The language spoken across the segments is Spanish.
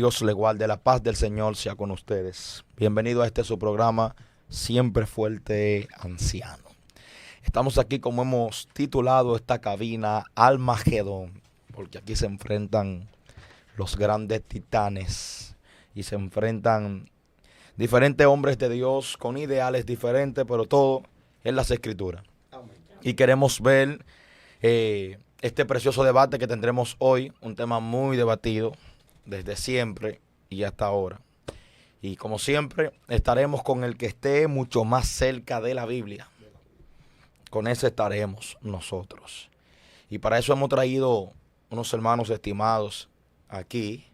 Dios le guarde, la paz del Señor sea con ustedes. Bienvenido a este su programa, Siempre Fuerte Anciano. Estamos aquí, como hemos titulado esta cabina, Almagedón, porque aquí se enfrentan los grandes titanes y se enfrentan diferentes hombres de Dios con ideales diferentes, pero todo en las Escrituras. Y queremos ver este precioso debate que tendremos hoy, un tema muy debatido desde siempre y hasta ahora. Y como siempre, estaremos con el que esté mucho más cerca de la Biblia. Con ese estaremos nosotros. Y para eso hemos traído unos hermanos estimados aquí,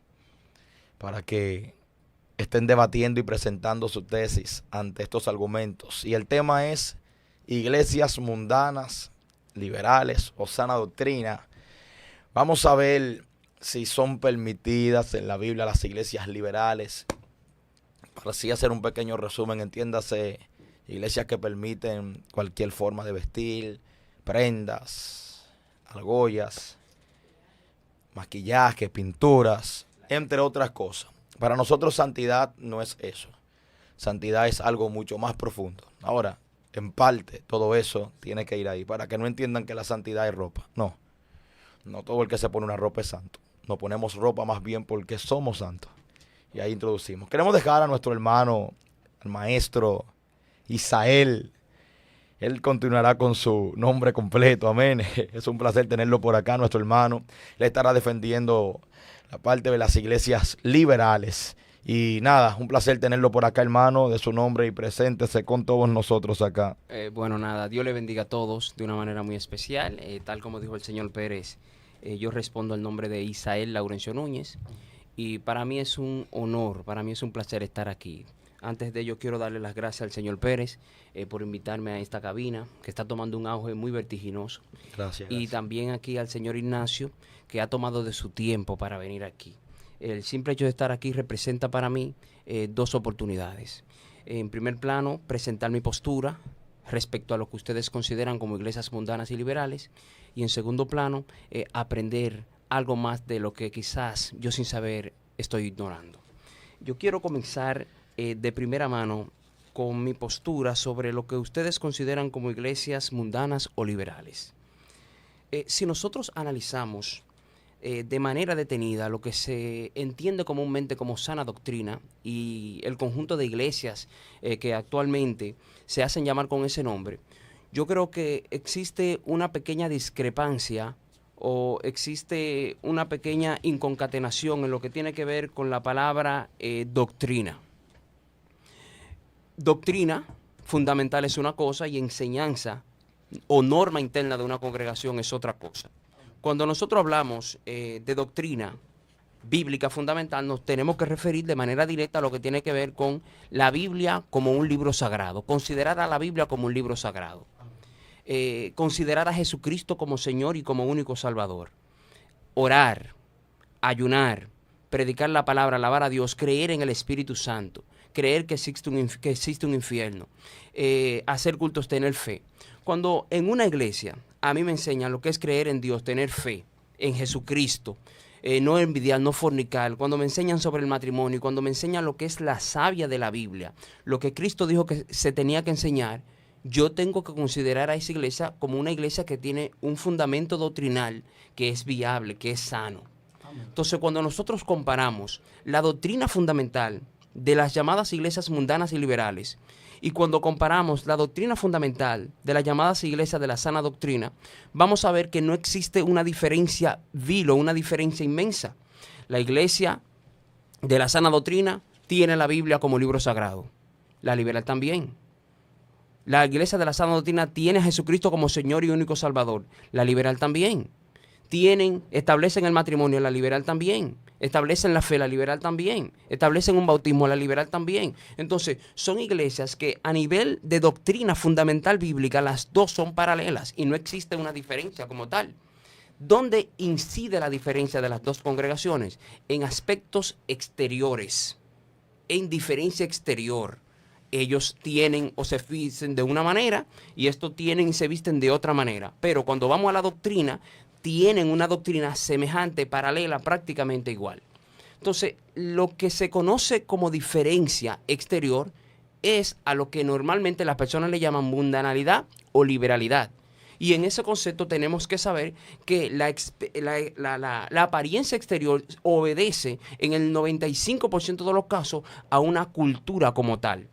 para que estén debatiendo y presentando su tesis ante estos argumentos. Y el tema es iglesias mundanas, liberales o sana doctrina. Vamos a ver si son permitidas en la Biblia las iglesias liberales. Para así hacer un pequeño resumen, entiéndase, iglesias que permiten cualquier forma de vestir, prendas, argollas, maquillaje, pinturas, entre otras cosas. Para nosotros santidad no es eso. Santidad es algo mucho más profundo. Ahora, en parte, todo eso tiene que ir ahí, para que no entiendan que la santidad es ropa. No todo el que se pone una ropa es santo. Nos ponemos ropa más bien porque somos santos. Y ahí introducimos. Queremos dejar a nuestro hermano, el maestro Isael. Él continuará con su nombre completo. Amén. Es un placer tenerlo por acá, nuestro hermano. Él estará defendiendo la parte de las iglesias liberales. Y nada, un placer tenerlo por acá, hermano, de su nombre, y preséntese con todos nosotros acá. Bueno, nada, Dios le bendiga a todos de una manera muy especial. Tal como dijo el señor Pérez, yo respondo al nombre de Isael Laurencio Núñez. Y para mí es un honor, para mí es un placer estar aquí. Antes de ello, quiero darle las gracias al señor Pérez por invitarme a esta cabina, que está tomando un auge muy vertiginoso. Gracias. Y también aquí al señor Ignacio, que ha tomado de su tiempo para venir aquí. El simple hecho de estar aquí representa para mí dos oportunidades. En primer plano, presentar mi postura respecto a lo que ustedes consideran como iglesias mundanas y liberales. Y en segundo plano, aprender algo más de lo que quizás yo sin saber estoy ignorando. Yo quiero comenzar de primera mano con mi postura sobre lo que ustedes consideran como iglesias mundanas o liberales. Si nosotros analizamos de manera detenida lo que se entiende comúnmente como sana doctrina y el conjunto de iglesias que actualmente se hacen llamar con ese nombre, yo creo que existe una pequeña discrepancia o existe una pequeña inconcatenación en lo que tiene que ver con la palabra doctrina. Doctrina fundamental es una cosa y enseñanza o norma interna de una congregación es otra cosa. Cuando nosotros hablamos de doctrina bíblica fundamental, nos tenemos que referir de manera directa a lo que tiene que ver con la Biblia como un libro sagrado, considerar a la Biblia como un libro sagrado, considerar a Jesucristo como Señor y como único Salvador, orar, ayunar, predicar la palabra, alabar a Dios, creer en el Espíritu Santo, creer que existe un infierno, hacer cultos, tener fe. Cuando en una iglesia a mí me enseñan lo que es creer en Dios, tener fe en Jesucristo, no envidiar, no fornicar, cuando me enseñan sobre el matrimonio, cuando me enseñan lo que es la savia de la Biblia, lo que Cristo dijo que se tenía que enseñar, yo tengo que considerar a esa iglesia como una iglesia que tiene un fundamento doctrinal que es viable, que es sano. Entonces, cuando nosotros comparamos la doctrina fundamental de las llamadas iglesias mundanas y liberales, y cuando comparamos la doctrina fundamental de las llamadas iglesias de la sana doctrina, vamos a ver que no existe una diferencia vil o una diferencia inmensa. La iglesia de la sana doctrina tiene la Biblia como libro sagrado. La liberal también. La iglesia de la sana doctrina tiene a Jesucristo como Señor y único Salvador. La liberal también. Establecen el matrimonio, la liberal también. Establecen la fe, la liberal también. Establecen un bautismo, la liberal también. Entonces, son iglesias que a nivel de doctrina fundamental bíblica, las dos son paralelas y no existe una diferencia como tal. ¿Dónde incide la diferencia de las dos congregaciones? En aspectos exteriores, en diferencia exterior. Ellos tienen o se visten de una manera y estos tienen y se visten de otra manera. Pero cuando vamos a la doctrina, tienen una doctrina semejante, paralela, prácticamente igual. Entonces, lo que se conoce como diferencia exterior es a lo que normalmente las personas le llaman mundanalidad o liberalidad. Y en ese concepto tenemos que saber que la apariencia exterior obedece en el 95% de los casos a una cultura como tal.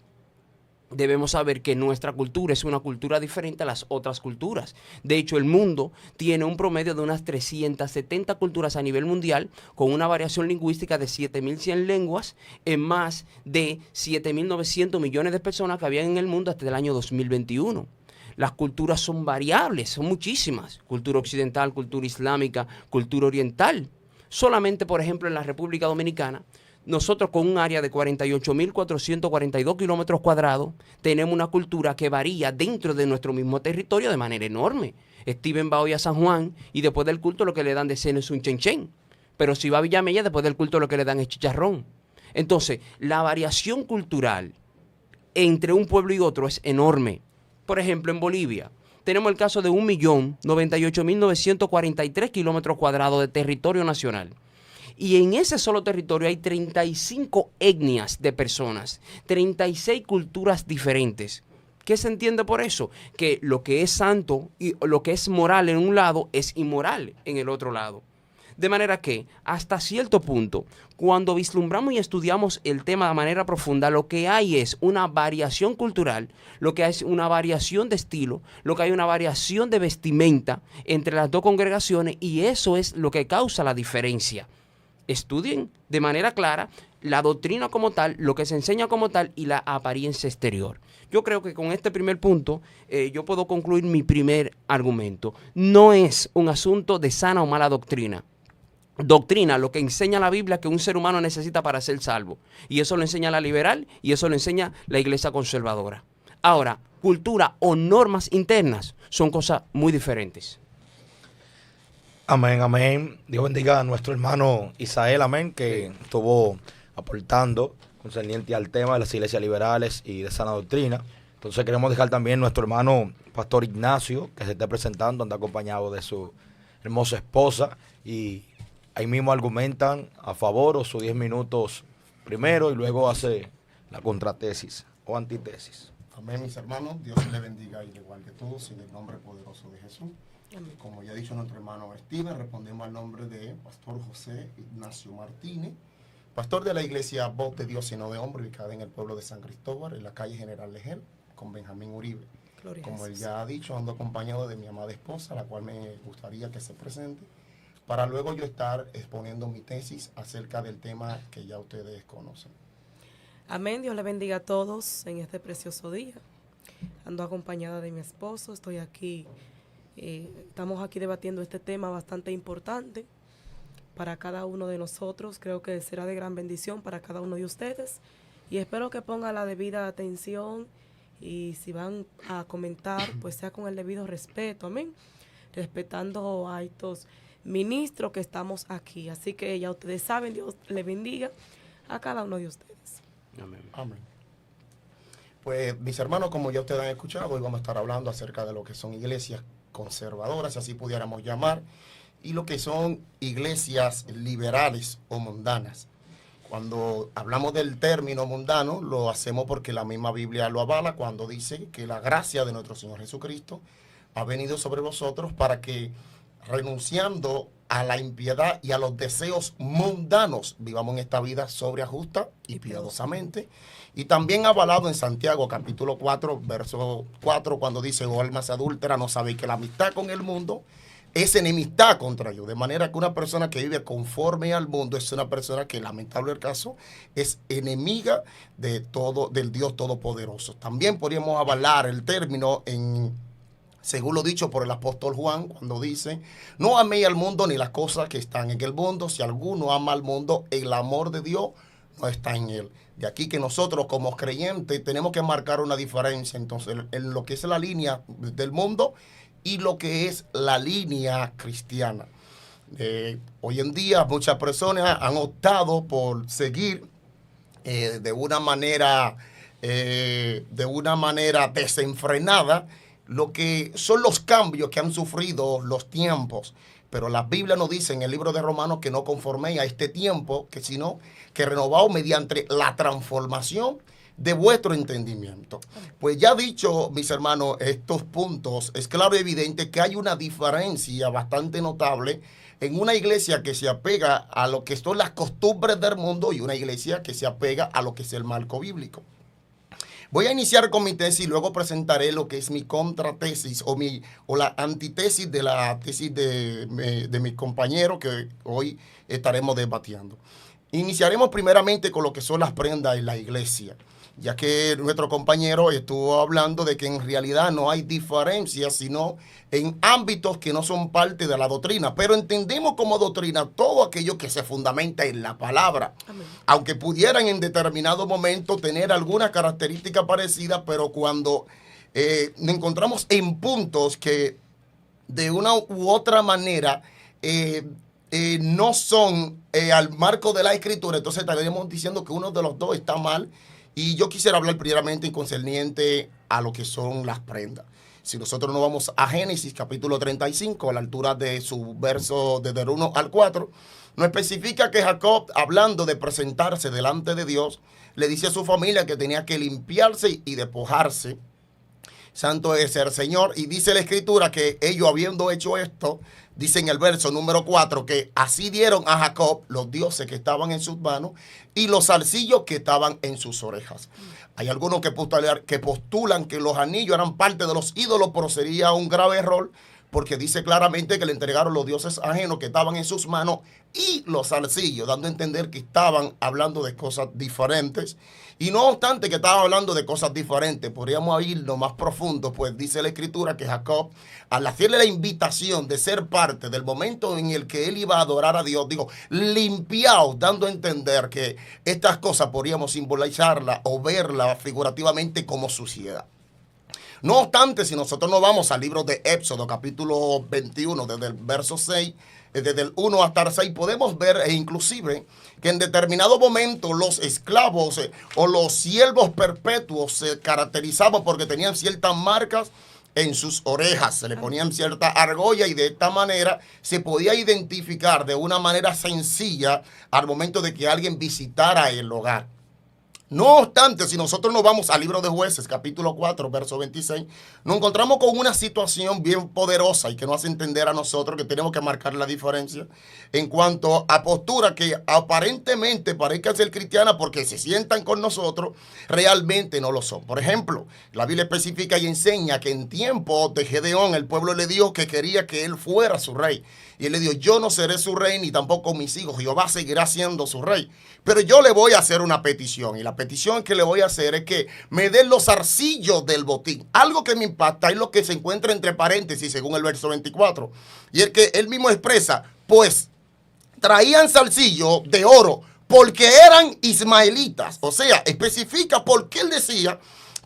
Debemos saber que nuestra cultura es una cultura diferente a las otras culturas. De hecho, el mundo tiene un promedio de unas 370 culturas a nivel mundial, con una variación lingüística de 7.100 lenguas en más de 7.900 millones de personas que habían en el mundo hasta el año 2021. Las culturas son variables, son muchísimas. Cultura occidental, cultura islámica, cultura oriental. Solamente, por ejemplo, en la República Dominicana, nosotros con un área de 48.442 kilómetros cuadrados, tenemos una cultura que varía dentro de nuestro mismo territorio de manera enorme. Steven va hoy a San Juan y después del culto lo que le dan de cena es un chenchen. Pero si va a Villamella, después del culto lo que le dan es chicharrón. Entonces, la variación cultural entre un pueblo y otro es enorme. Por ejemplo, en Bolivia tenemos el caso de 1.098.943 kilómetros cuadrados de territorio nacional. Y en ese solo territorio hay 35 etnias de personas, 36 culturas diferentes. ¿Qué se entiende por eso? Que lo que es santo y lo que es moral en un lado es inmoral en el otro lado. De manera que, hasta cierto punto, cuando vislumbramos y estudiamos el tema de manera profunda, lo que hay es una variación cultural, lo que hay es una variación de estilo, lo que hay una variación de vestimenta entre las dos congregaciones, y eso es lo que causa la diferencia. Estudien de manera clara la doctrina como tal, lo que se enseña como tal y la apariencia exterior. Yo creo que con este primer punto yo puedo concluir mi primer argumento. No es un asunto de sana o mala doctrina. Doctrina, lo que enseña la Biblia que un ser humano necesita para ser salvo. Y eso lo enseña la liberal y eso lo enseña la iglesia conservadora. Ahora, cultura o normas internas son cosas muy diferentes. Amén, amén. Dios bendiga a nuestro hermano Isael, amén, que estuvo aportando concerniente al tema de las iglesias liberales y de sana doctrina. Entonces queremos dejar también nuestro hermano Pastor Ignacio, que se esté presentando, anda acompañado de su hermosa esposa, y ahí mismo argumentan a favor o sus 10 minutos primero y luego hace la contratesis o antitesis. Amén, mis hermanos. Dios les bendiga y le guarde a todos en el nombre poderoso de Jesús. Amén. Como ya ha dicho nuestro hermano Steven, respondemos al nombre de Pastor José Ignacio Martínez, pastor de la iglesia Voz de Dios y no de Hombre, ubicada en el pueblo de San Cristóbal, en la calle General Legel, con Benjamín Uribe. Gloria Como él ya ha dicho, ando acompañado de mi amada esposa, la cual me gustaría que se presente, para luego yo estar exponiendo mi tesis acerca del tema que ya ustedes conocen. Amén, Dios le bendiga a todos en este precioso día. Ando acompañada de mi esposo, estoy aquí, estamos aquí debatiendo este tema bastante importante para cada uno de nosotros. Creo que será de gran bendición para cada uno de ustedes y espero que pongan la debida atención y si van a comentar, pues sea con el debido respeto, amén, respetando a estos ministros que estamos aquí. Así que ya ustedes saben, Dios le bendiga a cada uno de ustedes. Amén. Amén. Pues mis hermanos, como ya ustedes han escuchado, hoy vamos a estar hablando acerca de lo que son iglesias conservadoras, si así pudiéramos llamar, y lo que son iglesias liberales o mundanas. Cuando hablamos del término mundano, lo hacemos porque la misma Biblia lo avala cuando dice que la gracia de nuestro Señor Jesucristo ha venido sobre vosotros para que, renunciando a la impiedad y a los deseos mundanos, vivamos en esta vida sobria, justa y piadosamente. Y también avalado en Santiago capítulo 4, verso 4, cuando dice: oh almas adúlteras, no sabéis que la amistad con el mundo es enemistad contra Dios. De manera que una persona que vive conforme al mundo es una persona que, lamentable el caso, es enemiga de todo, del Dios Todopoderoso. También podríamos avalar el término según lo dicho por el apóstol Juan, cuando dice: no améis al mundo ni las cosas que están en el mundo. Si alguno ama al mundo, el amor de Dios no está en él. De aquí que nosotros como creyentes tenemos que marcar una diferencia entonces en lo que es la línea del mundo y lo que es la línea cristiana. Hoy en día muchas personas han optado por seguir de una manera desenfrenada lo que son los cambios que han sufrido los tiempos. pero la Biblia nos dice en el libro de Romanos que no conforméis a este tiempo, que sino que renovaos mediante la transformación de vuestro entendimiento. Pues ya dicho, mis hermanos, estos puntos, es claro y evidente que hay una diferencia bastante notable en una iglesia que se apega a lo que son las costumbres del mundo y una iglesia que se apega a lo que es el marco bíblico. Voy a iniciar con mi tesis y luego presentaré lo que es mi contratesis o la antitesis de la tesis de mi compañero que hoy estaremos debatiendo. Iniciaremos primeramente con lo que son las prendas en la iglesia, ya que nuestro compañero estuvo hablando de que en realidad no hay diferencias, sino en ámbitos que no son parte de la doctrina. Pero entendemos como doctrina todo aquello que se fundamenta en la palabra. Amén. Aunque pudieran en determinado momento tener alguna característica parecida, pero cuando nos encontramos en puntos que de una u otra manera no son al marco de la escritura, entonces estaríamos diciendo que uno de los dos está mal. Y yo quisiera hablar primeramente concerniente a lo que son las prendas. Si nosotros nos vamos a Génesis capítulo 35, a la altura de su verso desde el 1 al 4, nos especifica que Jacob, hablando de presentarse delante de Dios, le dice a su familia que tenía que limpiarse y despojarse. Santo es el Señor. Y dice la Escritura que ellos, habiendo hecho esto, dice en el verso número 4, que así dieron a Jacob los dioses que estaban en sus manos y los zarcillos que estaban en sus orejas. Hay algunos que postulan que los anillos eran parte de los ídolos, pero sería un grave error, porque dice claramente que le entregaron los dioses ajenos que estaban en sus manos y los zarcillos, dando a entender que estaban hablando de cosas diferentes. Y no obstante que estaban hablando de cosas diferentes, podríamos irnos más profundo, pues dice la Escritura que Jacob, al hacerle la invitación de ser parte del momento en el que él iba a adorar a Dios, dijo, limpiaos, dando a entender que estas cosas podríamos simbolizarlas o verlas figurativamente como suciedad. No obstante, si nosotros nos vamos al libro de Éxodo, capítulo 21, desde el verso 6, desde el 1 hasta el 6, podemos ver inclusive que en determinado momento los esclavos o los siervos perpetuos se caracterizaban porque tenían ciertas marcas en sus orejas, se le ponían cierta argolla y de esta manera se podía identificar de una manera sencilla al momento de que alguien visitara el hogar. No obstante, si nosotros nos vamos al libro de Jueces, capítulo 4, verso 26, nos encontramos con una situación bien poderosa y que nos hace entender a nosotros que tenemos que marcar la diferencia en cuanto a postura que aparentemente parezcan ser cristianas porque se sientan con nosotros, realmente no lo son. Por ejemplo, la Biblia especifica y enseña que en tiempo de Gedeón el pueblo le dijo que quería que él fuera su rey. Y él le dijo, yo no seré su rey ni tampoco mis hijos, Jehová seguirá siendo su rey. Pero yo le voy a hacer una petición y la petición que le voy a hacer es que me den los zarcillos del botín. Algo que me impacta es lo que se encuentra entre paréntesis según el verso 24. Y es que él mismo expresa, pues traían zarcillos de oro porque eran ismaelitas. O sea, especifica por qué él decía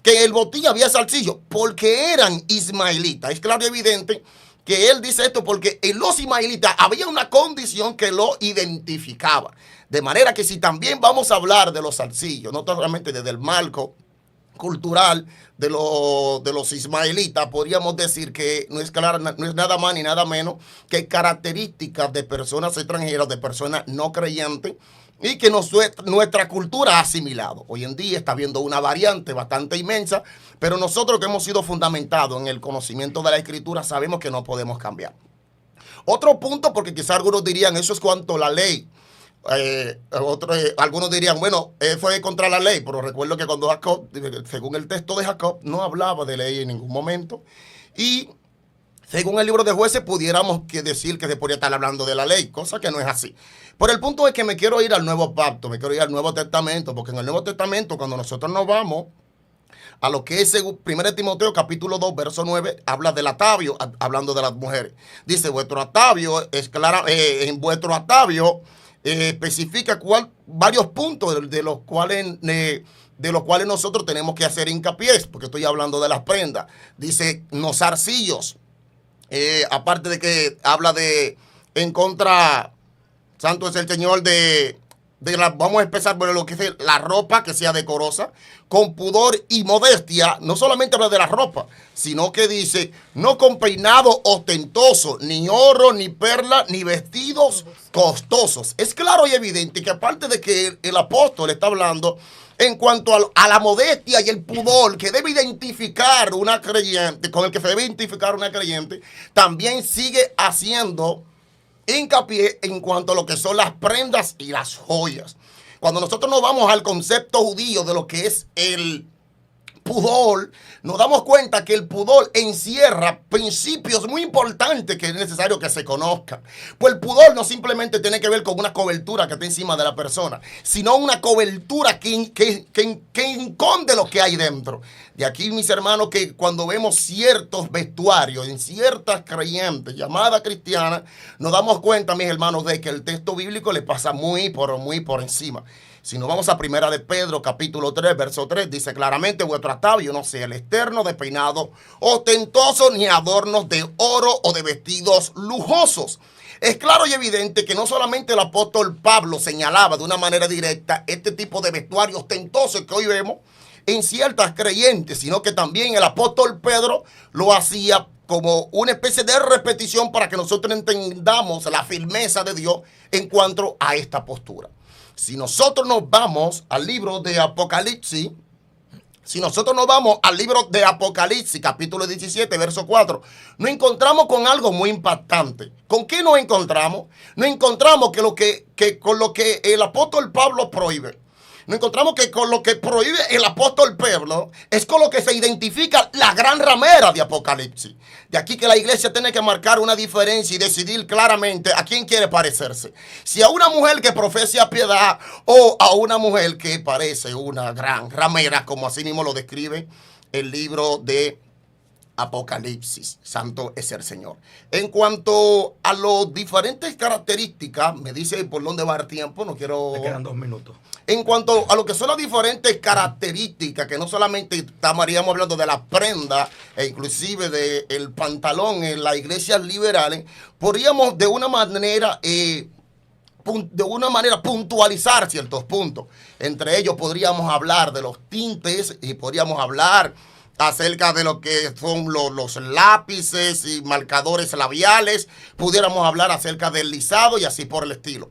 que el botín había zarcillos, porque eran ismaelitas. Es claro y evidente que él dice esto porque en los ismaelitas había una condición que lo identificaba. De manera que si también vamos a hablar de los zarcillos, no solamente desde el marco cultural de los ismaelitas, podríamos decir que no es nada más ni nada menos que características de personas extranjeras, de personas no creyentes, y que nuestra cultura ha asimilado. Hoy en día está habiendo una variante bastante inmensa, pero nosotros que hemos sido fundamentados en el conocimiento de la Escritura sabemos que no podemos cambiar. Otro punto, porque quizás algunos dirían, eso es cuanto a la ley. Algunos dirían, bueno, fue contra la ley, pero recuerdo que cuando Jacob, según el texto de Jacob, no hablaba de ley en ningún momento. Y según el libro de Jueces, pudiéramos decir que se podría estar hablando de la ley, cosa que no es así. Pero el punto es que me quiero ir al Nuevo Pacto, me quiero ir al Nuevo Testamento, porque en el Nuevo Testamento, cuando nosotros nos vamos a lo que es 1 Timoteo capítulo 2, verso 9, habla del atavio, hablando de las mujeres. Dice, vuestro atavio es claro, en vuestro atavio especifica varios puntos de los cuales nosotros tenemos que hacer hincapié, porque estoy hablando de las prendas. Dice, no zarcillos. Aparte de que habla de en contra, santo es el Señor, de vamos a empezar por lo que es la ropa que sea decorosa, con pudor y modestia. No solamente habla de la ropa, sino que dice, no con peinado ostentoso, ni oro, ni perla, ni vestidos costosos. Es claro y evidente que aparte de que el apóstol está hablando en cuanto a la modestia y el pudor que debe identificar una creyente, con el que se debe identificar una creyente, también sigue haciendo hincapié en cuanto a lo que son las prendas y las joyas. Cuando nosotros nos vamos al concepto judío de lo que es el pudor, nos damos cuenta que el pudor encierra principios muy importantes que es necesario que se conozcan. Pues el pudor no simplemente tiene que ver con una cobertura que está encima de la persona, sino una cobertura que esconde lo que hay dentro. De aquí, mis hermanos, que cuando vemos ciertos vestuarios en ciertas creyentes llamadas cristianas, nos damos cuenta, mis hermanos, de que el texto bíblico le pasa muy por encima. Si nos vamos a Primera de Pedro, capítulo 3, verso 3, dice claramente, vuestro atavío no sea el externo de peinado ostentoso, ni adornos de oro o de vestidos lujosos. Es claro y evidente que no solamente el apóstol Pablo señalaba de una manera directa este tipo de vestuario ostentoso que hoy vemos en ciertas creyentes, sino que también el apóstol Pedro lo hacía como una especie de repetición para que nosotros entendamos la firmeza de Dios en cuanto a esta postura. Si nosotros nos vamos al libro de Apocalipsis, capítulo 17, verso 4, nos encontramos con algo muy impactante. ¿Con qué nos encontramos? Nos encontramos con lo que el apóstol Pablo prohíbe. Nos encontramos que con lo que prohíbe el apóstol Pablo es con lo que se identifica la gran ramera de Apocalipsis. De aquí que la iglesia tiene que marcar una diferencia y decidir claramente a quién quiere parecerse. Si a una mujer que profesa piedad o a una mujer que parece una gran ramera, como así mismo lo describe el libro de Apocalipsis. Santo es el Señor. En cuanto a las diferentes características, me dice por dónde va el tiempo, no quiero... Me quedan 2 minutos. En cuanto a lo que son las diferentes características, que no solamente estaríamos hablando de la prenda e inclusive del pantalón en las iglesias liberales, podríamos de una manera puntualizar ciertos puntos. Entre ellos podríamos hablar de los tintes y podríamos hablar acerca de lo que son los lápices y marcadores labiales. Pudiéramos hablar acerca del lisado y así por el estilo.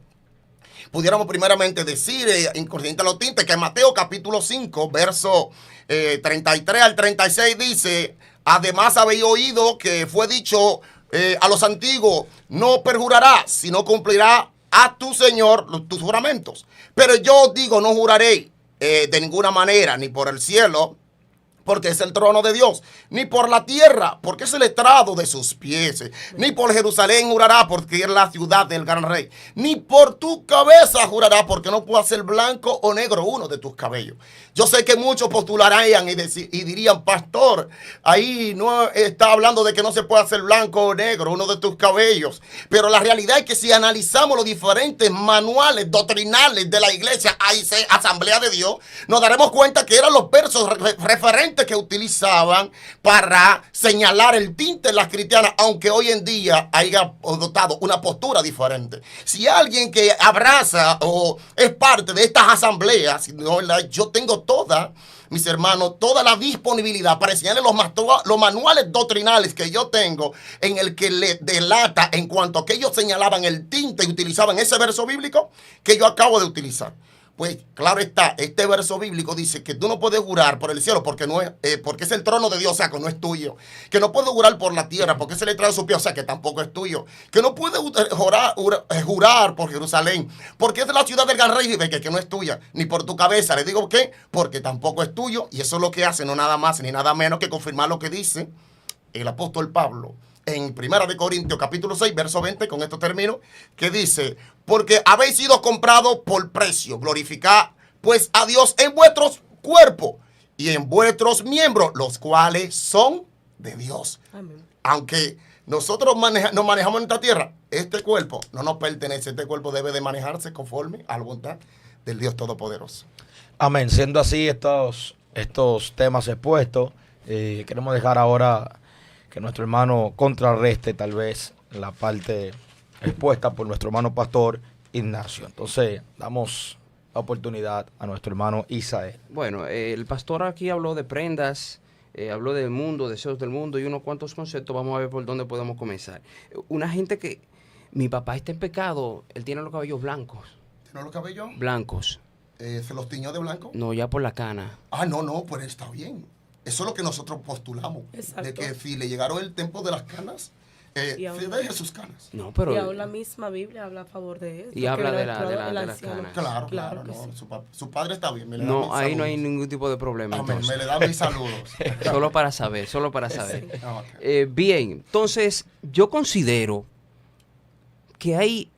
Pudiéramos primeramente decir, incorriente a los tintes, que Mateo capítulo 5, verso 33 al 36 dice, además habéis oído que fue dicho a los antiguos, no perjurarás, sino cumplirá a tu Señor tus juramentos. Pero yo digo, no juraré de ninguna manera, ni por el cielo, porque es el trono de Dios, ni por la tierra, porque es el estrado de sus pies, ni por Jerusalén jurará, porque es la ciudad del gran rey, ni por tu cabeza jurará, porque no puede ser blanco o negro uno de tus cabellos. Yo sé que muchos postularían y dirían, pastor, ahí no está hablando de que no se puede hacer blanco o negro uno de tus cabellos, pero la realidad es que si analizamos los diferentes manuales doctrinales de la iglesia Asamblea de Dios, nos daremos cuenta que eran los versos referentes que utilizaban para señalar el tinte de las cristianas, aunque hoy en día haya adoptado una postura diferente. Si alguien que abraza o es parte de estas asambleas, yo tengo mis hermanos, toda la disponibilidad para enseñarles los manuales doctrinales que yo tengo, en el que le delata en cuanto a que ellos señalaban el tinte y utilizaban ese verso bíblico que yo acabo de utilizar. Pues claro está, este verso bíblico dice que tú no puedes jurar por el cielo porque porque es el trono de Dios, o sea, que no es tuyo. Que no puedes jurar por la tierra porque es el estrado de su pie, o sea, que tampoco es tuyo. Que no puedes jurar por Jerusalén porque es la ciudad del gran rey, que no es tuya. Ni por tu cabeza, le digo ¿qué? Porque tampoco es tuyo. Y eso es lo que hace, no nada más ni nada menos que confirmar lo que dice el apóstol Pablo en Primera de Corintios capítulo 6, verso 20, con esto termino, que dice, porque habéis sido comprados por precio, glorificad pues a Dios en vuestros cuerpos y en vuestros miembros, los cuales son de Dios. Amén. Aunque nosotros nos manejamos en esta tierra, este cuerpo no nos pertenece, este cuerpo debe de manejarse conforme a la voluntad del Dios Todopoderoso. Amén. Siendo así estos temas expuestos, queremos dejar ahora que nuestro hermano contrarreste tal vez la parte expuesta por nuestro hermano pastor Ignacio. Entonces, damos la oportunidad a nuestro hermano Isael. Bueno, el pastor aquí habló de prendas, habló del mundo, deseos del mundo y unos cuantos conceptos. Vamos a ver por dónde podemos comenzar. Una gente que, mi papá está en pecado, él tiene los cabellos blancos. ¿Tiene los cabellos? Blancos. ¿Se los tiñó de blanco? No, ya por la cana. Ah, no, pues está bien. Eso es lo que nosotros postulamos. Exacto. De que si le llegaron el tiempo de las canas, Y aún- se deje sus canas. No, pero... Y aún la misma Biblia habla a favor de eso. Y habla que de la- de el las anciano. canas. Claro, Claro claro. que No, sí. su padre está bien. Me le da No, mis ahí no hay saludos. ningún tipo de problema. Amén, Entonces. me le da mis saludos. Solo para saber, solo para saber. Sí. Ah, ok. Bien, entonces yo considero que hay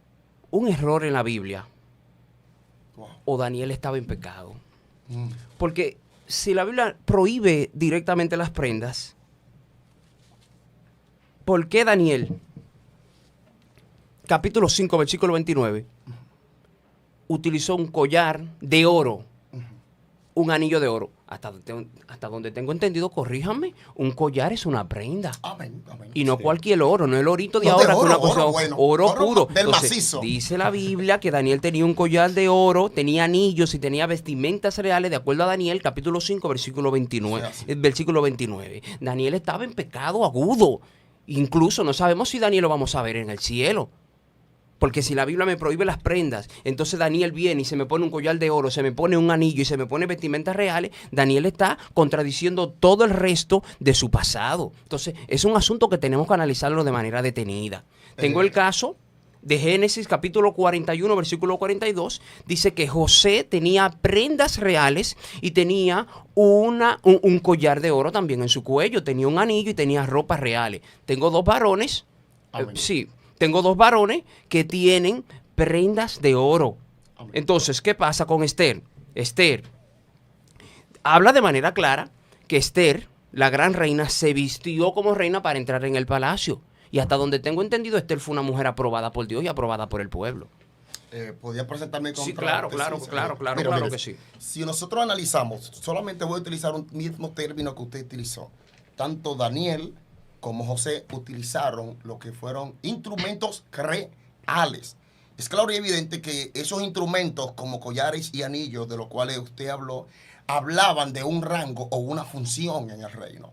un error en la Biblia Wow. o Daniel estaba en pecado. Mm. Porque si la Biblia prohíbe directamente las prendas, ¿por qué Daniel, capítulo 5, versículo 29, utilizó un collar de oro, un anillo de oro? Hasta donde tengo entendido, corríjanme, un collar es una prenda. Amén, amén. Y no Sí. cualquier oro, no el orito de No, de ahora, que oro, una cosa, oro bueno, oro oro puro. del macizo. Dice la Biblia que Daniel tenía un collar de oro, tenía anillos y tenía vestimentas reales, de acuerdo a Daniel, capítulo 5, versículo 29. Sí, así. Versículo 29. Daniel estaba en pecado agudo. Incluso no sabemos si Daniel lo vamos a ver en el cielo. Porque si la Biblia me prohíbe las prendas, entonces Daniel viene y se me pone un collar de oro, se me pone un anillo y se me pone vestimentas reales, Daniel está contradiciendo todo el resto de su pasado. Entonces, es un asunto que tenemos que analizarlo de manera detenida. Tengo el caso de Génesis capítulo 41, versículo 42, dice que José tenía prendas reales y tenía un collar de oro también en su cuello, tenía un anillo y tenía ropas reales. Tengo dos varones, Amén. sí, tengo dos varones que tienen prendas de oro. Amén. Entonces, ¿qué pasa con Esther? Esther habla de manera clara que Esther, la gran reina, se vistió como reina para entrar en el palacio. Y hasta donde tengo entendido, Esther fue una mujer aprobada por Dios y aprobada por el pueblo. ¿Podía presentarme con Sí, otra claro, tesis? claro Mira, que sí. Si nosotros analizamos, solamente voy a utilizar un mismo término que usted utilizó. Tanto Daniel como José utilizaron lo que fueron instrumentos reales. Es claro y evidente que esos instrumentos como collares y anillos de los cuales usted habló, hablaban de un rango o una función en el reino.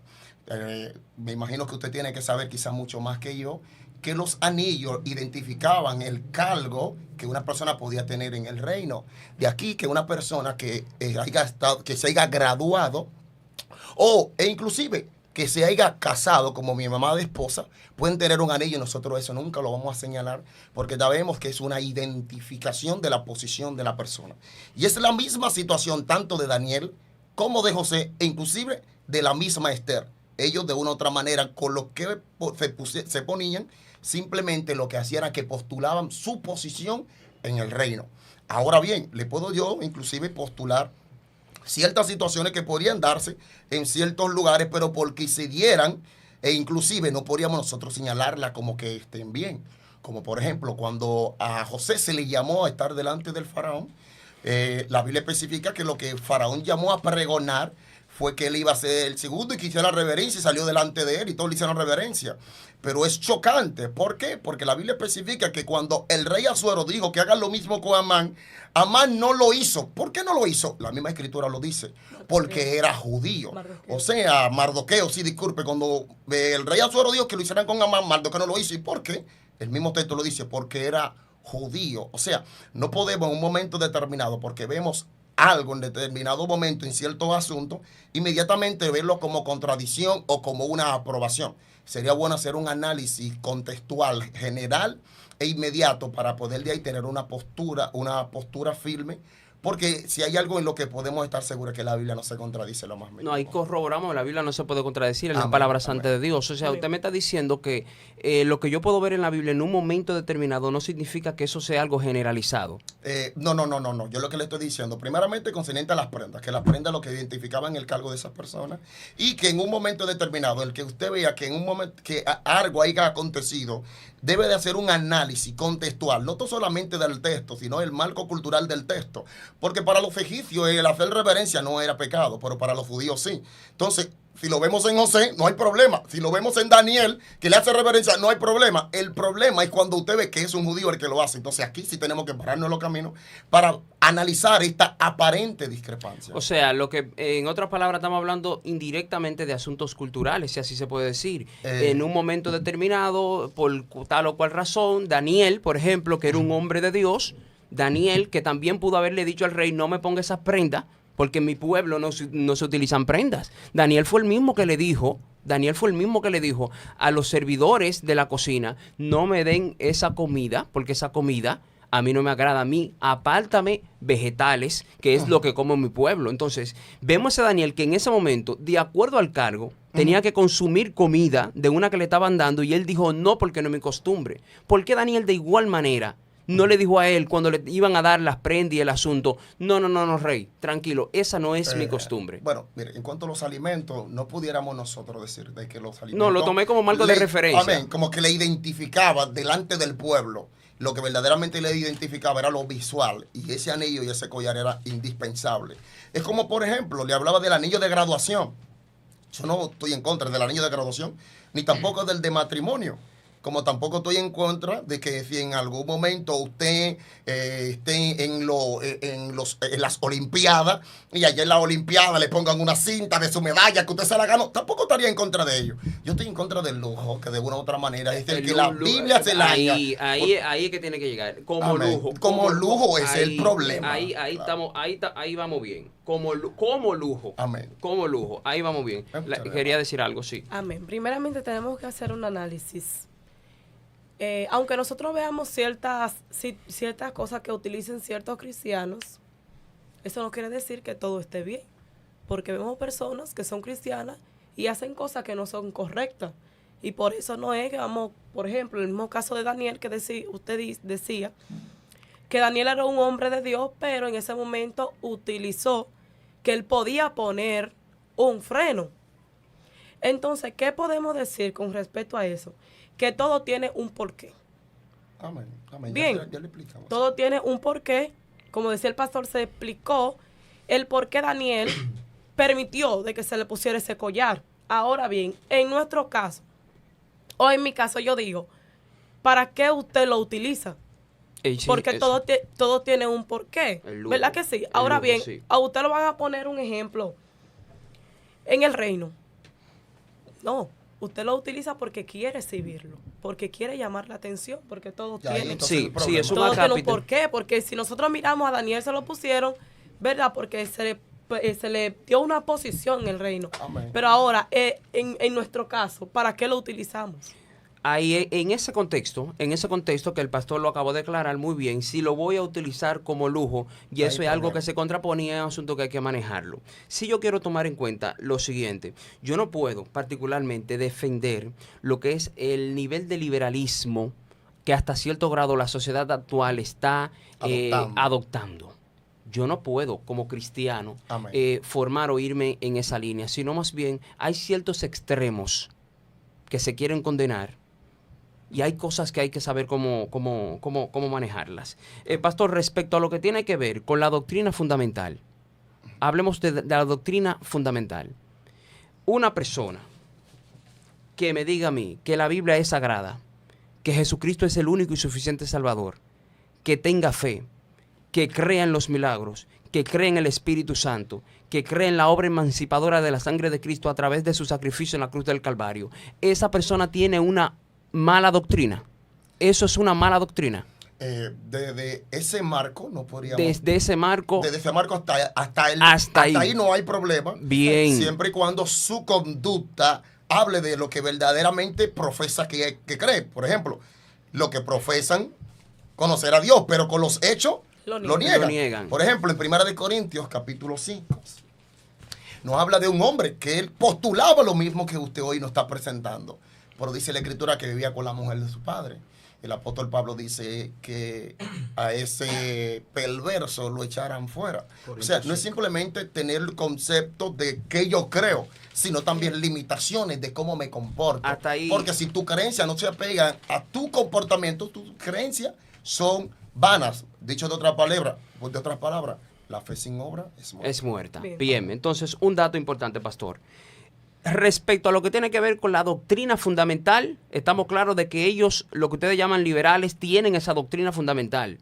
Me imagino que usted tiene que saber quizás mucho más que yo, que los anillos identificaban el cargo que una persona podía tener en el reino. De aquí que una persona que se haya graduado e inclusive que se haya casado como mi mamá de esposa, pueden tener un anillo y nosotros eso nunca lo vamos a señalar porque sabemos que es una identificación de la posición de la persona. Y es la misma situación tanto de Daniel como de José e inclusive de la misma Esther. Ellos de una u otra manera con lo que se ponían, simplemente lo que hacían era que postulaban su posición en el reino. Ahora bien, le puedo yo inclusive postular ciertas situaciones que podrían darse en ciertos lugares, pero porque se dieran, e inclusive no podríamos nosotros señalarla como que estén bien. Como por ejemplo, cuando a José se le llamó a estar delante del faraón, la Biblia especifica que lo que el faraón llamó a pregonar fue que él iba a ser el segundo y que hiciera reverencia y salió delante de él y todos le hicieron reverencia. Pero es chocante. ¿Por qué? Porque la Biblia especifica que cuando el rey Asuero dijo que hagan lo mismo con Amán, Amán no lo hizo. ¿Por qué no lo hizo? La misma escritura lo dice. Porque era judío. Mardoqueo. O sea, Mardoqueo, sí, disculpe, cuando el rey Asuero dijo que lo hicieran con Amán, Mardoqueo no lo hizo. ¿Y por qué? El mismo texto lo dice, porque era judío. O sea, no podemos en un momento determinado, porque vemos algo en determinado momento en ciertos asuntos, inmediatamente verlo como contradicción o como una aprobación. Sería bueno hacer un análisis contextual general e inmediato para poder de ahí tener una postura firme, porque si hay algo en lo que podemos estar seguros es que la Biblia no se contradice lo más mínimo. No, ahí corroboramos, la Biblia no se puede contradecir, es la Amén, palabra amén. santa de Dios. O sea, Amén. usted me está diciendo que lo que yo puedo ver en la Biblia en un momento determinado no significa que eso sea algo generalizado. No. Yo lo que le estoy diciendo, primeramente concerniente a las prendas, que las prendas lo que identificaban el cargo de esas personas y que en un momento determinado, el que usted vea que en un momento que algo haya acontecido, debe de hacer un análisis contextual, no solamente del texto, sino el marco cultural del texto, Porque para los egipcios el hacer reverencia no era pecado, pero para los judíos sí. Entonces, si lo vemos en José, no hay problema. Si lo vemos en Daniel, que le hace reverencia, no hay problema. El problema es cuando usted ve que es un judío el que lo hace. Entonces, aquí sí tenemos que pararnos en los caminos para analizar esta aparente discrepancia. O sea, lo que en otras palabras estamos hablando indirectamente de asuntos culturales, si así se puede decir. En un momento determinado, por tal o cual razón, Daniel, por ejemplo, que era un hombre de Dios, Daniel, que también pudo haberle dicho al rey, no me ponga esas prendas, porque en mi pueblo no se utilizan prendas. Daniel fue el mismo que le dijo a los servidores de la cocina, no me den esa comida, porque esa comida a mí no me agrada. A mí, apártame vegetales, que es lo que como en mi pueblo. Entonces, vemos a Daniel que en ese momento, de acuerdo al cargo, tenía que consumir comida de una que le estaban dando, y él dijo, no, porque no es mi costumbre. ¿Por qué Daniel de igual manera no le dijo a él cuando le iban a dar las prendas y el asunto, no, rey, tranquilo, esa no es mi costumbre? Bueno, mire, en cuanto a los alimentos, no pudiéramos nosotros decir de que los alimentos... No, lo tomé como marco de referencia. Amén, como que le identificaba delante del pueblo. Lo que verdaderamente le identificaba era lo visual, y ese anillo y ese collar era indispensable. Es como, por ejemplo, le hablaba del anillo de graduación. Yo no estoy en contra del anillo de graduación, ni tampoco del de matrimonio. Como tampoco estoy en contra de que si en algún momento usted esté en las Olimpiadas y allá en la Olimpiada le pongan una cinta de su medalla que usted se la ganó, tampoco estaría en contra de ello. Yo estoy en contra del lujo, que de una u otra manera es el que la Biblia se la ahí es que tiene que llegar. Como amén. lujo. Como lujo es el problema. Ahí claro. ahí vamos bien. Como lujo. Amén. Como lujo. Ahí vamos bien. Quería decir algo, sí. Amén. Primeramente tenemos que hacer un análisis. Aunque nosotros veamos ciertas cosas que utilicen ciertos cristianos, eso no quiere decir que todo esté bien, porque vemos personas que son cristianas y hacen cosas que no son correctas, y por eso no es que vamos, por ejemplo, el mismo caso de Daniel, que usted decía que Daniel era un hombre de Dios, pero en ese momento utilizó que él podía poner un freno. Entonces, ¿qué podemos decir con respecto a eso? Que todo tiene un porqué. Amén. Bien, ya le explicamos. Todo tiene un porqué. Como decía el pastor, se explicó el por qué Daniel permitió de que se le pusiera ese collar. Ahora bien, en nuestro caso, o en mi caso, yo digo, ¿para qué usted lo utiliza? Sí, porque todo tiene un porqué. ¿Verdad que sí? Ahora bien, sí. a usted lo van a poner un ejemplo en el reino. No. Usted lo utiliza porque quiere exhibirlo, porque quiere llamar la atención, porque todo tiene un porqué. Porque si nosotros miramos a Daniel, se lo pusieron, ¿verdad? Porque se le dio una posición en el reino. Amén. Pero ahora, en nuestro caso, ¿para qué lo utilizamos? Ahí, en ese contexto que el pastor lo acabó de declarar muy bien, si lo voy a utilizar como lujo, y eso es algo que se contraponía, es un asunto que hay que manejarlo. Si yo quiero tomar en cuenta lo siguiente, yo no puedo particularmente defender lo que es el nivel de liberalismo que hasta cierto grado la sociedad actual está adoptando. Yo no puedo, como cristiano, formar o irme en esa línea, sino más bien hay ciertos extremos que se quieren condenar, y hay cosas que hay que saber cómo manejarlas. Pastor, respecto a lo que tiene que ver con la doctrina fundamental, hablemos de la doctrina fundamental. Una persona que me diga a mí que la Biblia es sagrada, que Jesucristo es el único y suficiente Salvador, que tenga fe, que crea en los milagros, que cree en el Espíritu Santo, que cree en la obra emancipadora de la sangre de Cristo a través de su sacrificio en la cruz del Calvario, esa persona tiene una mala doctrina. Eso es una mala doctrina. Desde ese marco no podríamos... Desde ese marco hasta ahí no hay problema. Bien. Siempre y cuando su conducta hable de lo que verdaderamente profesa que cree. Por ejemplo, lo que profesan conocer a Dios, pero con los hechos lo niegan. Por ejemplo, en 1 Corintios capítulo 5 nos habla de un hombre que él postulaba lo mismo que usted hoy nos está presentando. Pero dice la Escritura que vivía con la mujer de su padre. El apóstol Pablo dice que a ese perverso lo echaran fuera. O sea, no es simplemente tener el concepto de que yo creo, sino también limitaciones de cómo me comporto. Hasta ahí. Porque si tu creencia no se apega a tu comportamiento, tus creencias son vanas. Dicho de otras palabras, La fe sin obra es muerta. Es muerta. Bien. Bien, entonces un dato importante, pastor. Respecto a lo que tiene que ver con la doctrina fundamental, estamos claros de que ellos, lo que ustedes llaman liberales, tienen esa doctrina fundamental.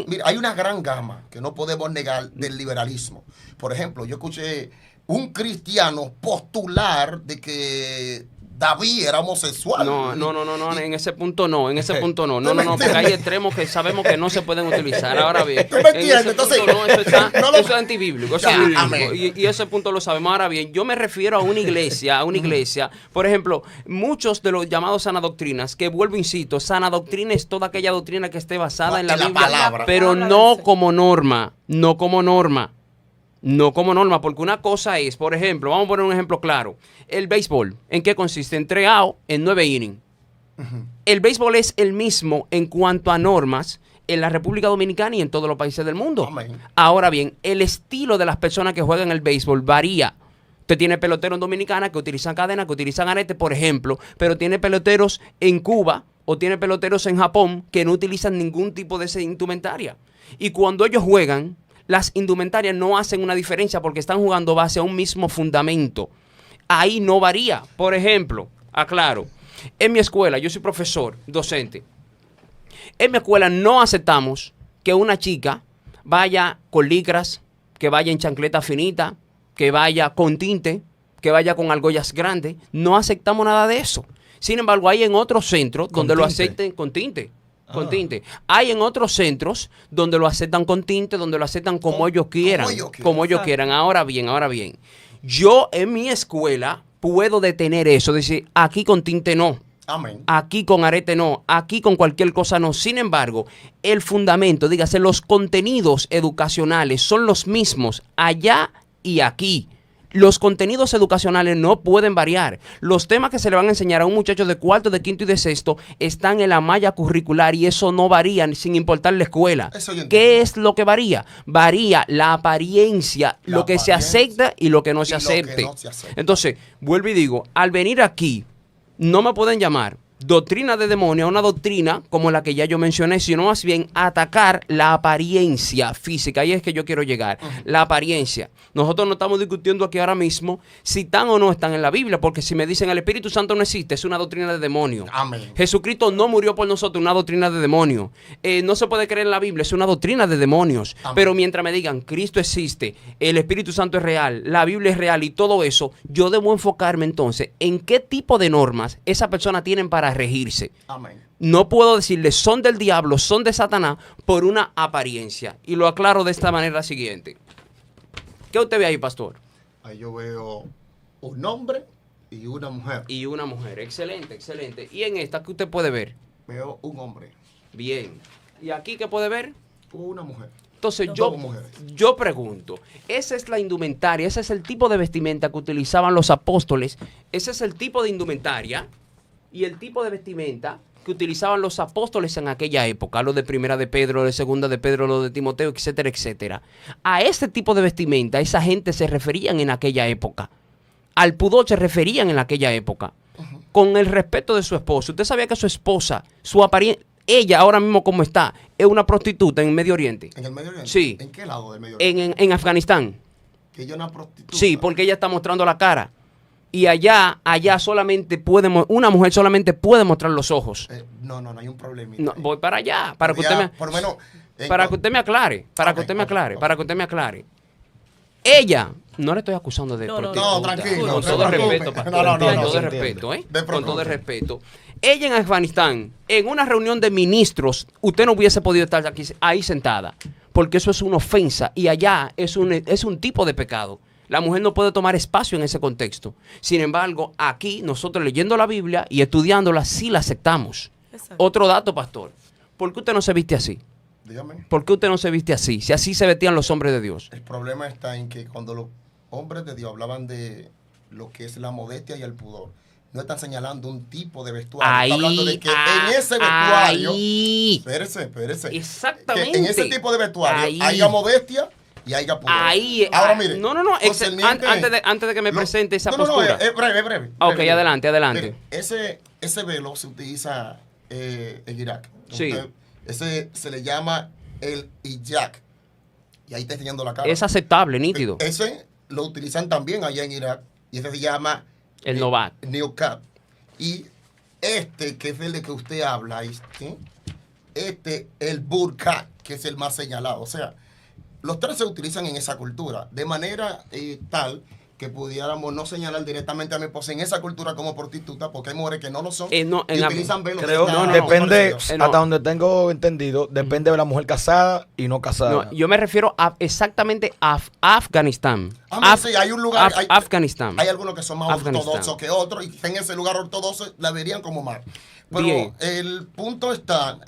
Mira, hay una gran gama que no podemos negar del liberalismo. Por ejemplo, yo escuché un cristiano postular de que David era homosexual. No, en ese punto no, en ese punto no. ¿Tú No, me porque entiendes? hay extremos que sabemos que no se pueden utilizar. Ahora bien, ¿Tú me en ese entiendes? Entonces, punto no, no lo- eso es antibíblico, eso Ya, es bíblico. amén. Y ese punto lo sabemos. Ahora bien, yo me refiero a una iglesia, por ejemplo, muchos de los llamados sana doctrinas, que vuelvo, insisto, sana doctrina es toda aquella doctrina que esté basada en la En la Biblia, palabra. pero Palabra no dice. como norma, no como norma. No como norma, porque una cosa es, por ejemplo, vamos a poner un ejemplo claro. El béisbol, ¿en qué consiste? En 3 outs, en 9 innings. El béisbol es el mismo en cuanto a normas en la República Dominicana y en todos los países del mundo. Amén. Ahora bien, el estilo de las personas que juegan el béisbol varía. Usted tiene peloteros en Dominicana que utilizan cadenas, que utilizan aretes, por ejemplo, pero tiene peloteros en Cuba o tiene peloteros en Japón que no utilizan ningún tipo de esa indumentaria. Y cuando ellos juegan, las indumentarias no hacen una diferencia porque están jugando base a un mismo fundamento. Ahí no varía. Por ejemplo, aclaro, en mi escuela, yo soy profesor, docente. En mi escuela no aceptamos que una chica vaya con licras, que vaya en chancleta finita, que vaya con tinte, que vaya con argollas grandes. No aceptamos nada de eso. Sin embargo, hay en otros centros ¿Con donde lo tinte? acepten con tinte. Con Ah. tinte. Hay en otros centros donde lo aceptan con tinte, donde lo aceptan como ellos quieran. Como ellos Exacto. quieran. Ahora bien. Yo en mi escuela puedo detener eso. Decir, aquí con tinte no. Amén. Aquí con arete no, aquí con cualquier cosa no. Sin embargo, el fundamento, dígase, los contenidos educacionales son los mismos allá y aquí. Los contenidos educacionales no pueden variar. Los temas que se le van a enseñar a un muchacho de cuarto, de quinto y de sexto están en la malla curricular y eso no varía sin importar la escuela. Eso yo entiendo. ¿Qué es lo que varía? Varía la apariencia, La lo que se apariencia acepta y lo que no y se lo que acepte. no se acepta. Entonces, vuelvo y digo, al venir aquí, no me pueden llamar doctrina de demonio a una doctrina como la que ya yo mencioné, sino más bien atacar la apariencia física. Ahí es que yo quiero llegar. La apariencia. Nosotros no estamos discutiendo aquí ahora mismo si están o no están en la Biblia, porque si me dicen el Espíritu Santo no existe, es una doctrina de demonio. Amén. Jesucristo no murió por nosotros, una doctrina de demonio. No se puede creer en la Biblia, es una doctrina de demonios. Amén. Pero mientras me digan Cristo existe, el Espíritu Santo es real, la Biblia es real y todo eso, yo debo enfocarme entonces en qué tipo de normas esa persona tienen para regirse. Amén. No puedo decirle son del diablo, son de Satanás por una apariencia. Y lo aclaro de esta manera siguiente. ¿Qué usted ve ahí, pastor? Ahí yo veo un hombre y una mujer. Y una mujer. Excelente, excelente. ¿Y en esta qué usted puede ver? Veo un hombre, Bien. ¿Y aquí qué puede ver? una mujer. Entonces Dos mujeres. yo pregunto, esa es la indumentaria, ese es el tipo de vestimenta que utilizaban los apóstoles, ese es el tipo de indumentaria y el tipo de vestimenta que utilizaban los apóstoles en aquella época, lo de primera de Pedro, lo de segunda de Pedro, lo de Timoteo, etcétera, etcétera. A ese tipo de vestimenta, esa gente se referían en aquella época. Al pudor se referían en aquella época. Con el respeto de su esposo. Usted sabía que su esposa, su apariencia, ella ahora mismo como está, es una prostituta en Medio Oriente. ¿En el Medio Oriente? Sí. ¿En qué lado del Medio Oriente? En Afganistán. Que ella es una prostituta. Sí, porque ella está mostrando la cara. Y allá solamente una mujer solamente puede mostrar los ojos. No, hay un problemita. No, ahí. voy para allá, para que Ya, usted me, por lo menos, para que usted me aclare, para que usted me aclare. Ella, no le estoy acusando de No, no, prostituta. no, tranquilo, Con no todo se preocupe. respeto, pastor. No, Con todo se respeto, De Con todo preocupe. respeto. Ella en Afganistán, en una reunión de ministros, usted no hubiese podido estar ahí sentada, porque eso es una ofensa y allá es un tipo de pecado. La mujer no puede tomar espacio en ese contexto. Sin embargo, aquí nosotros leyendo la Biblia y estudiándola sí la aceptamos. Exacto. Otro dato, pastor. ¿Por qué usted no se viste así? Dígame. ¿Por qué usted no se viste así? Si así se vestían los hombres de Dios. El problema está en que cuando los hombres de Dios hablaban de lo que es la modestia y el pudor, no están señalando un tipo de vestuario. Ahí, Está hablando de que en ese vestuario, ahí. espérese. Exactamente. Que en ese tipo de vestuario Ahí. haya modestia y haya pudor. Ahí. Ahora mire. No. concerniente- Antes de que me presente esa no, postura. es breve. Ah, ok, breve. adelante. Mire, ese velo se utiliza en Irak. Sí. Ese se le llama el hijab. Y ahí está enseñando la cara. Es aceptable, nítido. Ese lo utilizan también allá en Irak. Y ese se llama El Novak. Neocap. Y este, que es el de que usted habla, el burqa, que es el más señalado. O sea, los tres se utilizan en esa cultura. De manera tal que pudiéramos no señalar directamente a mi esposa en esa cultura como prostituta, porque hay mujeres que no lo son no, y utilizan velos. Creo no, depende, parecidos. hasta donde tengo entendido, depende de la mujer casada y no casada. No, yo me refiero a exactamente a Afganistán. Sí, hay un lugar, Afganistán. hay algunos que son más Afganistán. ortodoxos que otros, y en ese lugar ortodoxo la verían como mal. Pero Bien. el punto está,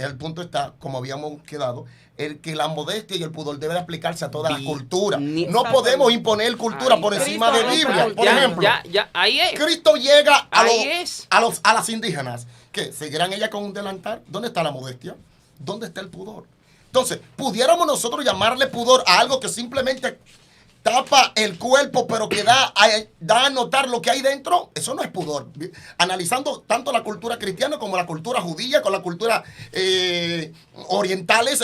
como habíamos quedado, el que la modestia y el pudor debe de aplicarse a toda la cultura. No Exactamente. podemos imponer cultura Ahí. por encima de Cristo, Biblia. Por ya, ejemplo, ya, ahí es. Cristo llega Ahí a las indígenas. ¿Qué? ¿Seguirán ellas con un delantal? ¿Dónde está la modestia? ¿Dónde está el pudor? Entonces, pudiéramos nosotros llamarle pudor a algo que simplemente tapa el cuerpo, pero que da a notar lo que hay dentro. Eso no es pudor. Analizando tanto la cultura cristiana como la cultura judía, con la cultura orientales,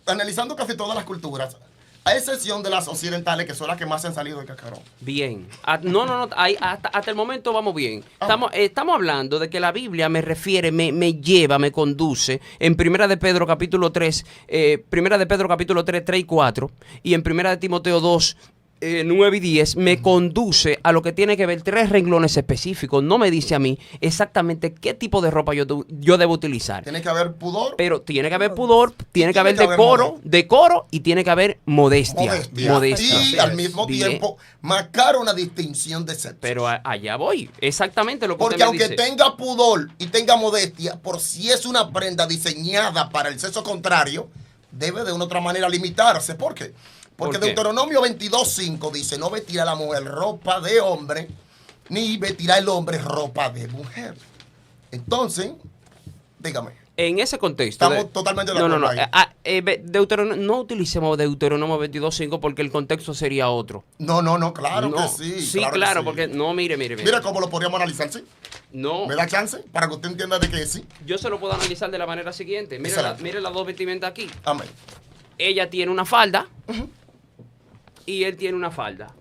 analizando casi todas las culturas, a excepción de las occidentales, que son las que más se han salido de cascarón. Bien. No. Hasta el momento vamos bien. Estamos hablando de que la Biblia me refiere, me lleva, me conduce en Primera de Pedro capítulo 3, 3 y 4, y en Primera de Timoteo 2, 9 y 10, me conduce a lo que tiene que ver 3 renglones específicos. No me dice a mí exactamente qué tipo de ropa yo debo utilizar. Tiene que haber pudor. Pero tiene que haber pudor, tiene que haber que haber decoro y tiene que haber modestia. Modestia. Y al mismo Bien. tiempo marcar una distinción de sexo. Pero allá voy. Exactamente lo que Porque usted me aunque dice. tenga pudor y tenga modestia, por si es una prenda diseñada para el sexo contrario, debe de una otra manera limitarse. ¿Por qué? Porque ¿Por qué? Deuteronomio 22:5 dice, no vestirá la mujer ropa de hombre, ni vestirá el hombre ropa de mujer. Entonces, dígame. En ese contexto. Estamos totalmente de acuerdo ahí. No utilicemos Deuteronomio 22:5 porque el contexto sería otro. No, claro que sí. Sí, que claro, sí. porque no, mire. Mira cómo lo podríamos analizar, ¿sí? No, ¿Me da chance? Para que usted entienda de que sí. yo se lo puedo analizar de la manera siguiente. Excelente. Mire las dos vestimentas aquí. Amén. Ella tiene una falda y él tiene una falda.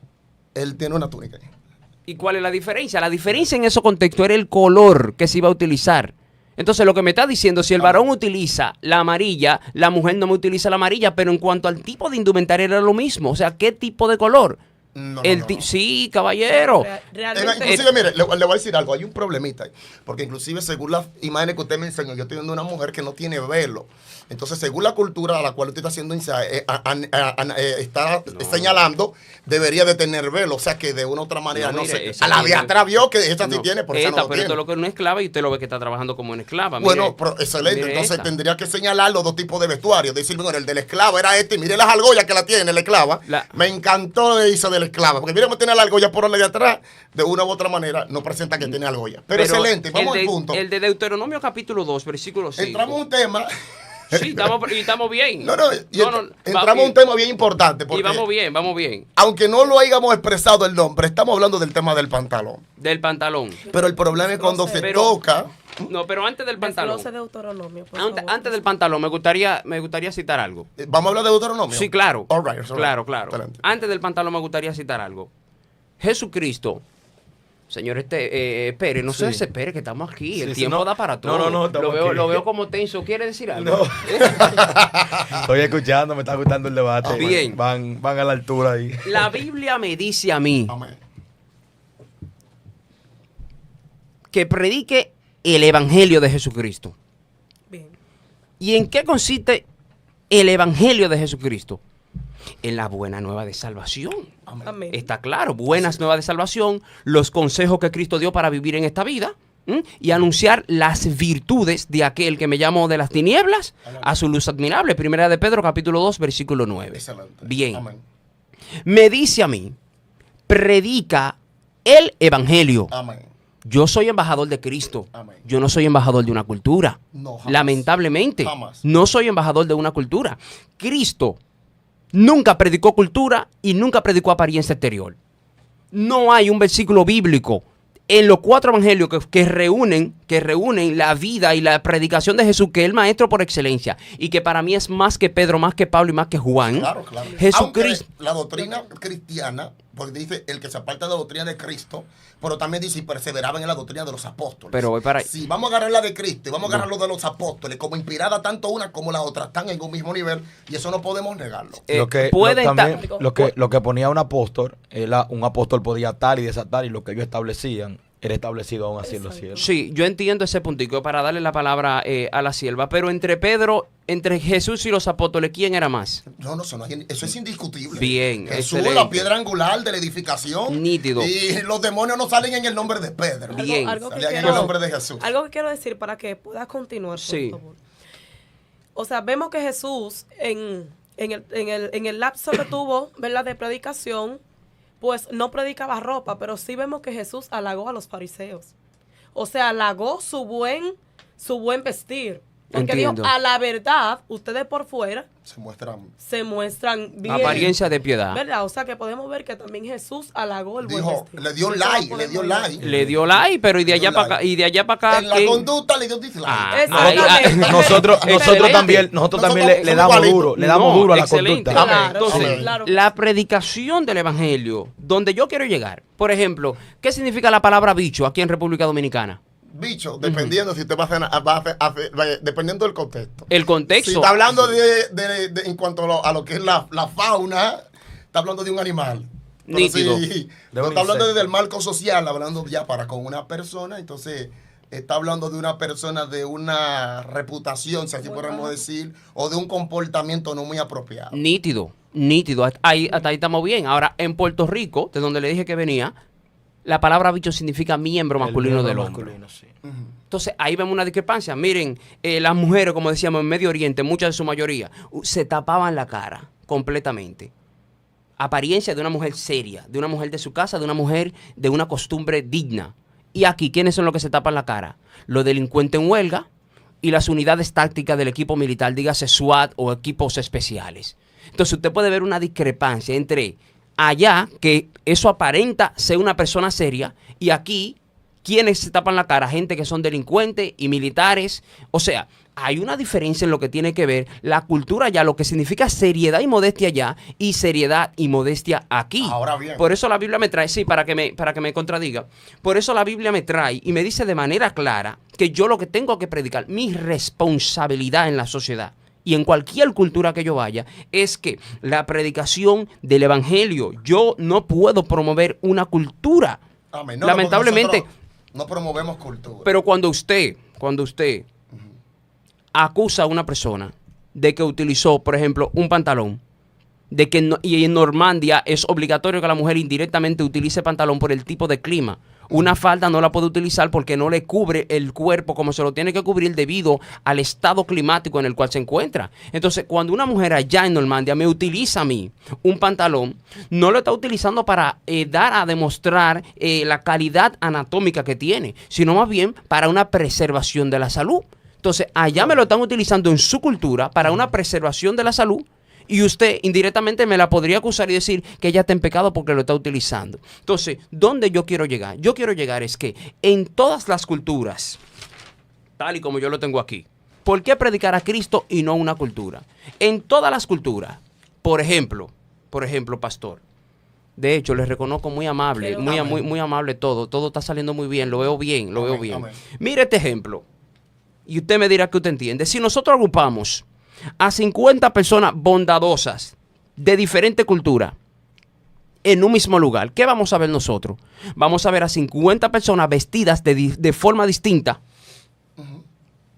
Él tiene una túnica. ¿Y cuál es la diferencia? La diferencia en ese contexto era el color que se iba a utilizar. Entonces, lo que me está diciendo, si el varón utiliza la amarilla, la mujer no me utiliza la amarilla, pero en cuanto al tipo de indumentaria era lo mismo. O sea, ¿qué tipo de color? No. Sí, caballero. Realmente, Inclusive, mire, le voy a decir algo, hay un problemita ahí, porque inclusive según las imágenes que usted me enseñó, yo estoy viendo una mujer que no tiene velo. Entonces, según la cultura a la cual usted está haciendo está señalando, debería de tener velo. O sea, que de una u otra manera, No, no, mire, sé. esa A la de tiene- atrás vio que esta sí No, tiene, por eso no lo pero tiene. esto es lo que es una esclava y usted lo ve que está trabajando como una esclava. Bueno, Mire, pero excelente. mire Entonces esta. tendría que señalar los dos tipos de vestuario. Decir, bueno, el de la esclava era este, y mire las argollas que la tiene la esclava. Me encantó eso de la esclava, porque mire cómo tiene la argolla por la de atrás, de una u otra manera, no presenta que tiene argolla. Pero excelente, vamos al punto. El de Deuteronomio capítulo 2, versículo 5. Entramos a un tema. Sí, estamos bien. Entramos a un tema bien importante. Porque, Y vamos bien. aunque no lo hayamos expresado el nombre, estamos hablando del tema del pantalón. Del pantalón. Pero el problema es cuando se Pero- toca. No, pero antes del pantalón. desglose de Deuteronomio, por Antes, favor. antes del pantalón, me gustaría citar algo. ¿Vamos a hablar de Deuteronomio? Sí, claro. All right, all right. Claro. Excelente. Antes del pantalón me gustaría citar algo. Jesucristo, señor Pérez, no se Sí. desespere que estamos aquí. Sí, el sí, tiempo no. da para todo. No, estamos lo aquí. veo como tenso. ¿Quiere decir algo? No. Estoy escuchando, me está gustando el debate. Bien. Van a la altura ahí. La Biblia me dice a mí Amén. que predique el Evangelio de Jesucristo. Bien. ¿Y en qué consiste el Evangelio de Jesucristo? En la buena nueva de salvación. Amén. Está claro, buenas nuevas de salvación, los consejos que Cristo dio para vivir en esta vida, ¿m? Y anunciar las virtudes de aquel que me llamó de las tinieblas a su luz admirable. Primera de Pedro, capítulo 2, versículo 9. Excelente. Bien. Amén. Me dice a mí, predica el Evangelio. Amén. Yo soy embajador de Cristo. Amén. Yo no soy embajador de una cultura. No, jamás. Lamentablemente, Jamás. no soy embajador de una cultura. Cristo nunca predicó cultura y nunca predicó apariencia exterior. No hay un versículo bíblico en los 4 evangelios que reúnen la vida y la predicación de Jesús, que es el maestro por excelencia, y que para mí es más que Pedro, más que Pablo y más que Juan. Claro, claro. Jesucristo. Aunque la doctrina cristiana, porque dice el que se aparta de la doctrina de Cristo, pero también dice y perseveraban en la doctrina de los apóstoles. Pero voy para ahí. Si vamos a agarrar la de Cristo y vamos a agarrar lo de los apóstoles, como inspirada tanto una como la otra, están en un mismo nivel, y eso no podemos negarlo. Lo que ponía un apóstol, un apóstol podía atar y desatar, y lo que ellos establecían era establecido aún así en los cielos. Sí, yo entiendo ese puntico para darle la palabra a la sierva, pero entre Jesús y los apóstoles, ¿quién era más? No, eso es indiscutible. Bien, Jesús, excelente. la piedra angular de la edificación. Nítido. Y los demonios no salen en el nombre de Pedro. Bien. Salían en el nombre de Jesús. Algo que quiero decir para que puedas continuar, por Sí. favor. O sea, vemos que Jesús en el lapso que tuvo, ¿verdad?, de predicación, pues no predicaba ropa, pero sí vemos que Jesús halagó a los fariseos. O sea, halagó su buen vestir. Porque Entiendo. dijo, a la verdad, ustedes por fuera Se muestran bien. Apariencia de piedad. ¿Verdad? O sea, que podemos ver que también Jesús halagó el buen Dijo, vestir. le dio Eso like, lo le dio podemos ver. like. Le dio like, pero y de allá para acá, En la conducta le dio dislike. Exactamente. Nosotros Excelente. también Nosotros le damos igualitos. duro, le damos No, duro a la excelente. conducta. Amén. Entonces, Amén. Claro. la predicación del evangelio, donde yo quiero llegar, por ejemplo, ¿qué significa la palabra bicho aquí en República Dominicana? Bicho, dependiendo si usted va a hacer, dependiendo del contexto. El contexto. Si está hablando en cuanto a lo que es la fauna, está hablando de un animal. Pero Nítido. si De no un está hablando insecto. del marco social, hablando ya para con una persona, entonces está hablando de una persona de una reputación, si así podemos decir, o de un comportamiento no muy apropiado. Nítido. Hasta ahí estamos bien. Ahora, en Puerto Rico, de donde le dije que venía, la palabra bicho significa miembro masculino del hombre. masculino, sí. Entonces, ahí vemos una discrepancia. Miren, las mujeres, como decíamos, en Medio Oriente, muchas de su mayoría, se tapaban la cara completamente. Apariencia de una mujer seria, de una mujer de su casa, de una mujer de una costumbre digna. Y aquí, ¿quiénes son los que se tapan la cara? Los delincuentes en huelga y las unidades tácticas del equipo militar, dígase SWAT o equipos especiales. Entonces, usted puede ver una discrepancia entre allá, que eso aparenta ser una persona seria, y aquí, quienes se tapan la cara, gente que son delincuentes y militares. O sea, hay una diferencia en lo que tiene que ver la cultura allá, lo que significa seriedad y modestia allá, y seriedad y modestia aquí. Ahora bien. Por eso la Biblia me trae, sí, para que me contradiga, por eso la Biblia me trae y me dice de manera clara que yo lo que tengo que predicar, mi responsabilidad en la sociedad, y en cualquier cultura que yo vaya, es que la predicación del evangelio, yo no puedo promover una cultura. Amén. No, Lamentablemente. nosotros no promovemos cultura. Pero cuando usted acusa a una persona de que utilizó, por ejemplo, un pantalón, de que y en Normandia es obligatorio que la mujer indirectamente utilice pantalón por el tipo de clima. Una falda no la puede utilizar porque no le cubre el cuerpo como se lo tiene que cubrir debido al estado climático en el cual se encuentra. Entonces, cuando una mujer allá en Normandia me utiliza a mí un pantalón, no lo está utilizando para dar a demostrar la calidad anatómica que tiene, sino más bien para una preservación de la salud. Entonces, allá me lo están utilizando en su cultura para una preservación de la salud. Y usted indirectamente me la podría acusar y decir que ella está en pecado porque lo está utilizando. Entonces, ¿dónde yo quiero llegar? Yo quiero llegar es que en todas las culturas, tal y como yo lo tengo aquí, ¿por qué predicar a Cristo y no una cultura? En todas las culturas, por ejemplo, pastor, de hecho, les reconozco muy amable, muy amable todo está saliendo muy bien, lo veo bien. Amén. Mire este ejemplo, y usted me dirá que usted entiende. Si nosotros agrupamos a 50 personas bondadosas de diferente cultura en un mismo lugar, ¿qué vamos a ver nosotros? Vamos a ver a 50 personas vestidas de forma distinta.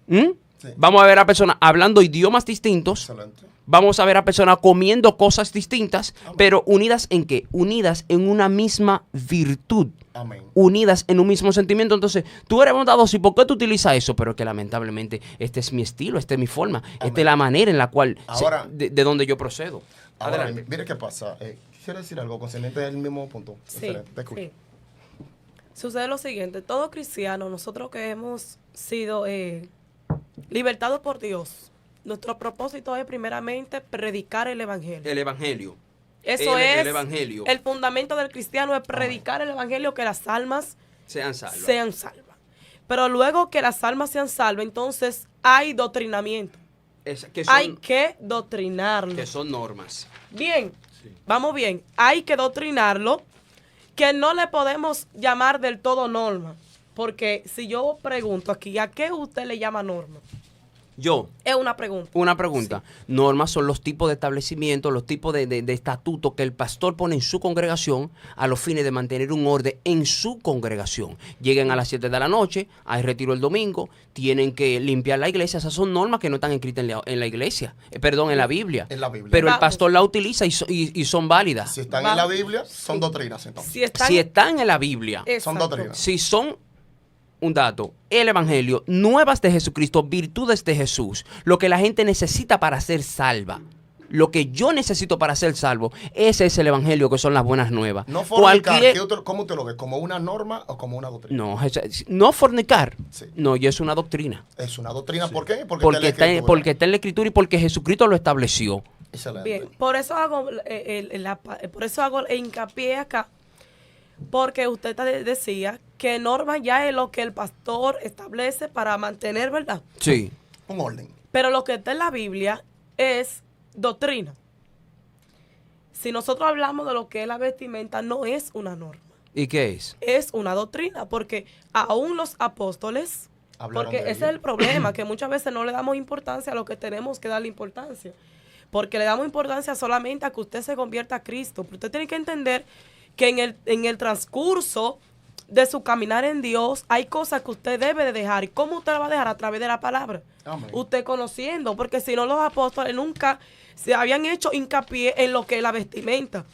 ¿Mm? Sí. Vamos a ver a personas hablando idiomas distintos. Excelente. Vamos a ver a personas comiendo cosas distintas, pero unidas en qué? Unidas en una misma virtud. Amén. Unidas en un mismo sentimiento. Entonces, tú eres bondadoso, ¿y por qué tú utilizas eso? Pero que lamentablemente este es mi estilo, esta es mi forma, esta es la manera en la cual, Ahora- de donde yo procedo. Ahora, Adelante. mire qué pasa. Quisiera decir algo concerniente al mismo punto. Sí, Excelente, te escucho. sí. Sucede lo siguiente, todo cristiano, nosotros que hemos sido libertados por Dios, nuestro propósito es primeramente predicar el evangelio. El evangelio. Eso el es evangelio. el fundamento del cristiano, es predicar el evangelio, que las almas Sean salvas. sean salvas. Pero luego que las almas sean salvas, entonces hay doctrinamiento. Hay que doctrinarlo. Que son normas. Bien, vamos bien. Hay que doctrinarlo, que no le podemos llamar del todo norma. Porque si yo pregunto aquí, ¿a qué usted le llama norma? Yo, Es una pregunta. una pregunta. Normas son los tipos de establecimientos, los tipos de estatutos que el pastor pone en su congregación a los fines de mantener un orden en su congregación. Lleguen a las 7 de la noche, hay retiro el domingo, tienen que limpiar la iglesia. Esas son normas que no están escritas en la iglesia, perdón, en la Biblia. En la Biblia. Pero el Vamos. pastor la utiliza y son válidas. Si están en la Biblia, son doctrinas entonces. Si están en la Biblia, Son Exacto. doctrinas. si son, un dato, el evangelio, nuevas de Jesucristo, virtudes de Jesús, lo que la gente necesita para ser salva, lo que yo necesito para ser salvo, ese es el evangelio, que son las buenas nuevas. No fornicar, Cualquier- ¿cómo usted lo ve? ¿Como una norma o como una doctrina? no fornicar, Sí. no, y es una doctrina, Es una doctrina. ¿Por qué? porque está en la escritura y porque Jesucristo lo estableció. Excelente. Bien, por eso hago hincapié acá, porque usted decía que norma ya es lo que el pastor establece para mantener, ¿verdad? Sí. Un orden. Pero lo que está en la Biblia es doctrina. Si nosotros hablamos de lo que es la vestimenta, no es una norma, ¿Y qué es? es una doctrina, porque aún los apóstoles, Hablaron porque de ese ello. es el problema, que muchas veces no le damos importancia a lo que tenemos que darle importancia, porque le damos importancia solamente a que usted se convierta a Cristo. Pero usted tiene que entender que en el transcurso de su caminar en Dios hay cosas que usted debe de dejar. ¿Y cómo usted la va a dejar? A través de la palabra. Amén. Usted conociendo, porque si no los apóstoles nunca se habían hecho hincapié en lo que es la vestimenta.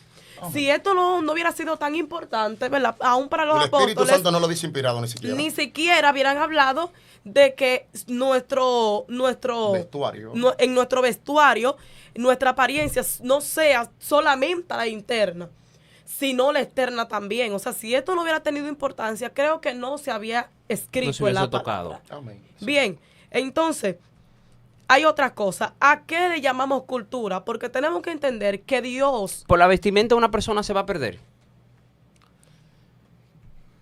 Si esto no hubiera sido tan importante, ¿verdad? Aún para los El Espíritu apóstoles, Santo no lo dice inspirado ni siquiera. ni siquiera hubieran hablado de que nuestro Vestuario. en nuestro vestuario, nuestra apariencia no sea solamente la interna, sino la externa también. O sea, si esto no hubiera tenido importancia, creo que no se había escrito No se en la hubiese tocado. palabra. Amén. Bien, entonces, hay otra cosa. ¿A qué le llamamos cultura? Porque tenemos que entender que Dios, Por la vestimenta una persona se va a perder.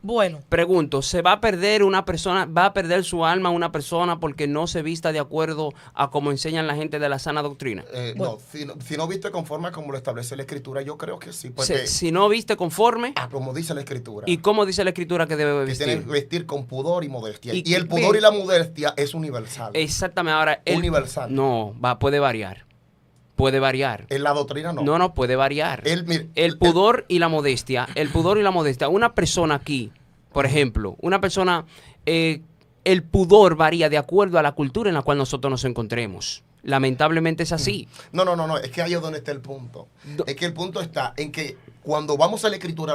bueno, Pregunto, ¿se va a perder una persona, va a perder su alma una persona porque no se vista de acuerdo a como enseñan la gente de la sana doctrina? No, si no viste conforme a como lo establece la Escritura, yo creo que sí. Porque, Si no viste conforme, como dice la Escritura, ¿y cómo dice la escritura que debe que tiene vestir? que vestir con pudor y modestia. Y Y, el que- pudor y la modestia es universal. Exactamente, ahora Universal. No, puede variar. Puede variar. En la doctrina no. No, puede variar. Mire, El pudor y la modestia, una persona aquí, por ejemplo, una persona, el pudor varía de acuerdo a la cultura en la cual nosotros nos encontremos. Lamentablemente es así. No, es que ahí es donde está el punto. Es que el punto está en que cuando vamos a la Escritura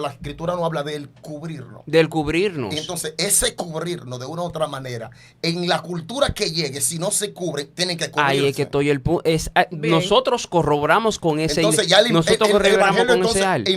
no habla del cubrirnos. Del cubrirnos. Y entonces, ese cubrirnos de una u otra manera, en la cultura que llegue, si no se cubre, tienen que cubrirse. Ahí es que estoy el punto. Bien. Nosotros corroboramos con ese. Entonces, ya nosotros el corroboramos evangelio con ese entonces al.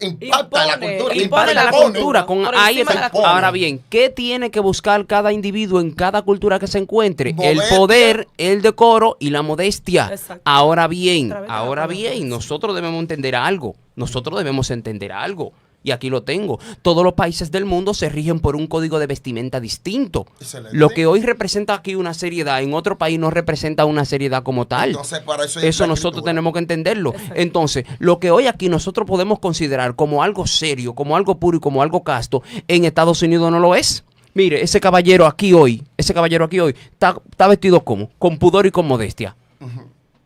impacta la cultura. Impone la impone. cultura. por Ahí encima de la está. cultura. Ahora bien, ¿qué tiene que buscar cada individuo en cada cultura que se encuentre? El Modestia. poder, el decoro y la modestia. Exacto. Ahora A bien, través de la palabra. nosotros debemos entender algo. Nosotros debemos entender algo. Y aquí lo tengo. Todos los países del mundo se rigen por un código de vestimenta distinto. Excelente. Lo que hoy representa aquí una seriedad, en otro país no representa una seriedad como tal. Entonces, para eso es Eso la nosotros Escritura. tenemos que entenderlo. Exacto. Entonces, lo que hoy aquí nosotros podemos considerar como algo serio, como algo puro y como algo casto, en Estados Unidos no lo es. Mire, ese caballero aquí hoy, está vestido como, con pudor y con modestia.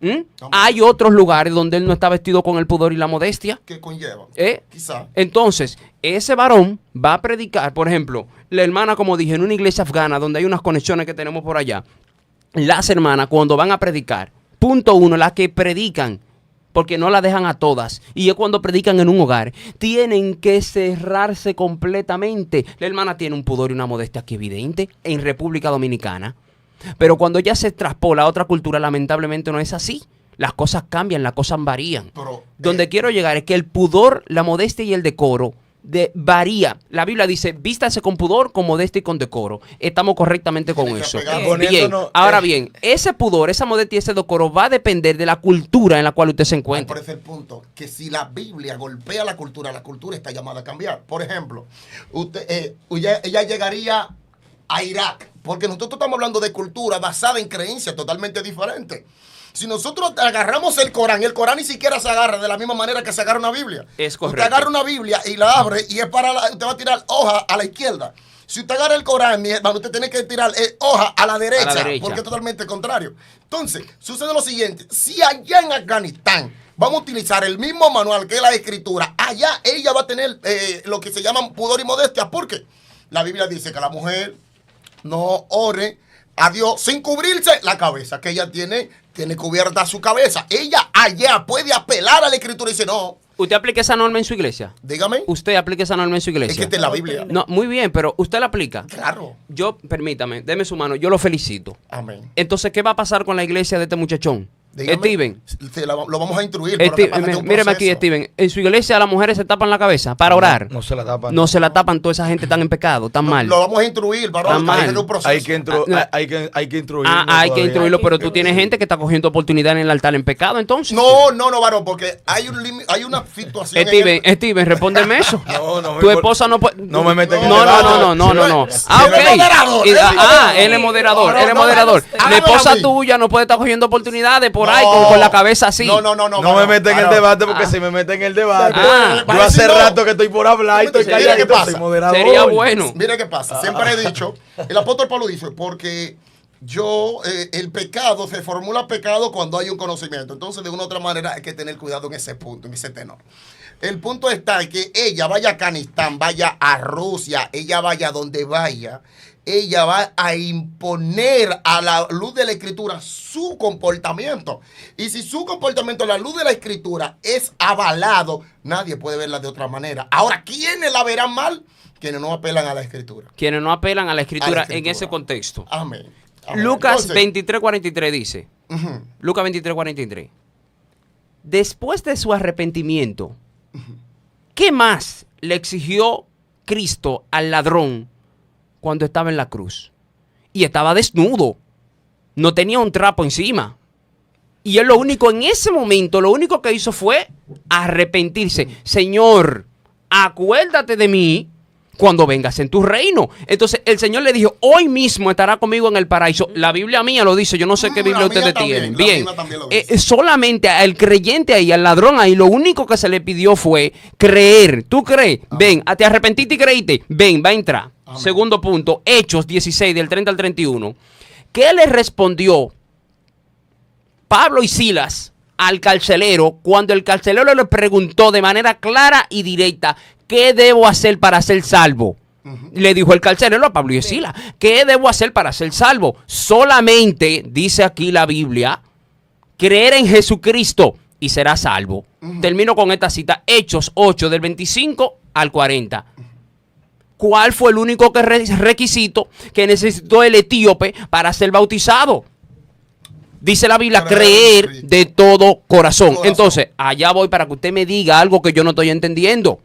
¿Mm? Hay otros lugares donde él no está vestido con el pudor y la modestia. ¿Qué conlleva? ¿Eh? Quizá. Entonces, ese varón va a predicar, por ejemplo, la hermana, como dije, en una iglesia afgana, donde hay unas conexiones que tenemos por allá, las hermanas cuando van a predicar, punto uno, las que predican, porque no la dejan a todas, y es cuando predican en un hogar, tienen que cerrarse completamente. La hermana tiene un pudor y una modestia aquí evidente en República Dominicana, pero cuando ya se traspola a otra cultura, lamentablemente no es así. Las cosas cambian, las cosas varían. Pero, Donde quiero llegar es que el pudor, la modestia y el decoro varía. La Biblia dice, vístase con pudor, con modestia y con decoro. Estamos correctamente con Tiene que eso. pegar. Bien, Poniéndonos, ahora bien, ese pudor, esa modestia y ese decoro va a depender de la cultura en la cual usted se Por encuentre. ese punto, que si la Biblia golpea la cultura está llamada a cambiar. Por ejemplo, ella llegaría a Irak, porque nosotros estamos hablando de cultura basada en creencias totalmente diferentes. Si nosotros agarramos el Corán ni siquiera se agarra de la misma manera que se agarra una Biblia. Es correcto. Usted agarra una Biblia y la abre y es usted va a tirar hoja a la izquierda. Si usted agarra el Corán, mi hermano, usted tiene que tirar hoja a la derecha, porque es totalmente contrario. Entonces, sucede lo siguiente. Si allá en Afganistán vamos a utilizar el mismo manual que la escritura, allá ella va a tener lo que se llaman pudor y modestia. ¿Por qué? La Biblia dice que la mujer no ore a Dios sin cubrirse la cabeza, que ella tiene cubierta su cabeza. Ella allá puede apelar a la escritura y dice, no, ¿Usted aplica esa norma en su iglesia? dígame. ¿Usted aplica esa norma en su Es iglesia? que esta es la Biblia. No, muy bien, pero ¿usted la aplica? Claro. Yo, permítame, deme su mano, yo lo felicito. Amén. Entonces, ¿qué va a pasar con la iglesia de este muchachón? Dígame. Steven. Lo vamos a instruir. pero que pasa que es un Míreme aquí, proceso. Steven. En su iglesia las mujeres se tapan la cabeza para orar. No se la tapan. No se la tapan, toda esa gente tan en pecado, tan mal. Lo vamos a instruir, Está varón. mal. Hay que hacer un proceso. Hay que instruirlo. Hay que todavía. instruirlo, pero tú tienes gente que está cogiendo oportunidad en el altar en pecado, entonces. No, varón, porque hay una situación. Steven, respóndeme eso. No, Tu esposa no puede. No me meten en No, debate. no. Sí, Ah, él es moderador, ok. él es moderador. Él es moderador, No, él es no, moderador. hágame La esposa a mí. tuya no puede estar cogiendo oportunidades por No. ahí con la cabeza así. No, No me varón, meten en el varón. debate porque si me meten en el debate, Ah. yo hace No. rato que estoy por hablar y estoy Mira calladito, qué pasa. soy moderador. Sería bueno. Mira qué pasa. Siempre he dicho, el apóstol Pablo dice, porque el pecado se formula pecado cuando hay un conocimiento. Entonces, de una u otra manera, hay que tener cuidado en ese punto, en ese tenor. El punto está en que ella vaya a Afganistán, vaya a Rusia, ella vaya donde vaya, ella va a imponer a la luz de la escritura su comportamiento. Y si su comportamiento a la luz de la escritura es avalado, nadie puede verla de otra manera. Ahora, ¿quiénes la verán mal? Quienes no apelan a la escritura. Quienes no apelan a la escritura, A la escritura. en ese contexto. Amén. Amén. Lucas Entonces, 23:43 dice. ujú, Lucas 23:43. Después de su arrepentimiento, ¿qué más le exigió Cristo al ladrón cuando estaba en la cruz? Y estaba desnudo. No tenía un trapo encima. Y él en ese momento, lo único que hizo fue arrepentirse. Señor, acuérdate de mí cuando vengas en tu reino. Entonces el Señor le dijo, hoy mismo estará conmigo en el paraíso. La Biblia mía lo dice, yo no sé qué Biblia La ustedes mía también, tienen. la Bien, mía también lo dice. solamente al creyente ahí, al ladrón ahí, lo único que se le pidió fue creer. ¿Tú crees? Ven, te arrepentiste y creíste. Ven, va a entrar. Amén. Segundo punto, Hechos 16, del 30 al 31. ¿Qué le respondió Pablo y Silas al carcelero cuando el carcelero le preguntó de manera clara y directa, ¿qué debo hacer para ser salvo? Le dijo el carcelero a Pablo y Silas, ¿qué debo hacer para ser salvo? Solamente, dice aquí la Biblia, creer en Jesucristo y serás salvo. Termino con esta cita, Hechos 8, del 25 al 40. ¿Cuál fue el único requisito que necesitó el etíope para ser bautizado? Dice la Biblia, creer de todo corazón. Entonces, allá voy para que usted me diga algo que yo no estoy entendiendo.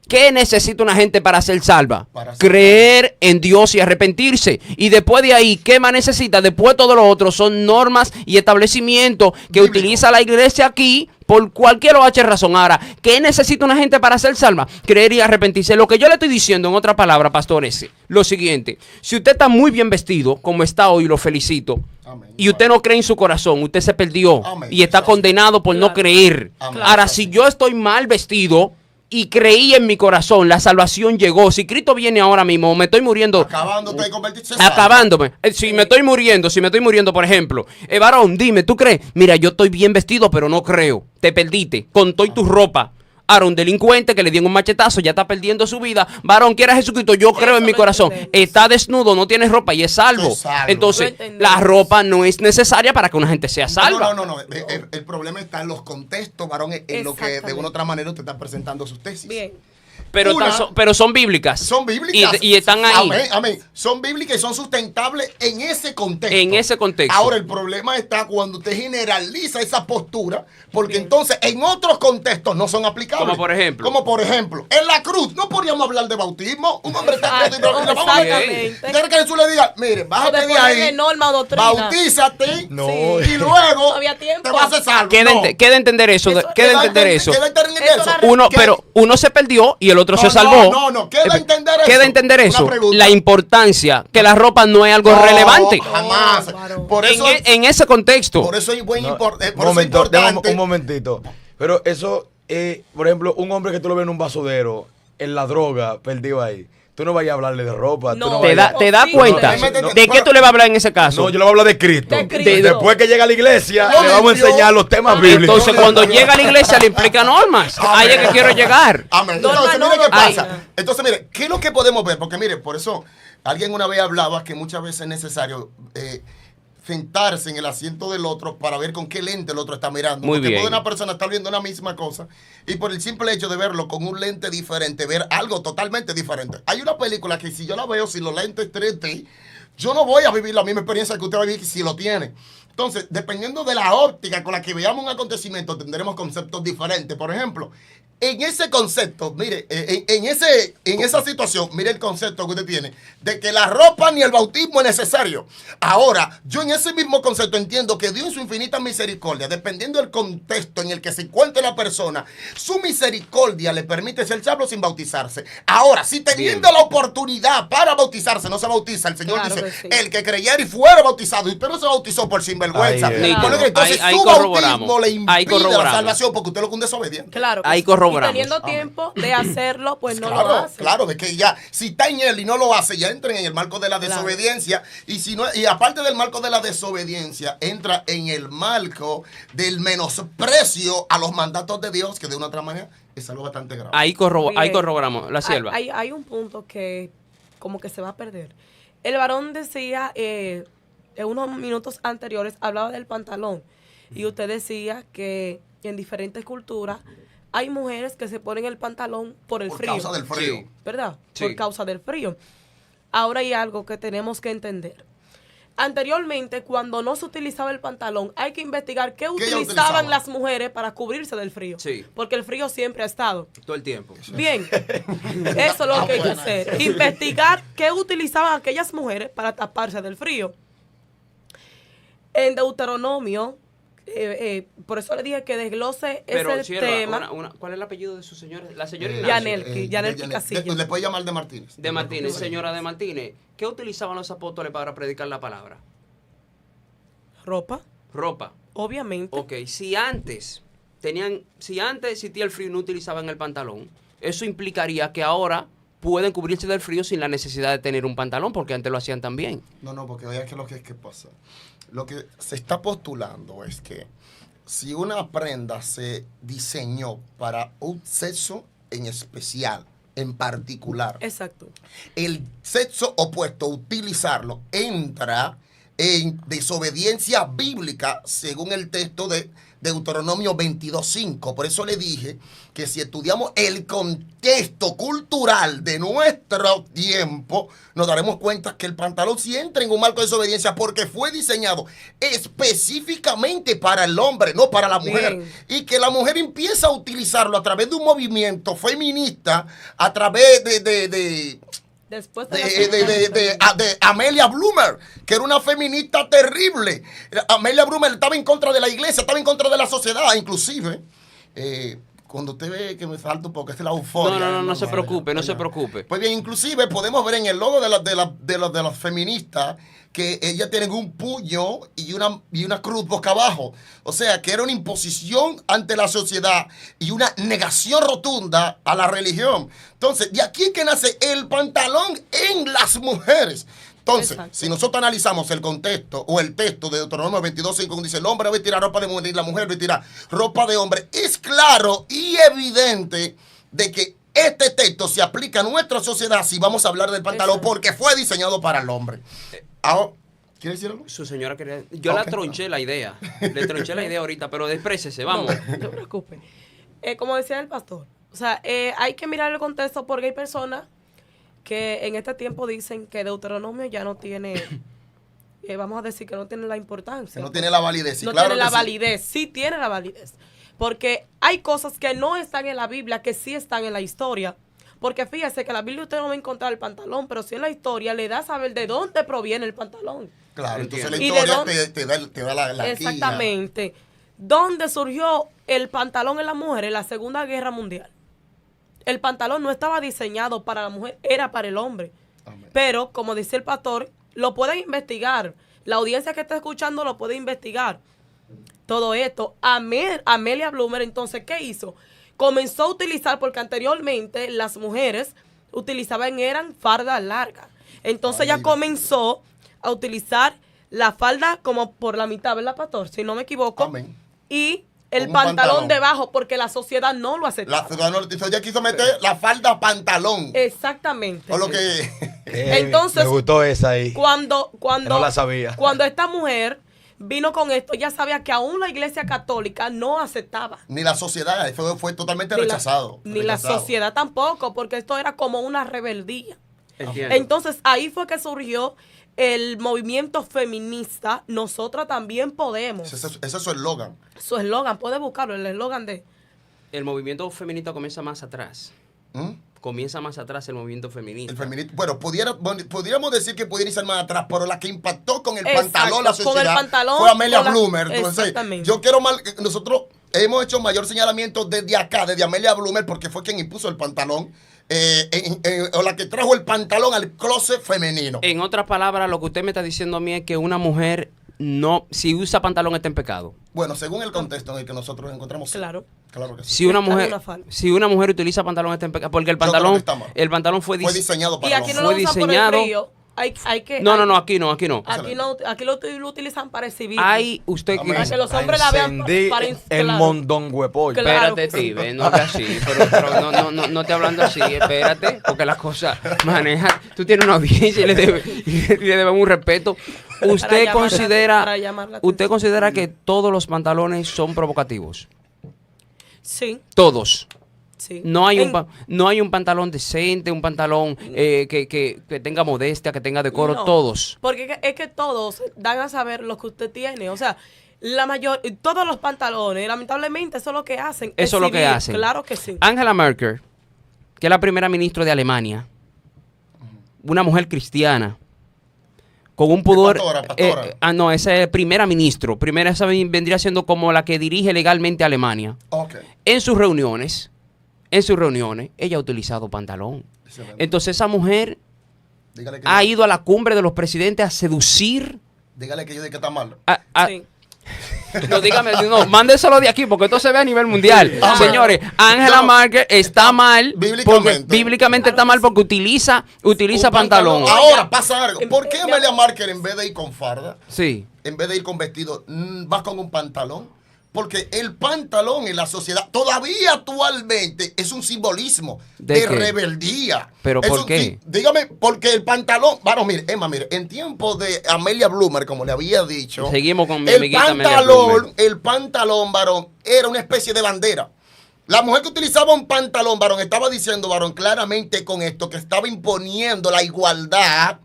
¿Qué necesita una gente para ser salva? Para ser Creer en Dios y arrepentirse. Y después de ahí, ¿qué más necesita? Después todo lo otro son normas y establecimientos que Bíblico. utiliza la iglesia aquí por cualquier razón. Ahora, ¿qué necesita una gente para ser salva? Creer y arrepentirse. Lo que yo le estoy diciendo, en otra palabra, pastor, es lo siguiente. Si usted está muy bien vestido, como está hoy, lo felicito. Amén. Y usted no cree en su corazón, usted se perdió. Amén. Y está Exacto. condenado por no Claro. creer. Amén. Ahora, Exacto. si yo estoy mal vestido y creí en mi corazón, la salvación llegó. Si Cristo viene ahora mismo, me estoy muriendo. Acabándote de convertirse en salvo. Acabándome. Si me estoy muriendo, por ejemplo. Varón, dime, ¿tú crees? Mira, yo estoy bien vestido, pero no creo. Te perdiste. Con toda tu ropa. Ahora, un delincuente que le dieron un machetazo, ya está perdiendo su vida. Varón, quiera Jesucristo, yo creo en mi lo corazón. entendemos. Está desnudo, no tiene ropa y es salvo. Es salvo. Entonces, Lo entendemos. la ropa no es necesaria para que una gente sea salva. No. El problema está en los contextos, varón, en lo que de Exactamente. una u otra manera usted está presentando sus tesis. Bien. Pero, pero son bíblicas. Son bíblicas. Y están ahí. Amén, amén. Son bíblicas y son sustentables en ese contexto. En ese contexto. Ahora, el problema está cuando usted generaliza esa postura, porque entonces en otros contextos no son aplicables. Como por ejemplo. Como por ejemplo, en la cruz no podríamos hablar de bautismo. Un hombre está Exacto, exactamente. Quiere que Jesús le diga, mire, bájate de ponerle ahí, norma o doctrina. bautízate No. y luego No había tiempo. te vas a hacer salvo. Queda entender eso. Queda entender eso. Queda entender Eso eso. era Pero uno se perdió y el otro se No, salvó. no, queda entender eso. Queda entender Una eso. pregunta. La importancia, que la ropa no es algo No, relevante. Jamás. varón. Por eso, En ese contexto. por eso es No, por un eso es momento, importante. un momentito. Pero eso, por ejemplo, un hombre que tú lo ves en un basudero, en la droga, perdido ahí. Tú no vayas a hablarle de ropa. No. Tú no ¿Te vayas- das Sí, cuenta? no, ¿De qué tú le vas a hablar en ese caso? No, yo le voy a hablar de Cristo. De Cristo. Después que llega a la iglesia, No, le vamos a Dios. enseñar los temas bíblicos. Entonces, cuando llega a la iglesia, le implica normas. Ahí es que quiero llegar. Amén. Norma, Entonces, no, mire qué doctrina. pasa. Entonces, mire, ¿qué es lo que podemos ver? Porque, mire, por eso alguien una vez hablaba que muchas veces es necesario sentarse en el asiento del otro para ver con qué lente el otro está mirando. Muy Porque bien. puede una persona estar viendo una misma cosa y por el simple hecho de verlo con un lente diferente, ver algo totalmente diferente. Hay una película que si yo la veo sin los lentes 3D, yo no voy a vivir la misma experiencia que usted va a vivir si lo tiene. Entonces, dependiendo de la óptica con la que veamos un acontecimiento, tendremos conceptos diferentes. Por ejemplo, en ese concepto, mire, en esa situación, mire el concepto que usted tiene, de que la ropa ni el bautismo es necesario. Ahora, yo en ese mismo concepto entiendo que Dios en su infinita misericordia, dependiendo del contexto en el que se encuentre la persona, su misericordia le permite ser salvo sin bautizarse. Ahora, si teniendo la oportunidad para bautizarse, no se bautiza, el Señor Claro dice, que sí. el que creyera y fuera bautizado, y usted no se bautizó por sinvergüenza. Ahí es. Nítido. Bueno, entonces Ahí su corroboramos. bautismo le Ahí impide la corroboramos. salvación porque usted lo que es un desobediente. Claro. que Ahí sí. corroboramos. Y teniendo tiempo de hacerlo, pues no lo hace. Claro, de que ya, si está en él y no lo hace, ya entra en el marco de la Claro. desobediencia. Y si no, y aparte del marco de la desobediencia, entra en el marco del menosprecio a los mandatos de Dios, que de una otra manera es algo bastante grave. Ahí Bien. corroboramos. La sierva. Hay un punto que como que se va a perder. El varón decía, en unos minutos anteriores, hablaba del pantalón. Y usted decía que en diferentes culturas hay mujeres que se ponen el pantalón por el por frío. causa del frío. Sí. ¿Verdad? Sí. Por causa del frío. Ahora hay algo que tenemos que entender. Anteriormente, cuando no se utilizaba el pantalón, hay que investigar qué ellas utilizaban utilizaban? las mujeres para cubrirse del frío. Sí. Porque el frío siempre ha estado. Todo el tiempo. Bien, eso es lo que hay que hacer. Investigar qué utilizaban aquellas mujeres para taparse del frío. En Deuteronomio, por eso le dije que desglose Pero, ese sierva, tema. ¿cuál es el apellido de su señora? La señora Ignacio. Yanelki Casilla. Le puede llamar de Martínez. De Martínez, señora de Martínez. ¿Qué utilizaban los apóstoles para predicar la palabra? Ropa, Ropa. obviamente. Ok, si antes existía el frío y no utilizaban el pantalón, eso implicaría que ahora pueden cubrirse del frío sin la necesidad de tener un pantalón, porque antes lo hacían también. No, porque oiga que lo que es que pasa. Lo que se está postulando es que si una prenda se diseñó para un sexo en especial, en particular, Exacto. el sexo opuesto, utilizarlo, entra en desobediencia bíblica según el texto de Deuteronomio 22:5. Por eso le dije que si estudiamos el contexto cultural de nuestro tiempo, nos daremos cuenta que el pantalón sí entra en un marco de desobediencia porque fue diseñado específicamente para el hombre, no para la mujer. Bien. Y que la mujer empieza a utilizarlo a través de un movimiento feminista, a través de Después de, de Amelia Bloomer, que era una feminista terrible. Amelia Bloomer estaba en contra de la iglesia, estaba en contra de la sociedad, inclusive. Cuando usted ve que me falta un poco, es la euforia. No se preocupe, no se preocupe. Pues bien, inclusive podemos ver en el logo de las feministas que ellas tienen un puño y una cruz boca abajo. O sea, que era una imposición ante la sociedad y una negación rotunda a la religión. Entonces, de aquí es que nace el pantalón en las mujeres. Entonces, Exacto. si nosotros analizamos el contexto o el texto de Deuteronomio 22:5, donde dice el hombre vestirá ropa de mujer y la mujer vestirá ropa de hombre, es claro y evidente de que este texto se aplica a nuestra sociedad si vamos a hablar del pantalón, Exacto. porque fue diseñado para el hombre. Ahora, ¿quiere decir algo? Su señora quería... Yo la tronché la idea. Le tronché la idea ahorita, pero desprécese, vamos. No se preocupe. Como decía el pastor, O sea, hay que mirar el contexto porque hay personas que en este tiempo dicen que Deuteronomio ya no tiene, vamos a decir que no tiene la importancia. Que no tiene la validez. Sí, no claro tiene la que sí. validez, sí tiene la validez. Porque hay cosas que no están en la Biblia, que sí están en la historia. Porque fíjese que en la Biblia usted no va a encontrar el pantalón, pero sí en la historia le da a saber de dónde proviene el pantalón. Claro, entonces la Entiendo. historia te da la guía. Exactamente. ¿Dónde surgió el pantalón en la mujer? En la Segunda Guerra Mundial. El pantalón no estaba diseñado para la mujer, era para el hombre. Amén. Pero, como dice el pastor, lo pueden investigar. La audiencia que está escuchando lo puede investigar. Todo esto. Amelia Bloomer, entonces, ¿qué hizo? Comenzó a utilizar, porque anteriormente las mujeres eran fardas largas. Entonces ella comenzó a utilizar la falda como por la mitad, ¿verdad, pastor? Si no me equivoco. Amén. Y el Como un pantalón debajo, porque la sociedad no lo aceptaba. La ciudadana ella quiso meter la falda pantalón. Exactamente. O lo que... Entonces, me gustó esa ahí. Cuando No la sabía. Cuando esta mujer vino con esto, ella sabía que aún la iglesia católica no aceptaba. Ni la sociedad, fue totalmente Ni la- rechazado. Ni la rechazado. sociedad tampoco, porque esto era como una rebeldía. Entiendo. Entonces ahí fue que surgió el movimiento feminista. Nosotras también podemos. Ese es su eslogan. Su eslogan, puede buscarlo, el eslogan de... El movimiento feminista comienza más atrás. ¿Mm? Comienza más atrás el movimiento El feminista. feminismo, bueno, pudiéramos decir que pudiera irse más atrás, pero la que impactó con el Exacto, pantalón la con el sociedad pantalón, fue Amelia con la- Bloomer. Entonces, Exactamente. yo quiero nosotros hemos hecho mayor señalamiento desde acá, desde Amelia Bloomer, porque fue quien impuso el pantalón, o la que trajo el pantalón al closet femenino. En otras palabras, lo que usted me está diciendo a mí es que una mujer no, si usa pantalón está en pecado. Bueno, según el contexto en el que nosotros nos encontramos. sí. Claro. Claro que sí. Si una Está en mujer, una falda. si una mujer utiliza pantalón está en pecado, porque creo que está mal. el pantalón fue Fue diseñado Y para aquí el no lo hombre. Fue usan por el diseñado- frío. Hay que... No, hay- no, no, aquí no, aquí no. Aquí no, aquí lo utilizan para exhibir. Hay usted Amén. Para que los hombres la vean Encendí para el claro. mondongo de pollo. Claro. Espérate, Steve, no hables así, pero no estoy hablando así, espérate, porque las cosas manejan. Tú tienes una audiencia y le debemos un respeto. Usted Para considera, llamar la usted atención. considera que todos los pantalones son provocativos. Sí, Todos. sí. No hay, En- no hay un pantalón decente, un pantalón que tenga modestia, que tenga decoro, No, todos. Porque es que todos dan a saber lo que usted tiene. O sea, todos los pantalones, lamentablemente, eso es lo que hacen. Eso es lo que exhibir. hacen. Claro que sí. Angela Merkel, que es la primera ministra de Alemania, una mujer cristiana, con un pudor... Pastora. no, esa es primera ministro. Primera, esa vendría siendo como la que dirige legalmente a Alemania. Ok. En sus reuniones, ella ha utilizado pantalón. Excelente. Entonces esa mujer Dígale que, ha ido a la cumbre de los presidentes a seducir... dígale que yo dije que está mal. Sí. No, dígame, no, mándeselo de aquí porque esto se ve a nivel mundial. Ah, Señores, Angela no, Merkel está mal. bíblicamente. Porque, bíblicamente está mal porque utiliza Un pantalón. Ahora pasa algo. ¿Por qué Ya- Amelia Marker, en vez de ir con farda, Sí. en vez de ir con vestido, vas con un pantalón? Porque el pantalón en la sociedad todavía actualmente es un simbolismo ¿De de qué? rebeldía. ¿Pero Es por un qué? dígame, porque el pantalón, bueno, mire, Emma, mire, en tiempo de Amelia Bloomer, como le había dicho, Seguimos con mi el amiguita Amelia pantalón, Bloomer. el pantalón, varón, era una especie de bandera. La mujer que utilizaba un pantalón, varón, estaba diciendo, varón, claramente con esto, que estaba imponiendo la igualdad,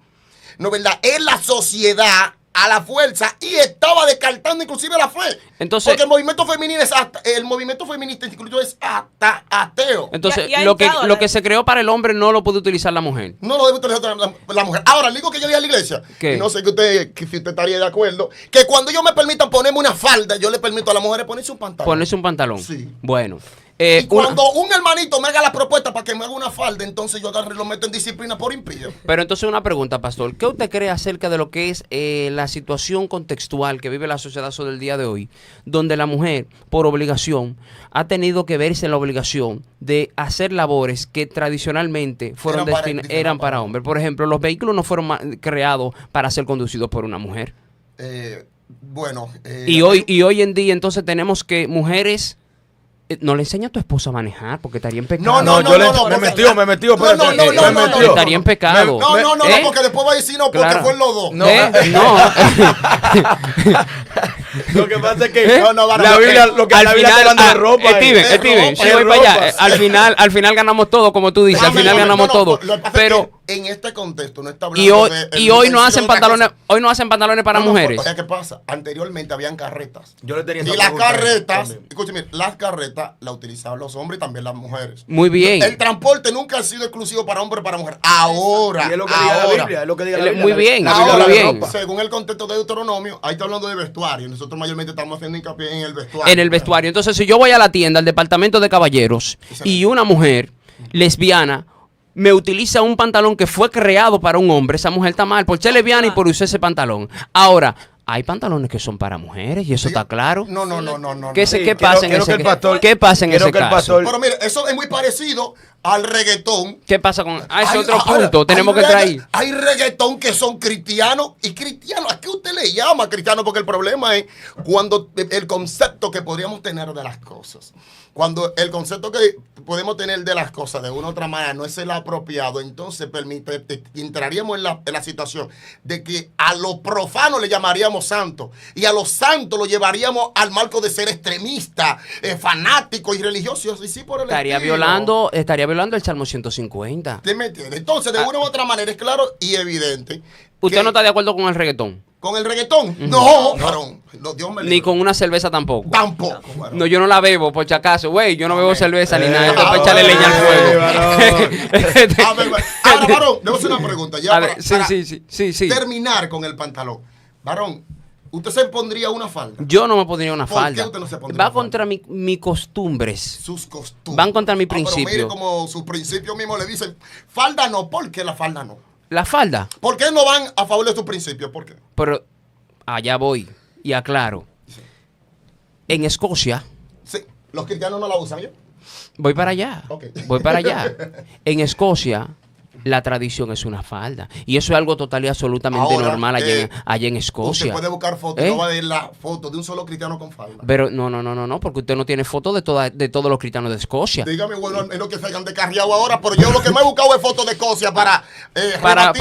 ¿no verdad?, en la sociedad a la fuerza y estaba descartando inclusive la fe. Entonces- porque el movimiento femenino el movimiento feminista incluso es hasta ateo. Entonces, Y ha lo entrado que se creó para el hombre no lo puede utilizar la mujer. No lo debe utilizar la mujer. Ahora, le digo que yo voy a la iglesia. ¿Qué? Y no sé que si usted estaría de acuerdo. Que cuando yo me permitan ponerme una falda, yo le permito a las mujeres ponerse un pantalón. Ponerse un pantalón. Sí. Bueno. Y cuando un hermanito me haga la propuesta para que me haga una falda, entonces yo agarro y lo meto en disciplina por impío. Pero entonces una pregunta, pastor. ¿Qué usted cree acerca de lo que es la situación contextual que vive la sociedad sobre el día de hoy? Donde la mujer, por obligación, ha tenido que verse en la obligación de hacer labores que tradicionalmente fueron eran para hombres. Por ejemplo, los vehículos no fueron creados para ser conducidos por una mujer. Bueno. Y hoy en día entonces tenemos que mujeres... no le enseña a tu esposa a manejar porque estaría en pecado. Me metió, espérate. Me metió. Estaría en pecado. No, porque después va a decir no, porque Claro. fue los dos. No. No. Lo que pasa es que No, no, varón, la Biblia, lo que al la Biblia final, está hablando de ropa. Steven, ropa, sí es voy para allá. ropa. Al final ganamos todo, como tú dices, al Amén, final amén. ganamos No, todo. lo que pasa es Pero que en este contexto no está hablando y hoy, de y hoy no intención hacen de una pantalones, cosa. hoy no hacen pantalones para No, no, mujeres. O sea, ¿qué pasa? Anteriormente habían carretas. Yo le tenía Y esa las pregunta carretas, también. escúcheme, las carretas las utilizaban los hombres y también las mujeres. Muy bien. El transporte nunca ha sido exclusivo para hombre y para mujer. Ahora, Y es lo que diga la ahora. Biblia, es lo que diga la Biblia. Muy bien, La Biblia Ahora, habla de bien. ropa. según el contexto de Deuteronomio, ahí está hablando de vestuario. Nosotros mayormente estamos haciendo hincapié en el vestuario. En el vestuario. Entonces, si yo voy a la tienda, al departamento de caballeros, y una mujer lesbiana me utiliza un pantalón que fue creado para un hombre, esa mujer está mal por ser lesbiana y por usar ese pantalón. Ahora, hay pantalones que son para mujeres y eso está claro. No. ¿Qué, no. se- Sí, qué quiero- pasa en quiero ese que el pastor- ¿Qué pasa en quiero ese que el caso? pastor- Pero mire, eso es muy parecido al reggaetón. ¿Qué pasa con ese Hay- otro ahora, punto? Tenemos que hay traer. Hay reggaetón que son cristianos y cristianos. ¿A qué usted le llama cristiano? Porque el problema es cuando el concepto que podríamos tener de las cosas. Cuando el concepto que podemos tener de las cosas de una u otra manera no es el apropiado, entonces entraríamos en la situación de que a lo profano le llamaríamos santo y a los santos lo llevaríamos al marco de ser extremista, fanático y religioso. Y sí, por el Estaría estilo. violando el Salmo 150. ¿Usted me entiende? Entonces, de una u otra manera es claro y evidente. ¿Usted que no está de acuerdo con el reggaetón? con el reggaetón? No, varón. No, Dios me Ni libre. con una cerveza tampoco. Tampoco, varón. No, yo no la bebo, por si acaso, güey. Yo no bebo cerveza ni nada. Esto es para varón. echarle leña al fuego. A ver, ahora, varón, le voy a hacer una pregunta. Ya A ver, para sí. terminar con el pantalón. Varón, ¿usted se pondría una falda? Yo no me pondría una ¿Por qué falda. usted no se pondría Va una falda? contra mis costumbres. Sus costumbres. Van contra mi Pero mire principio. como sus principios mismos le dicen, falda no, ¿por qué la falda no? La falda. ¿Por qué no van a favor de sus principios? ¿Por qué? Pero allá voy y aclaro. En Escocia, Sí, los cristianos no la usan, ¿yo? voy para allá. Ok. Voy para allá. En Escocia, la tradición es una falda. Y eso es algo total y absolutamente Ahora, normal allá en Usted Escocia. puede buscar fotos, ¿Eh? no va a ver la foto de un solo cristiano con falda. Pero no, porque usted no tiene fotos de todos los cristianos de Escocia. Dígame, bueno, al menos que se hayan descarriado ahora, pero yo lo que me he buscado es fotos de Escocia para Para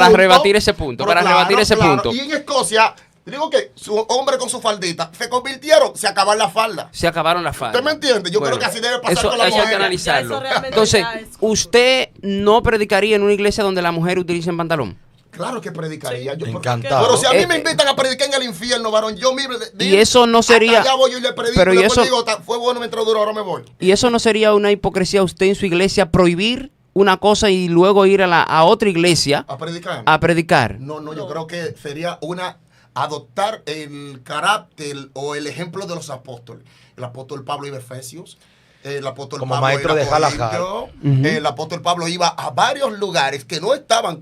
rebatir ese punto. para Pero rebatir ese punto. Y en Escocia, digo que su hombre con su faldita se convirtieron, se acabaron la falda. Se acabaron las faldas. ¿Usted me entiende? Yo creo que así debe pasar eso, con la eso hay que mujer. analizarlo. Ya eso realmente Entonces, ya es- ¿usted no predicaría en una iglesia donde la mujer utilice pantalón? Claro que predicaría. Yo, Encantado. Pero si a mí me Eh, invitan a predicar en el infierno, varón, yo mire. Y eso no sería- Allá voy yo y le predico. Pero y y después eso- digo, fue bueno mientras duró, ahora me voy. ¿Y eso no sería una hipocresía usted en su iglesia prohibir una cosa y luego ir a otra iglesia A predicar. a predicar? No, yo creo que sería adoptar el carácter o el ejemplo de los apóstoles. El apóstol Pablo iba a Efesios. El apóstol Como Pablo maestro iba a de Jalajal. Corinto, El apóstol Pablo iba a varios lugares que no estaban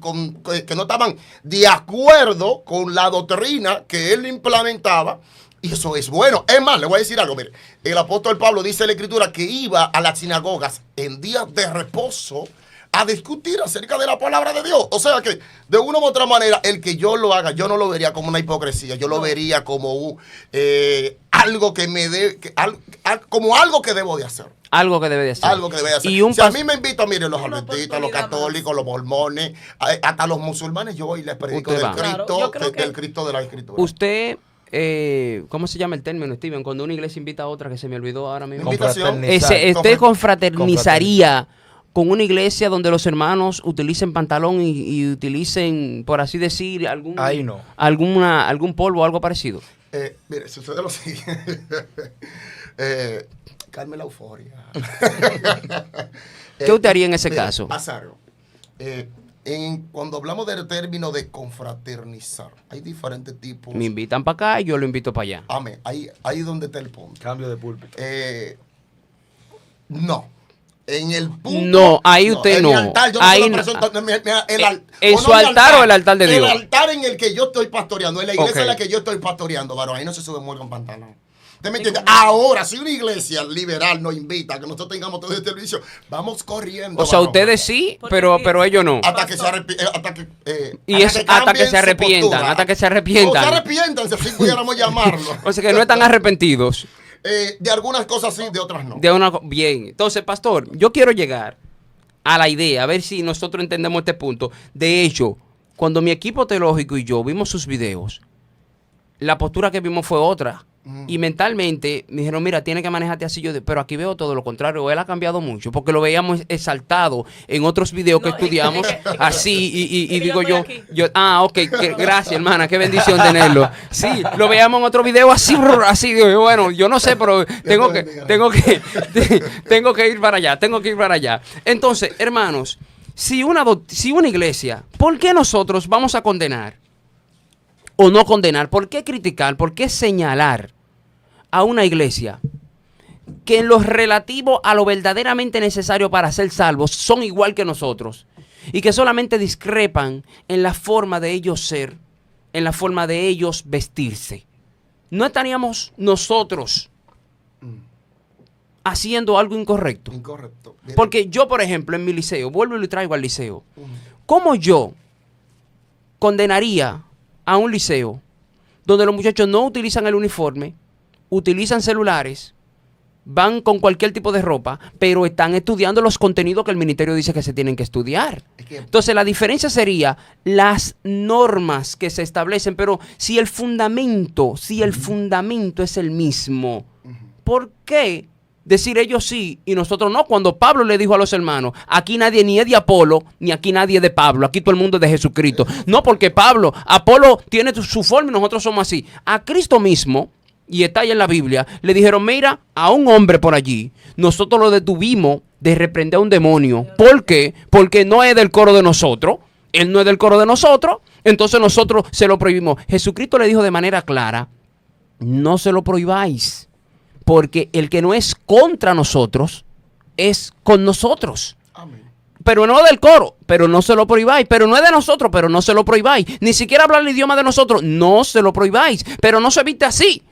de acuerdo con la doctrina que él implementaba. Y eso es bueno. Es más, le voy a decir algo. Mire, el apóstol Pablo dice en la escritura que iba a las sinagogas en días de reposo a discutir acerca de la palabra de Dios. O sea que, de una u otra manera, el que yo lo haga, yo no lo vería como una hipocresía. Yo lo vería como algo que me dé, como algo que debo de hacer. Algo que debe de hacer. Algo que debe de hacer. Y un Si a pas- mí me invitan, miren, los Una adventistas, los oportunidad católicos, los mormones, hasta los musulmanes, yo voy y les predico Usted del va. Cristo, Claro, yo creo que- del Cristo de la Escritura. Usted, ¿cómo se llama el término, Steven? Cuando una iglesia invita a otra, que se me olvidó ahora mismo. Invitación. Usted confraternizaría con una iglesia donde los hermanos utilicen pantalón y utilicen, por así decir, Ahí no. algún polvo o algo parecido. Mire, sucede lo siguiente. Calme la euforia. ¿Qué usted haría en ese mire, caso? pasa algo. Cuando hablamos del término de confraternizar, hay diferentes tipos. Me invitan para acá y yo lo invito para allá. Amén. Ahí es donde está el punto. Cambio de púlpito. No. En el punto. No, ahí usted en no. Mi altar, yo no Ahí se lo no. presento, ¿En su mi altar o el altar de Dios? El altar en el que yo estoy pastoreando, en la iglesia Ok. en la que yo estoy pastoreando, varón. Ahí no se sube muerto con pantalón. ¿Usted me entiende? Ahora, si una iglesia liberal nos invita a que nosotros tengamos todo este servicio, vamos corriendo. O sea, varón. ustedes sí, Porque pero fíjese, ellos no. Hasta que se arrepientan. Y es hasta que se arrepientan, hasta que se arrepientan. O se arrepientan, si así pudiéramos llamarlo. O sea que no están arrepentidos. De algunas cosas sí, de otras no. Bien. Entonces, pastor, yo quiero llegar a la idea, a ver si nosotros entendemos este punto. De hecho, cuando mi equipo teológico y yo vimos sus videos, la postura que vimos fue otra. Y mentalmente me dijeron, mira, tienes que manejarte así. Pero aquí veo todo lo contrario. Él ha cambiado mucho porque lo veíamos exaltado en otros videos que estudiamos así. Y digo yo, ok, gracias, hermana, qué bendición tenerlo. Sí, lo veíamos en otro video así, así. Bueno, yo no sé, pero tengo que ir para allá. Entonces, hermanos, si una iglesia, ¿por qué nosotros vamos a condenar? O no condenar, ¿por qué criticar? ¿Por qué señalar a una iglesia que en lo relativo a lo verdaderamente necesario para ser salvos son igual que nosotros y que solamente discrepan en la forma de ellos ser, en la forma de ellos vestirse? ¿No estaríamos nosotros haciendo algo incorrecto? Incorrecto. Porque yo, por ejemplo, en mi liceo, vuelvo y lo traigo al liceo, ¿cómo yo condenaría a un liceo donde los muchachos no utilizan el uniforme, utilizan celulares, van con cualquier tipo de ropa, pero están estudiando los contenidos que el ministerio dice que se tienen que estudiar? Entonces la diferencia sería las normas que se establecen, pero si el fundamento es el mismo, ¿por qué decir ellos sí y nosotros no? Cuando Pablo le dijo a los hermanos, aquí nadie ni es de Apolo, ni aquí nadie es de Pablo, aquí todo el mundo es de Jesucristo. No porque Apolo tiene su forma y nosotros somos así. A Cristo mismo, y está ahí en la Biblia, le dijeron, mira, a un hombre por allí, nosotros lo detuvimos de reprender a un demonio. ¿Por qué? Porque no es del coro de nosotros. Él no es del coro de nosotros, entonces nosotros se lo prohibimos. Jesucristo le dijo de manera clara, no se lo prohibáis. Porque el que no es contra nosotros, es con nosotros. Amén. Pero no del coro, pero no se lo prohibáis. Pero no es de nosotros, pero no se lo prohibáis. Ni siquiera hablar el idioma de nosotros, no se lo prohibáis. Pero no se viste así,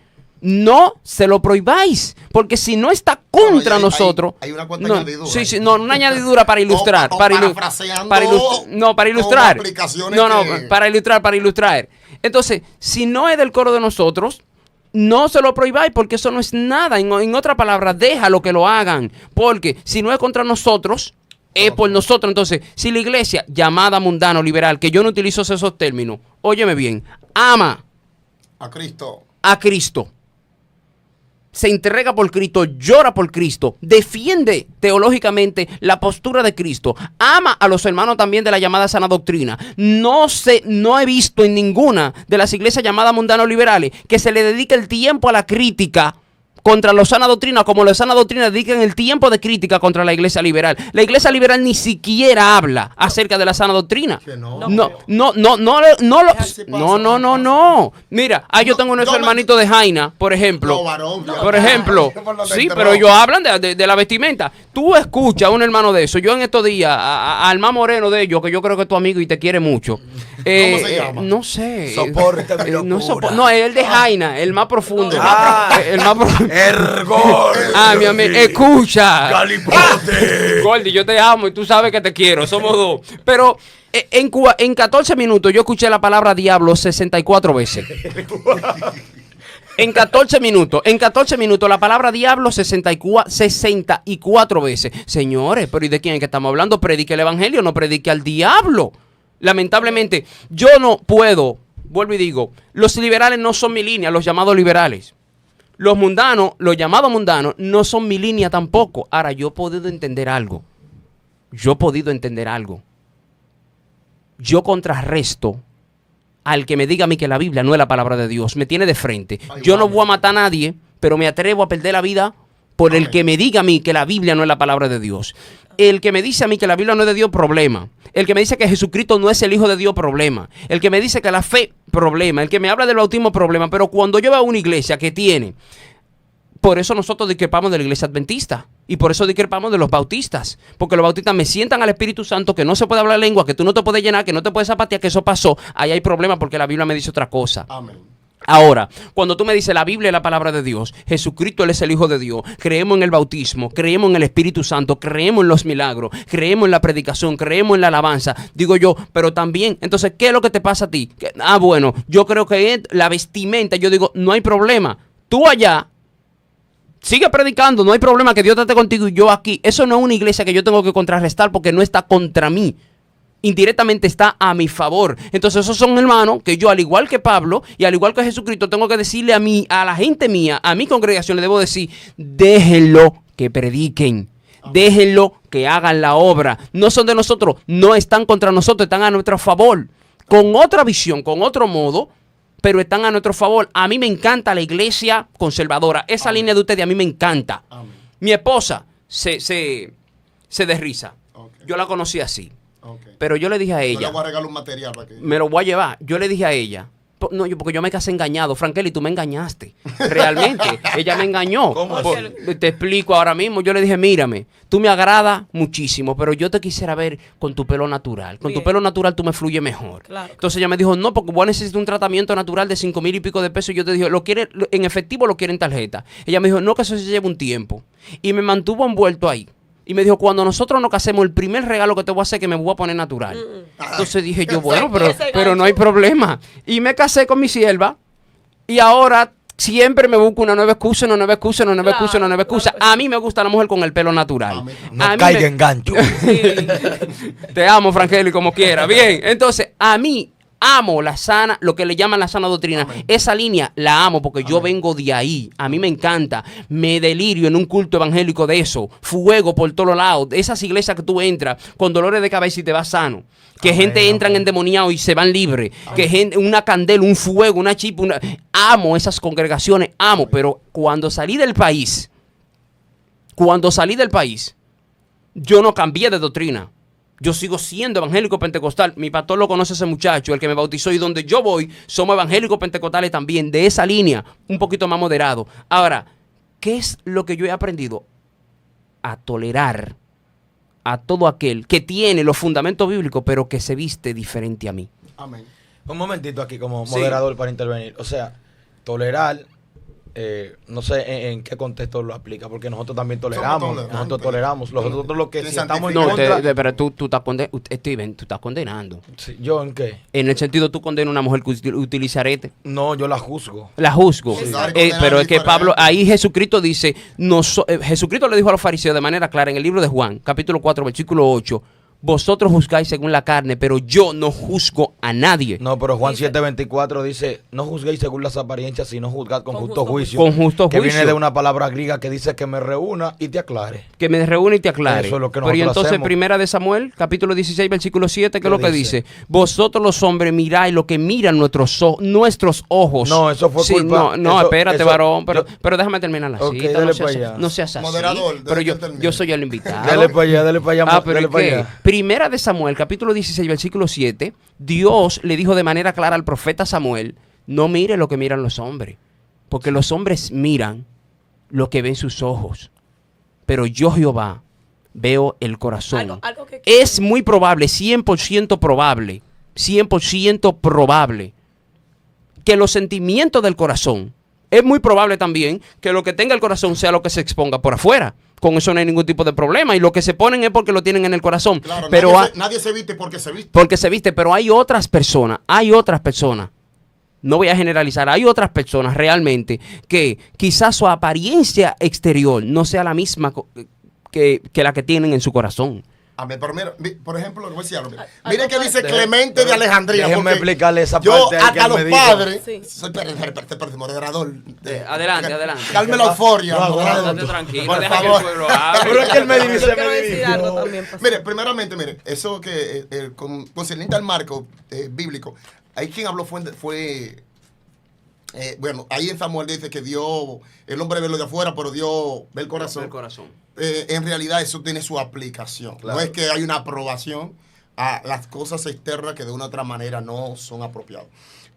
no se lo prohibáis. Porque si no está contra nosotros... Hay una cuanta añadidura. Sí, no, una añadidura para ilustrar. Para ilustrar. Entonces, si no es del coro de nosotros, no se lo prohibáis, porque eso no es nada. En otra palabra, déjalo que lo hagan. Porque si no es contra nosotros, es por nosotros. Entonces, si la iglesia llamada mundano liberal, que yo no utilizo esos términos, óyeme bien, ama a Cristo, se entrega por Cristo, llora por Cristo, defiende teológicamente la postura de Cristo, ama a los hermanos también de la llamada sana doctrina. No he visto en ninguna de las iglesias llamadas mundanos liberales que se le dedique el tiempo a la crítica contra los sana doctrina, como los sana doctrina dedican el tiempo de crítica contra la iglesia liberal. La iglesia liberal ni siquiera habla acerca de la sana doctrina. No. Mira, yo tengo nuestro hermanito de Jaina, por ejemplo. Sí, pero ellos hablan de la vestimenta. Tú escuchas a un hermano de eso. Yo en estos días, al más moreno de ellos, que yo creo que es tu amigo y te quiere mucho. ¿Cómo se llama? No sé. Soporte mi locura. No, es el de Jaina, el más profundo. El más profundo. Ergol. Mi amigo, escucha. Galipote. Gordy, yo te amo y tú sabes que te quiero, somos dos. Pero en 14 minutos yo escuché la palabra diablo 64 veces. En 14 minutos la palabra diablo 64 veces. Señores, pero ¿y de quién es que estamos hablando? Predique el evangelio, no predique al diablo. Lamentablemente, yo no puedo, vuelvo y digo, los liberales no son mi línea, los llamados liberales. Los mundanos, los llamados mundanos, no son mi línea tampoco. Ahora, yo he podido entender algo. Yo contrarresto al que me diga a mí que la Biblia no es la palabra de Dios. Me tiene de frente. Yo no voy a matar a nadie, pero me atrevo a perder la vida por el que me diga a mí que la Biblia no es la palabra de Dios. El que me dice a mí que la Biblia no es de Dios, problema. El que me dice que Jesucristo no es el Hijo de Dios, problema. El que me dice que la fe, problema. El que me habla del bautismo, problema. Pero cuando yo veo una iglesia que tiene... Por eso nosotros discrepamos de la iglesia adventista. Y por eso discrepamos de los bautistas. Porque los bautistas me sientan al Espíritu Santo, que no se puede hablar lengua, que tú no te puedes llenar, que no te puedes zapatear, que eso pasó. Ahí hay problema porque la Biblia me dice otra cosa. Amén. Ahora, cuando tú me dices la Biblia es la palabra de Dios, Jesucristo Él es el Hijo de Dios, creemos en el bautismo, creemos en el Espíritu Santo, creemos en los milagros, creemos en la predicación, creemos en la alabanza, digo yo, pero también, entonces, ¿qué es lo que te pasa a ti? Bueno, yo creo que es la vestimenta, yo digo, no hay problema, tú allá, sigue predicando, no hay problema, que Dios esté contigo y yo aquí. Eso no es una iglesia que yo tengo que contrarrestar porque no está contra mí. indirectamente está a mi favor. Entonces esos son hermanos que yo, al igual que Pablo y al igual que Jesucristo, tengo que decirle a la gente mía, a mi congregación, le debo decir, déjenlo que prediquen. Déjenlo que hagan la obra. No son de nosotros, no están contra nosotros, están a nuestro favor. Con otra visión, con otro modo, pero están a nuestro favor. A mí me encanta la iglesia conservadora. Esa línea de ustedes a mí me encanta. Amén. Mi esposa se desriza. Okay. Yo la conocí así. Okay. Pero yo le dije a Yo le ella, voy a regalar un material para que... me lo voy a llevar. Yo le dije a ella, no, porque yo me casé engañado. Frankeli, tú me engañaste. Realmente, ella me engañó. ¿Cómo Por- te explico ahora mismo. Yo le dije, mírame, tú me agradas muchísimo, pero yo te quisiera ver con tu pelo natural. Con tu Bien. pelo natural tú me fluyes mejor. Claro. Entonces ella me dijo, no, porque vos necesitas un tratamiento natural de 5,000 y pico de pesos. Y yo te dije, en efectivo lo quiere en tarjeta. Ella me dijo, no, que eso se lleva un tiempo. Y me mantuvo envuelto ahí. Y me dijo, cuando nosotros nos casemos, el primer regalo que te voy a hacer es que me voy a poner natural. Entonces dije yo, bueno, pero no hay problema. Y me casé con mi sierva. Y ahora siempre me busco una nueva excusa, una nueva excusa, una nueva excusa, una nueva excusa. A mí me gusta la mujer con el pelo natural. No A mí caiga en gancho. Te amo, Frankeli, como quiera. Bien, entonces, a mí amo la sana, lo que le llaman la sana doctrina. Amén. Esa línea la amo porque yo vengo de ahí. A mí me encanta. Me delirio en un culto evangélico de eso. Fuego por todos lados. De esas iglesias que tú entras con dolores de cabeza y te vas sano. Que Amén, gente entran amén. endemoniados y se van libres. Que gente, una candela, un fuego, una chispa. Amo esas congregaciones, amo. Pero cuando salí del país, yo no cambié de doctrina. Yo sigo siendo evangélico pentecostal. Mi pastor lo conoce ese muchacho, el que me bautizó. Y donde yo voy, somos evangélicos pentecostales también. De esa línea, un poquito más moderado. Ahora, ¿qué es lo que yo he aprendido? A tolerar a todo aquel que tiene los fundamentos bíblicos, pero que se viste diferente a mí. Amén. Un momentito aquí como Sí. moderador para intervenir. O sea, tolerar, no sé en qué contexto lo aplica, porque nosotros también toleramos. tolerantes. Nosotros toleramos. Nosotros lo que Te si estamos en No, contra... pero tú estás Steven, tú estás condenando. Sí, ¿yo en qué? En el sentido, tú condenas a una mujer que utiliza arete. No, yo la juzgo. La juzgo. Sí. Pero es que Diferente. Pablo, ahí Jesucristo dice, Jesucristo le dijo a los fariseos de manera clara en el libro de Juan, capítulo 4, versículo 8, vosotros juzgáis según la carne, pero yo no juzgo a nadie. No, pero Juan Dice- 7:24 dice, no juzguéis según las apariencias, sino juzgad con justo juicio. Con justo que juicio. viene de una palabra griega que dice que me reúna y te aclare. Que me reúne y te aclare. Eso es lo que Pero y nosotros entonces, hacemos. primera de Samuel, capítulo 16, versículo 7, ¿qué es ¿Qué lo que dice? dice? Vosotros los hombres miráis lo que miran nuestros ojos. No, eso fue Sí, culpa- No, eso- espérate, eso- varón, pero yo- déjame terminar la Ok, cita. dale No pa' seas, allá. no seas así. Moderador, pero déjame yo terminar. soy el invitado. Dale para allá, dale para allá. Pero dale ¿y para qué? allá. Primera de Samuel, capítulo 16, versículo 7, Dios le dijo de manera clara al profeta Samuel, no mire lo que miran los hombres, porque los hombres miran lo que ven sus ojos, pero yo Jehová veo el corazón. Algo que Es muy probable, 100% probable, 100% probable, que los sentimientos del corazón, es muy probable también que lo que tenga el corazón sea lo que se exponga por afuera. Con eso no hay ningún tipo de problema. Y lo que se ponen es porque lo tienen en el corazón. Claro, Pero nadie se viste porque se viste. porque se viste, pero hay otras personas, no voy a generalizar, hay otras personas realmente que quizás su apariencia exterior no sea la misma que la que tienen en su corazón. Amén. Pero mira, por ejemplo, le voy a decir algo. Algo Mire que más. dice Clemente de Alejandría. Déjenme porque explicarle esa yo, parte ahí que hasta él los me dijo. padres. Sí. Soy moderador. Adelante. Calme la euforia. No, moderador. Estate tranquilo, Por deja que el favor. pueblo hable. Pero es que él me Yo dice, quiero decir algo también, pastor. Mire, primeramente, eso que concerniente al marco bíblico, ahí quien habló fue bueno, ahí en Samuel dice que Dios, el hombre ve lo de afuera, pero Dios ve el corazón. El corazón. En realidad eso tiene su aplicación. Claro. No es que hay una aprobación a las cosas externas que de una u otra manera no son apropiadas.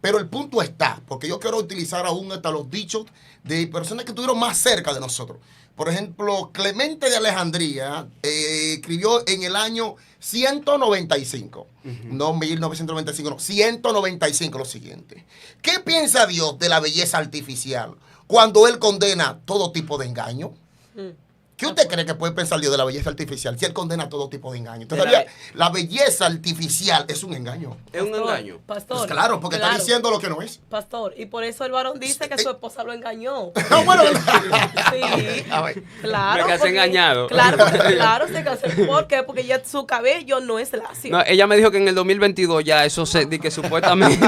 Pero el punto está, porque yo quiero utilizar aún hasta los dichos de personas que estuvieron más cerca de nosotros. Por ejemplo, Clemente de Alejandría escribió en el año 195, no 1995, no, 195 lo siguiente. ¿Qué piensa Dios de la belleza artificial cuando Él condena todo tipo de engaño? ¿Qué usted cree que puede pensar Dios de la belleza artificial si Él condena todo tipo de engaño? De la Entonces, la belleza artificial es un engaño. Es un engaño. Pastor. Pues claro, porque está diciendo lo que no es. Pastor, y por eso el varón dice que su esposa lo engañó. No, bueno, Sí, a ver. claro. Me casé porque- engañado. Claro, se casó. ¿Por qué? Porque ya su cabello no es lacio. No, ella me dijo que en el 2022 ya eso se, de que supuestamente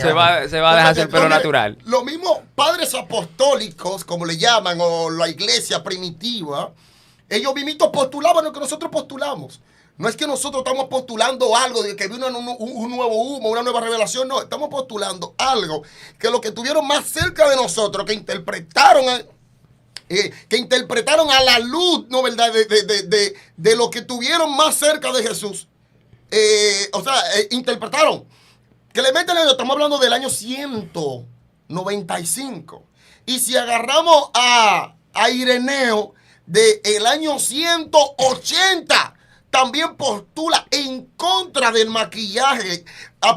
se va a dejar hacer pelo natural. Lo mismo, padres apostólicos, como le llaman, o la iglesia primitiva, ellos mismitos postulaban lo que nosotros postulamos. No es que nosotros estamos postulando algo de que vino un nuevo humo, una nueva revelación, no, estamos postulando algo que los que estuvieron más cerca de nosotros, que interpretaron a la luz, ¿no verdad? De lo que tuvieron más cerca de Jesús. Interpretaron. Clemente León, estamos hablando del año 195. Y si agarramos a Ireneo del año 180, también postula en contra del maquillaje,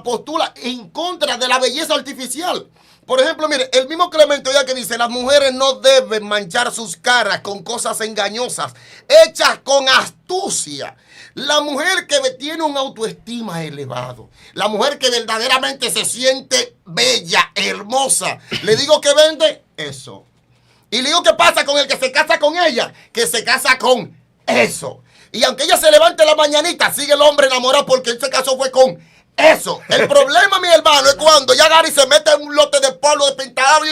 postula en contra de la belleza artificial. Por ejemplo, mire, el mismo Clemente ya que dice, las mujeres no deben manchar sus caras con cosas engañosas, hechas con astucia. La mujer que tiene un autoestima elevado, la mujer que verdaderamente se siente bella, hermosa, le digo que vende eso. Y le digo qué pasa con el que se casa con ella, que se casa con eso. Y aunque ella se levante la mañanita, sigue el hombre enamorado porque él se casó fue con eso. El problema, mi hermano, es cuando ya Gary se mete en un lote de polvo, de pintado y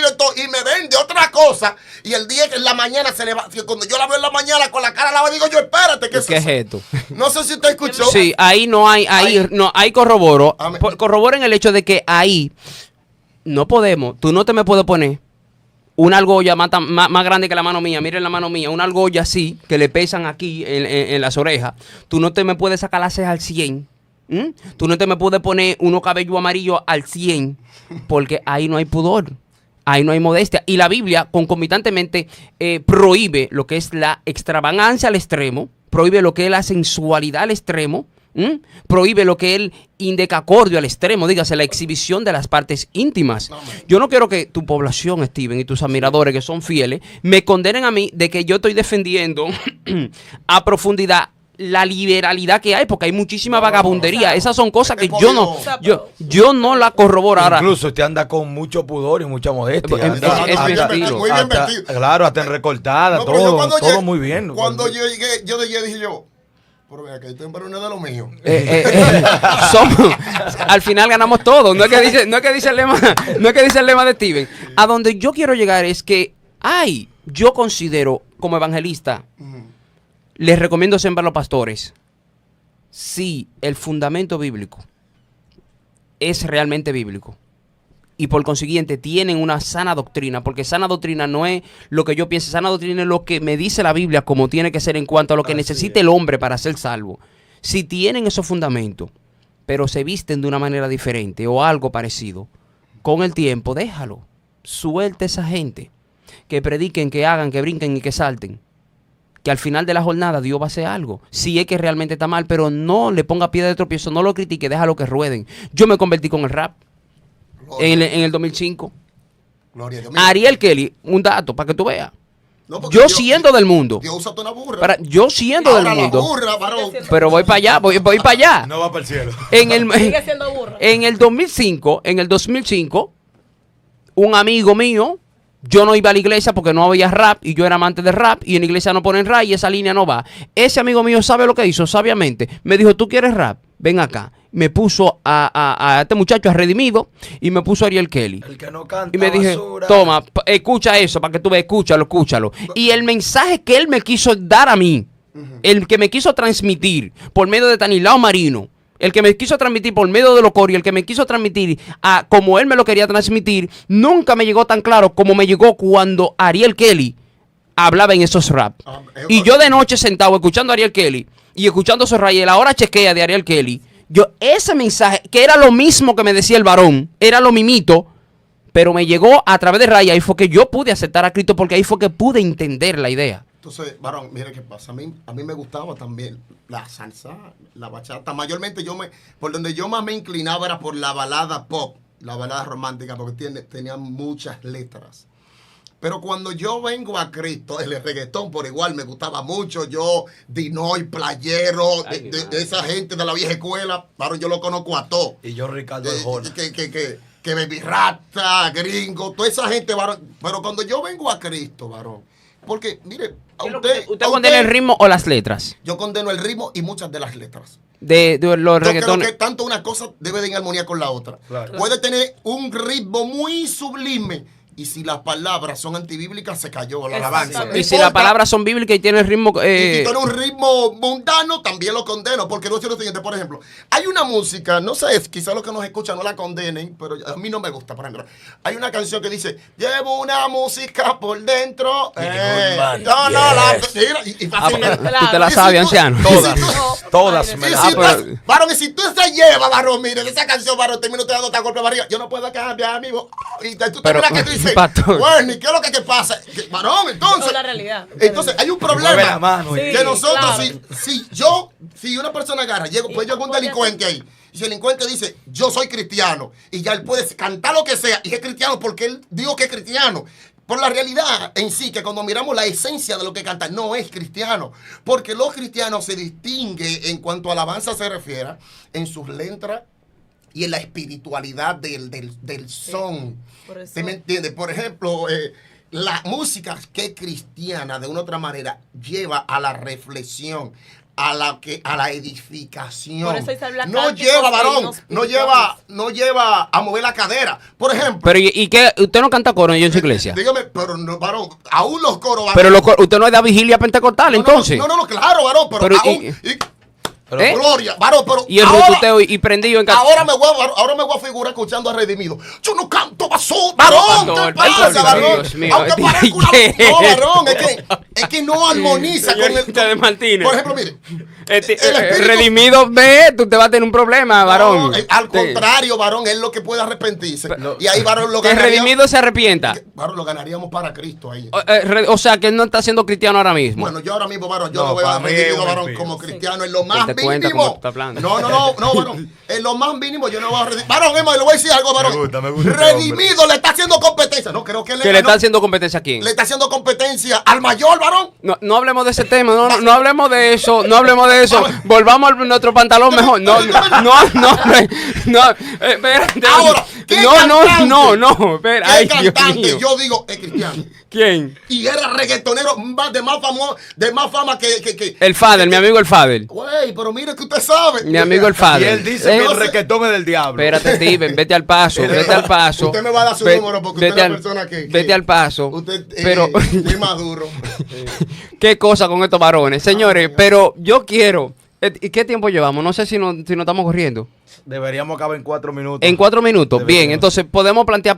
me vende otra cosa. Y el día que en la mañana se levanta, cuando yo la veo en la mañana con la cara lavada, digo yo, espérate, ¿qué es ¿Qué es eso? esto? No sé si usted escuchó. Sí, ahí no hay, ahí corroboro. Amén. Corroboren el hecho de que ahí no podemos, tú no te me puedes poner una argolla más grande que la mano mía, miren la mano mía, una argolla así, que le pesan aquí en las orejas. Tú no te me puedes sacar las cejas al 100. Tú no te me puedes poner unos cabellos amarillos al 100, porque ahí no hay pudor. Ahí no hay modestia. Y la Biblia concomitantemente prohíbe lo que es la extravagancia al extremo, prohíbe lo que es la sensualidad al extremo, prohíbe lo que es el indecacordio al extremo, dígase, la exhibición de las partes íntimas. Yo no quiero que tu población, Steven, y tus admiradores que son fieles, me condenen a mí de que yo estoy defendiendo a profundidad la liberalidad que hay, porque hay muchísima vagabundería. Esas son cosas que yo no la corroboro ahora. Incluso usted anda con mucho pudor y mucha modestia. Es mi estilo. Muy bien vestido. Claro, hasta en recortada, No, pero yo cuando todo llegué- muy bien. Cuando yo llegué, dije yo, pero vea que estoy en no es de lo mío. Al final ganamos todo. No es que dice el lema, no es que dice el lema de Steven. A donde yo quiero llegar es que yo considero como evangelista, les recomiendo siempre a los pastores, si el fundamento bíblico es realmente bíblico y por consiguiente tienen una sana doctrina, porque sana doctrina no es lo que yo piense, sana doctrina es lo que me dice la Biblia como tiene que ser en cuanto a lo que necesita el hombre para ser salvo. Si tienen esos fundamentos, pero se visten de una manera diferente o algo parecido, con el tiempo déjalo, suelte a esa gente, que prediquen, que hagan, que brinquen y que salten. Que al final de la jornada Dios va a hacer algo. Si es que realmente está mal, pero no le ponga piedra de tropiezo, no lo critique, déjalo que rueden. Yo me convertí con el rap en el 2005. Gloria a Dios. Mira, Ariel Kelly, un dato para que tú veas. no, porque Yo siendo del mundo. Dios usa una burra. Yo siendo Ahora del la mundo. burra, varón. Pero voy para allá, voy para allá. No va para el cielo. Sigue siendo burro. En el 2005, un amigo mío, yo no iba a la iglesia porque no había rap y yo era amante de rap y en la iglesia no ponen rap y esa línea no va. Ese amigo mío sabe lo que hizo sabiamente. Me dijo, ¿tú quieres rap? Ven acá. Me puso a este muchacho, a Redimido, y me puso a Ariel Kelly. El que no canta Y me dije, basura. toma, escucha eso para que tú veas, escúchalo. Y el mensaje que él me quiso dar a mí, el que me quiso transmitir por medio de Tanilao Marino, el que me quiso transmitir por medio de Locorio, el que me quiso transmitir como él me lo quería transmitir, nunca me llegó tan claro como me llegó cuando Ariel Kelly hablaba en esos rap. Y yo de noche sentado escuchando a Ariel Kelly y escuchando esos rap y la hora chequea de Ariel Kelly, ese mensaje, que era lo mismo que me decía el varón, era lo mimito, pero me llegó a través de Raya y fue que yo pude aceptar a Cristo porque ahí fue que pude entender la idea. Entonces, varón, mire qué pasa. A mí me gustaba también la salsa, la bachata. Mayormente por donde yo más me inclinaba era por la balada pop, la balada romántica, porque tenía muchas letras. Pero cuando yo vengo a Cristo, el reggaetón por igual me gustaba mucho. Yo, Dinoy, Playero, de esa gente de la vieja escuela, varón, yo lo conozco a todos. Y yo, Ricardo Arjona. Que Baby Rata, Gringo, toda esa gente, varón. Pero cuando yo vengo a Cristo, varón, porque, mire, a ¿Usted condena el ritmo o las letras? Yo condeno el ritmo y muchas de las letras. De los Yo reggaetones. creo que tanto una cosa debe de ir en armonía con la otra. Claro. Puede tener un ritmo muy sublime y si las palabras son antibíblicas se cayó la alabanza. Exactamente. Y si las palabras son bíblicas y tiene el ritmo... y si tiene un ritmo mundano, también lo condeno. Porque no es lo siguiente, por ejemplo, hay una música, no sé, quizás los que nos escuchan no la condenen, pero a mí no me gusta, por ejemplo. Hay una canción que dice, llevo una música por dentro. Y fácilmente. ¿Tú te la sabes, anciano? Todas me Y las si pero- tú- varón, y si tú se llevas, varón, mire, de esa canción, varón, termino te dando esta golpe de barriga. Yo no puedo cambiar, amigo. Y tú Pero, terminas que tú dices, pastor. bueno, ¿y qué es lo que te pasa? Varón, entonces. No, la realidad. Entonces, hay un mueve la problema. mano. Sí. Que nosotros, claro. si una persona agarra, pues yo hago un delincuente ahí. Y si el delincuente dice, yo soy cristiano, y ya él puede cantar lo que sea, y es cristiano porque él dijo que es cristiano. Por la realidad en sí, que cuando miramos la esencia de lo que canta, no es cristiano. Porque los cristianos se distingue en cuanto a alabanza se refiere, en sus letras y en la espiritualidad del son. Por eso- ¿Sí me entiende? Por ejemplo, la música que es cristiana, de una u otra manera, lleva a la reflexión, a la edificación. Por eso dice habla No cánticos lleva, e varón, himnos no lleva a mover la cadera. Por ejemplo, Pero, ¿y qué? ¿Usted no canta coro en su iglesia? dígame, pero no, varón, aún los coros, varón. Pero usted no es de vigilia pentecostal, No, entonces. No, claro, varón, pero Pero, aún, ¿Eh? gloria, varón, pero Y el ahora- rututeo y prendido en casa. Ahora me voy a figurar escuchando a Redimido. Yo no canto basura. Varón, Pastor, ¿qué pasa, Dios varón? mío, Aunque Dios parezca una... mío. No, varón, es que no armoniza con el... Señorita de Martínez. Por ejemplo, mire. el espíritu- Redimido, tú te vas a tener un problema, varón. No, al Sí. contrario, varón, es lo que puede arrepentirse. Pero- Y ahí, varón, lo Que ganaríamos... Redimido se arrepienta. Varón, lo ganaríamos para Cristo ahí. O sea, que él no está siendo cristiano ahora mismo. Bueno, yo ahora mismo, varón, yo No, lo veo a para mí es Redimido, un varón, impío. como cristiano, en lo más Date cuenta cómo mínimo. tú estás hablando. No, varón, en lo más mínimo yo no voy a Redimido. Varón, Emma, le voy a decir algo, varón. Me gusta este Redimido le está haciendo competencia. No, creo que ¿Que le ganó. está haciendo competencia a quién? Le está haciendo competencia al mayor, varón. No hablemos de ese tema, no hablemos de eso, no hablemos de eso. Volvamos a nuestro pantalón mejor. No, espérate. Ahora, ¿qué no, cantante? espera. ¿Qué Ay, Dios cantante? mío. Yo digo, es cristiano. ¿Quién? Y era reggaetonero de más famoso, de más fama que... El Fader, mi amigo el Fader. Güey, pero mire que usted sabe. Mi amigo el Y Fader. él dice que no el sé. reggaetón es del diablo. Espérate, Steven, vete al paso, vete al paso. Usted me va a dar su número porque usted es la persona que... Vete al paso. Usted Pero, muy maduro. qué cosa con estos varones. Señores, pero yo quiero... ¿Y qué tiempo llevamos? No sé si no estamos corriendo. Deberíamos acabar en 4 minutos. En 4 minutos. Deberíamos. Bien, entonces, ¿podemos plantear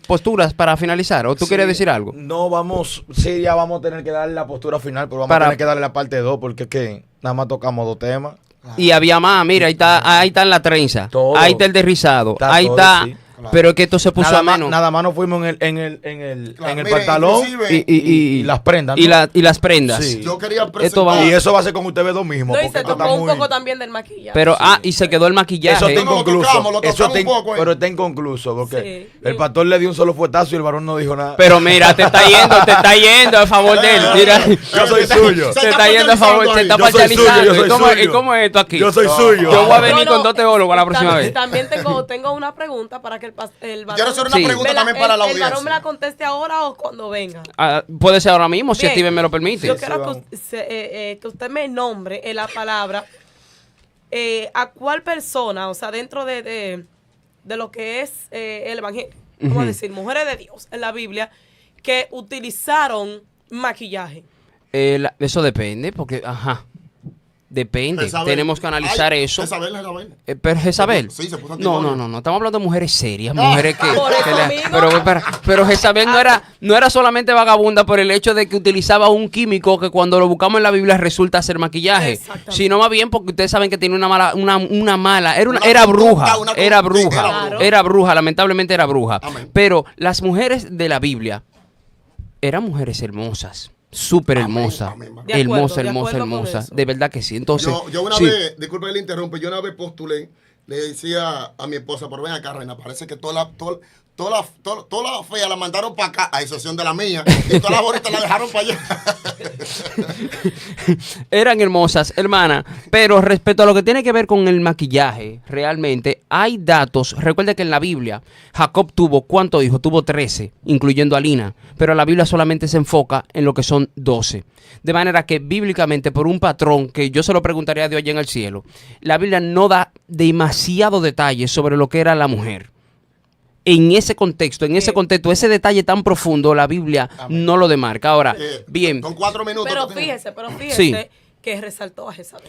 posturas para finalizar? ¿O tú Sí. quieres decir algo? No, ya vamos a tener que darle la postura final, pero vamos Para- a tener que darle la parte 2 porque es que nada más tocamos 2 temas. Y había más, mira, ahí está en la trenza. Todo. Ahí está el de rizado. Está Ahí todo, está. sí. Claro. Pero es que esto se puso a menos. Nada más nos fuimos en el Claro, mire, pantalón inclusive- y las prendas, ¿no? y las prendas. Sí. Yo quería Esto presentar... vamos- Y eso va a ser con ustedes dos mismos. No, y porque se esto tocó está un muy... poco también del maquillaje. Pero, y se quedó el maquillaje. Eso está No, lo inconcluso. tocamos, lo Eso tocamos está un poco, pero está inconcluso porque Sí. el pastor le dio un solo fuetazo y el varón no dijo nada. Pero mira, te está yendo a favor de él. Mira, Yo soy suyo. te está yendo a favor, te está Yo soy suyo, parcializando. yo soy ¿Y suyo. cómo es esto aquí? Yo soy suyo. Yo voy a venir No, con 2 teólogos la próxima vez. También tengo una pregunta para que el varón... Quiero hacer una Sí. pregunta me la- también para la ¿El varón audiencia. me la conteste ahora o cuando venga? Puede ser ahora mismo, si Bien. Steven me lo permite. Yo Sí, quiero vamos. que usted me nombre en la palabra a cuál persona, o sea, dentro de lo que es el evangelio, vamos a Ujú. decir, mujeres de Dios en la Biblia, que utilizaron maquillaje. Eso depende, porque, depende. Jezabel. Tenemos que analizar Ay, eso. Jezabel. Pero Jezabel. Sí, se puso No, antimonio. no. Estamos hablando de mujeres serias, mujeres que. Por eso que le- mismo. pero Jezabel no era solamente vagabunda por el hecho de que utilizaba un químico que cuando lo buscamos en la Biblia resulta ser maquillaje. Exactamente. Sino más bien porque ustedes saben que tiene una mala, era Una era conducta, bruja. una Era conducta, bruja. Claro. Era bruja, lamentablemente era bruja. Amén. Pero las mujeres de la Biblia eran mujeres hermosas. Súper Amén, hermosa, amén, amén. De acuerdo, hermosa, de acuerdo con hermosa, eso. de verdad que sí. Entonces, Yo una sí. vez, disculpe que le interrumpe, yo una vez postulé le decía a mi esposa, pero ven acá, Reina, parece que toda la fea la mandaron para acá, a excepción de la mía, y todas las bonitas la dejaron para allá. Eran hermosas, hermana, pero respecto a lo que tiene que ver con el maquillaje, realmente hay datos. Recuerda que en la Biblia Jacob tuvo, ¿cuántos hijos? Tuvo 13, incluyendo a Lina, pero la Biblia solamente se enfoca en lo que son 12. De manera que bíblicamente, por un patrón que yo se lo preguntaría a Dios allá en el cielo, la Biblia no da demasiado detalle sobre lo que era la mujer. En ese contexto, ese detalle tan profundo, la Biblia no lo demarca. Ahora, bien. Son 4 minutos. Pero fíjese Sí. que resaltó a Jezabel.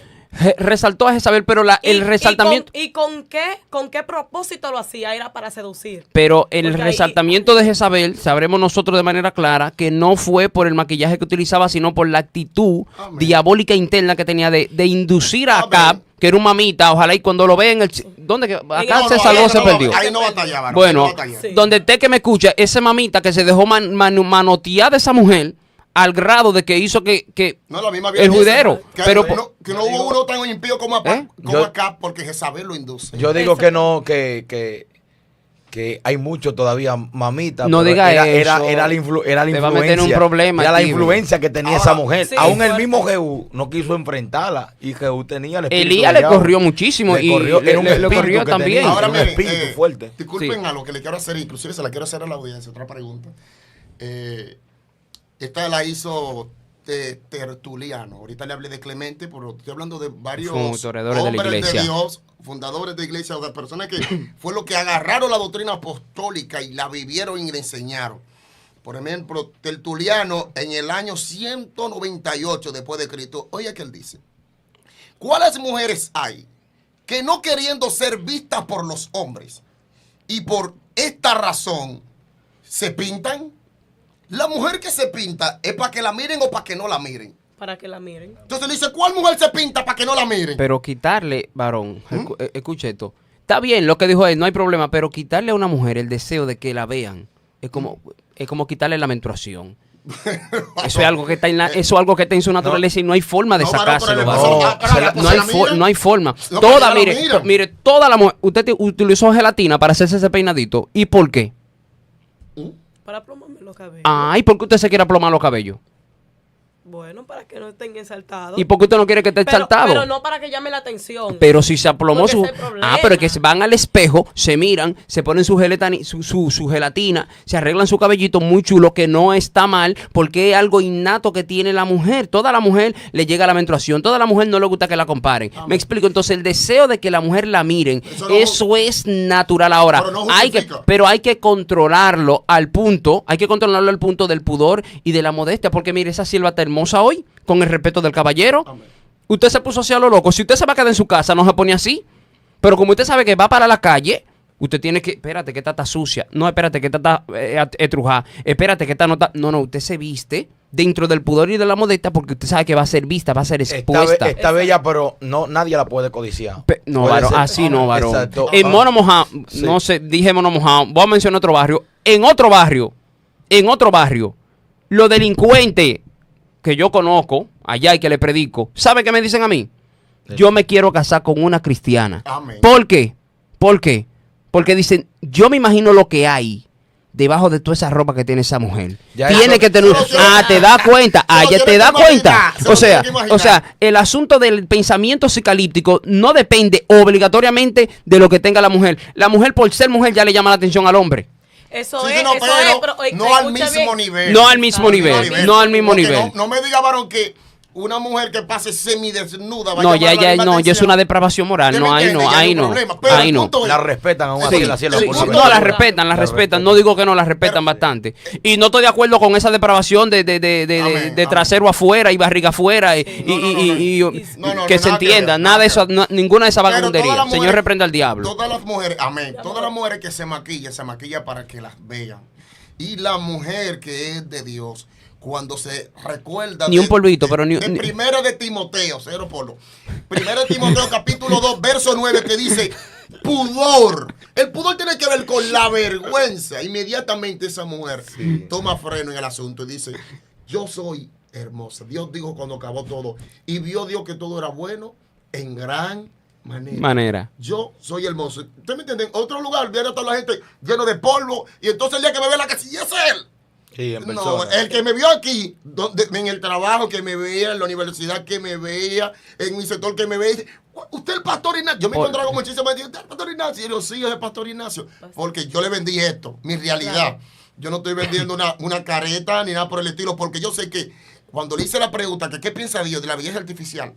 Resaltó a Jezabel, pero el resaltamiento... ¿Y con qué propósito lo hacía? Era para seducir. Pero el Porque ahí- resaltamiento de Jezabel, sabremos nosotros de manera clara que no fue por el maquillaje que utilizaba, sino por la actitud Amén. diabólica interna que tenía de inducir a Acab, Amén. que era un mamita, ojalá y cuando lo vean, ¿dónde que acá No, se no, salvó, ahí se no, perdió? Ahí no batallaba. Bueno, Sí. donde esté que me escucha, esa mamita que se dejó manotear de esa mujer al grado de que hizo que No, la misma el juidero. Pero que no hubo uno tan impío como ¿Eh? acá, porque Jezabel lo induce. Yo digo que no, que hay mucho todavía, mamita. No pero diga era eso. la Te va a meter en un influencia. problema, Era la Steven. influencia que tenía Ahora, esa mujer. sí, Aún el fuerte. mismo Jehú no quiso enfrentarla. Y Jehú tenía el espíritu. Elías de le Yahweh. corrió muchísimo y era un le espíritu corrió que también. tenía, Ahora era un miren, espíritu fuerte. disculpen Sí. a lo que le quiero hacer, inclusive se la quiero hacer a la audiencia, otra pregunta. Esta la hizo Tertuliano. Ahorita le hablé de Clemente, pero estoy hablando de varios Fundadores de la hombres iglesia. de Dios, fundadores de iglesia, o de personas que fue lo que agarraron la doctrina apostólica y la vivieron y la enseñaron. Por ejemplo, Tertuliano en el año 198 después de Cristo, oye que él dice, ¿cuáles mujeres hay que no queriendo ser vistas por los hombres y por esta razón se pintan? La mujer que se pinta es para que la miren o para que no la miren. Para que la miren. Entonces le dice, ¿cuál mujer se pinta para que no la miren? Pero quitarle, varón, escuche esto. Está bien lo que dijo él, no hay problema, pero quitarle a una mujer el deseo de que la vean es como quitarle la menstruación. Eso es algo que está en su naturaleza y no hay forma de No, varón, sacárselo, pero varón. no No, mira. no hay forma. No, Toda, pero ella lo mira. mire, toda la mujer, usted utilizó gelatina para hacerse ese peinadito. ¿Y por qué? Para plomarme los cabellos. Ay, ¿por qué usted se quiere aplomar los cabellos? Bueno, para que no estén exaltados. ¿Y por qué usted no quiere que esté exaltado? Pero no para que llame la atención. Pero si se aplomó Porque su... ese es el problema. pero es que se van al espejo, se miran, se ponen su gelatina, se arreglan su cabellito muy chulo, que no está mal, porque es algo innato que tiene la mujer. Toda la mujer le llega la menstruación, toda la mujer no le gusta que la comparen. Me explico, entonces el deseo de que la mujer la miren, eso es natural ahora. Pero no justifica. Pero hay que controlarlo al punto del pudor y de la modestia, porque mire, esa sierva está hermosa hoy, con el respeto del caballero. Amén. Usted se puso así a lo loco. Si usted se va a quedar en su casa, no se pone así. Pero como usted sabe que va para la calle, usted tiene que... Espérate, que esta está sucia. No, espérate, que esta está estrujada. Espérate, que esta no está... No, usted se viste dentro del pudor y de la modestia porque usted sabe que va a ser vista, va a ser expuesta. Está bella, pero no nadie la puede codiciar. No, Puede varón, ser- así no, varón. Exacto. En Mono Mojado, Sí. no sé, dije Mono Mojado, voy a mencionar otro barrio. En otro barrio, los delincuentes que yo conozco allá y que le predico, ¿sabe qué me dicen a mí? Sí. Yo me quiero casar con una cristiana. Amén. ¿Por qué? ¿Por qué? Porque dicen, yo me imagino lo que hay debajo de toda esa ropa que tiene esa mujer. Ya Tiene eso- que tener... se lo tiene- te das cuenta. se lo Ya tiene te que das imaginar, cuenta. se lo tiene que imaginar. O sea, el asunto del pensamiento psicalíptico no depende obligatoriamente de lo que tenga la mujer. La mujer, por ser mujer, ya le llama la atención al hombre. Eso Sí, es, no, eso pero es. Pero, no al escucha mismo bien. nivel. No al mismo nivel. No al mismo Porque nivel. No me diga, varón, que una mujer que pase semidesnuda No, ya es una depravación depravación moral. No, ahí no, ahí no. Ahí no. La respetan aún Sí, así, la sierva, sí, por sí, lo no, menos. la respetan. No digo que no la respetan bastante. Y no estoy de acuerdo con esa depravación de Amén, trasero afuera y barriga afuera y No, que no, se nada que entienda. ver, Nada de eso, nada ninguna de esas Pero vagabunderías. todas las Señor, mujeres- reprenda al diablo. Todas las mujeres, amén. Todas las mujeres que se maquillan para que las vean. Y la mujer que es de Dios, cuando se recuerda Ni un polvito, pero ni- de Primera de Timoteo, 0 polvo. Primera de Timoteo, capítulo 2, verso 9, que dice pudor. El pudor tiene que ver con la vergüenza. Inmediatamente esa mujer toma freno en el asunto y dice, yo soy hermosa. Dios dijo cuando acabó todo. Y vio Dios que todo era bueno en gran manera. Yo soy hermoso. ¿Usted me entiende? En otro lugar viene toda la gente lleno de polvo y entonces el día que me ve la casa, y es él. Sí, en No, persona. el que me vio aquí, en el trabajo que me veía, en la universidad que me veía, en mi sector que me veía, dice, usted es el pastor Ignacio. Yo me encontraba con muchísimas gente, ¿usted es el pastor Ignacio? Y yo, sí, yo soy el pastor Ignacio. Porque yo le vendí esto, mi realidad. Claro. Yo no estoy vendiendo una careta ni nada por el estilo, porque yo sé que cuando le hice la pregunta, que qué piensa Dios de la belleza artificial,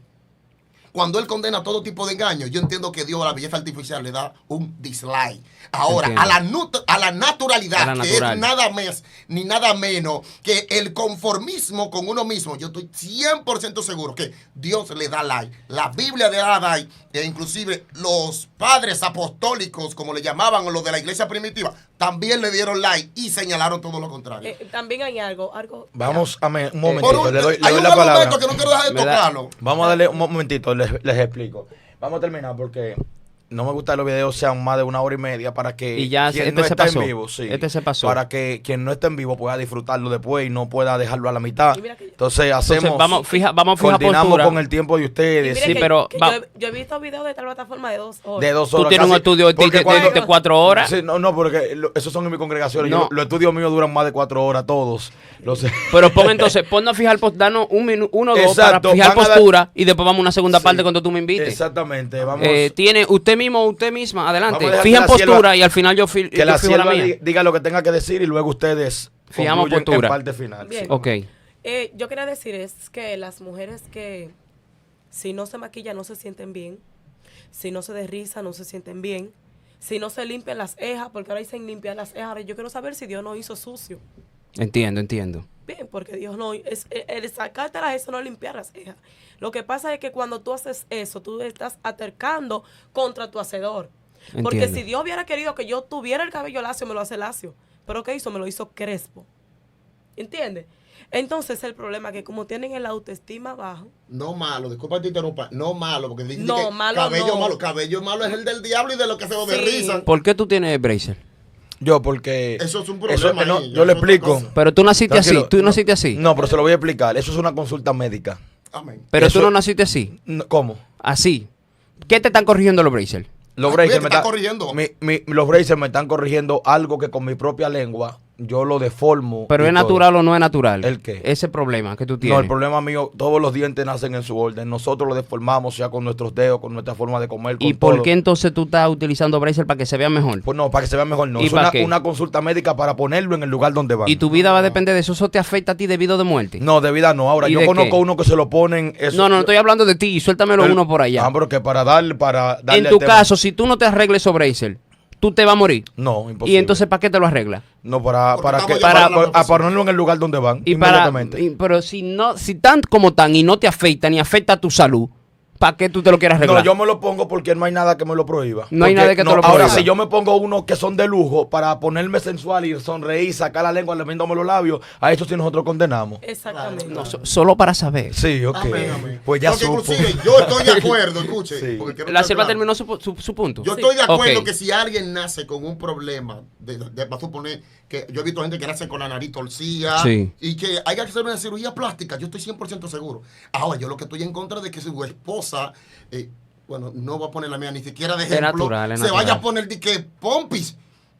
cuando él condena todo tipo de engaño, yo entiendo que Dios a la belleza artificial le da un dislike. Ahora, a la naturalidad, A la que natural. es nada más ni nada menos que el conformismo con uno mismo, yo estoy 100% seguro que Dios le da like. La Biblia le da like, e inclusive los padres apostólicos, como le llamaban, o los de la iglesia primitiva, también le dieron like y señalaron todo lo contrario. También hay algo Vamos a un Por momentito, un- le doy hay un la palabra. argumento que no quiero dejar de Me da- tocarlo. Vamos a darle un momentito, les explico. Vamos a terminar porque no me gusta que los videos sean más de 1 hora y media para que Y ya quien este no se está pasó. en vivo, sí, Este se pasó. para que quien no esté en vivo pueda disfrutarlo después y no pueda dejarlo a la mitad. Y mira que- Entonces hacemos, Entonces, vamos a fijar coordinamos postura. con el tiempo de ustedes. Sí, pero yo he visto videos de tal plataforma de 2 horas. De 2 Tú horas. tienes un casi, estudio porque de 4 horas. Sí, no, porque esos son en mi congregación. No. Los estudios míos duran más de 4 horas todos. Lo sé. Pero ponnos a fijar, danos uno o dos Exacto, para fijar van a dar- postura y después vamos a una segunda Sí. parte cuando tú me invites. Exactamente. Vamos. Tiene usted mismo o usted misma, adelante. Vamos a dejar que Fijan la sierva- postura y al final yo que la fijo la sierva mía. diga lo que tenga que decir y luego ustedes Fijamos concluyen postura. en parte final. Bien. Sí. Ok. Yo quería decir es que las mujeres que si no se maquillan no se sienten bien, si no se desrizan no se sienten bien, si no se limpian las cejas, porque ahora dicen limpiar las cejas, ahora yo quiero saber si Dios no hizo sucio. Entiendo. Bien, porque Dios no, el sacártelas eso no es limpiar las cejas. Lo que pasa es que cuando tú haces eso, tú estás atercando contra tu hacedor. Porque Entiendo. si Dios hubiera querido que yo tuviera el cabello lacio, me lo hace lacio. Pero ¿qué hizo? Me lo hizo crespo. ¿Entiendes? Entonces el problema es que como tienen el autoestima bajo, No malo, disculpa que te interrumpa, no malo, porque dicen No, que malo cabello no. malo, cabello malo es el del diablo y de lo que se lo Sí. derrizan. ¿Por qué tú tienes bracer? Yo, porque. Eso es un problema no, ahí, yo le eso es otra explico. cosa. Pero tú naciste así, Tranquilo, tú no. naciste así. No, pero se lo voy a explicar. Eso es una consulta médica. Amén. Pero eso- tú no naciste así, ¿Cómo? así. ¿Qué te están corrigiendo los bracer? Los Ah, braces mira, te está corrigiendo. los braces me están corrigiendo algo que con mi propia lengua yo lo deformo. Pero y es todo. natural o no es natural. ¿El qué? Ese problema que tú No, tienes. el problema mío, todos los dientes nacen en su orden. Nosotros lo deformamos, sea con nuestros dedos, con nuestra forma de comer. Con ¿Y por todo. qué entonces tú estás utilizando bracer para que se vea mejor? Pues no, para que se vea mejor, no. ¿Y Es para qué? una consulta médica para ponerlo en el lugar donde va. ¿Y tu vida va a depender de eso? ¿Eso te afecta a ti debido de muerte? No, de vida no. Ahora, ¿Y yo de conozco qué? uno que se lo ponen. Eso, No, estoy hablando de ti. Suéltamelo uno por allá. Ah, pero que para darle En al tu tema. caso, si tú no te arregles sobre bracer, tú te vas a morir. No, imposible. ¿Y entonces para qué te lo arreglas? No, Porque para estamos que llamando a la para persona. ponerlo en el lugar donde van. Y para, inmediatamente. pero si tan como tan y no te afecta ni afecta a tu salud, ¿para qué tú te lo quieres arreglar? No, yo me lo pongo porque no hay nada que me lo prohíba. No hay Porque nada que te lo Ahora, prohíba. si yo me pongo unos que son de lujo para ponerme sensual y sonreír, sacar la lengua, lamiéndome los labios, a eso sí nosotros condenamos. exactamente. Claro, claro. Solo para saber. Sí, ok. Amén, amén. Pues ya Porque supo. inclusive yo estoy de acuerdo, escuche. Sí. porque quiero La estar selva claro. terminó su punto. Yo estoy de acuerdo Ok. que si alguien nace con un problema, para suponer que yo he visto gente que nace con la nariz torcida Sí. y que hay que hacer una cirugía plástica, yo estoy 100% seguro. Ahora, yo lo que estoy en contra de que su esposa, bueno, no voy a poner la mía ni siquiera de ejemplo, natural, es se natural. vaya a poner de que pompis.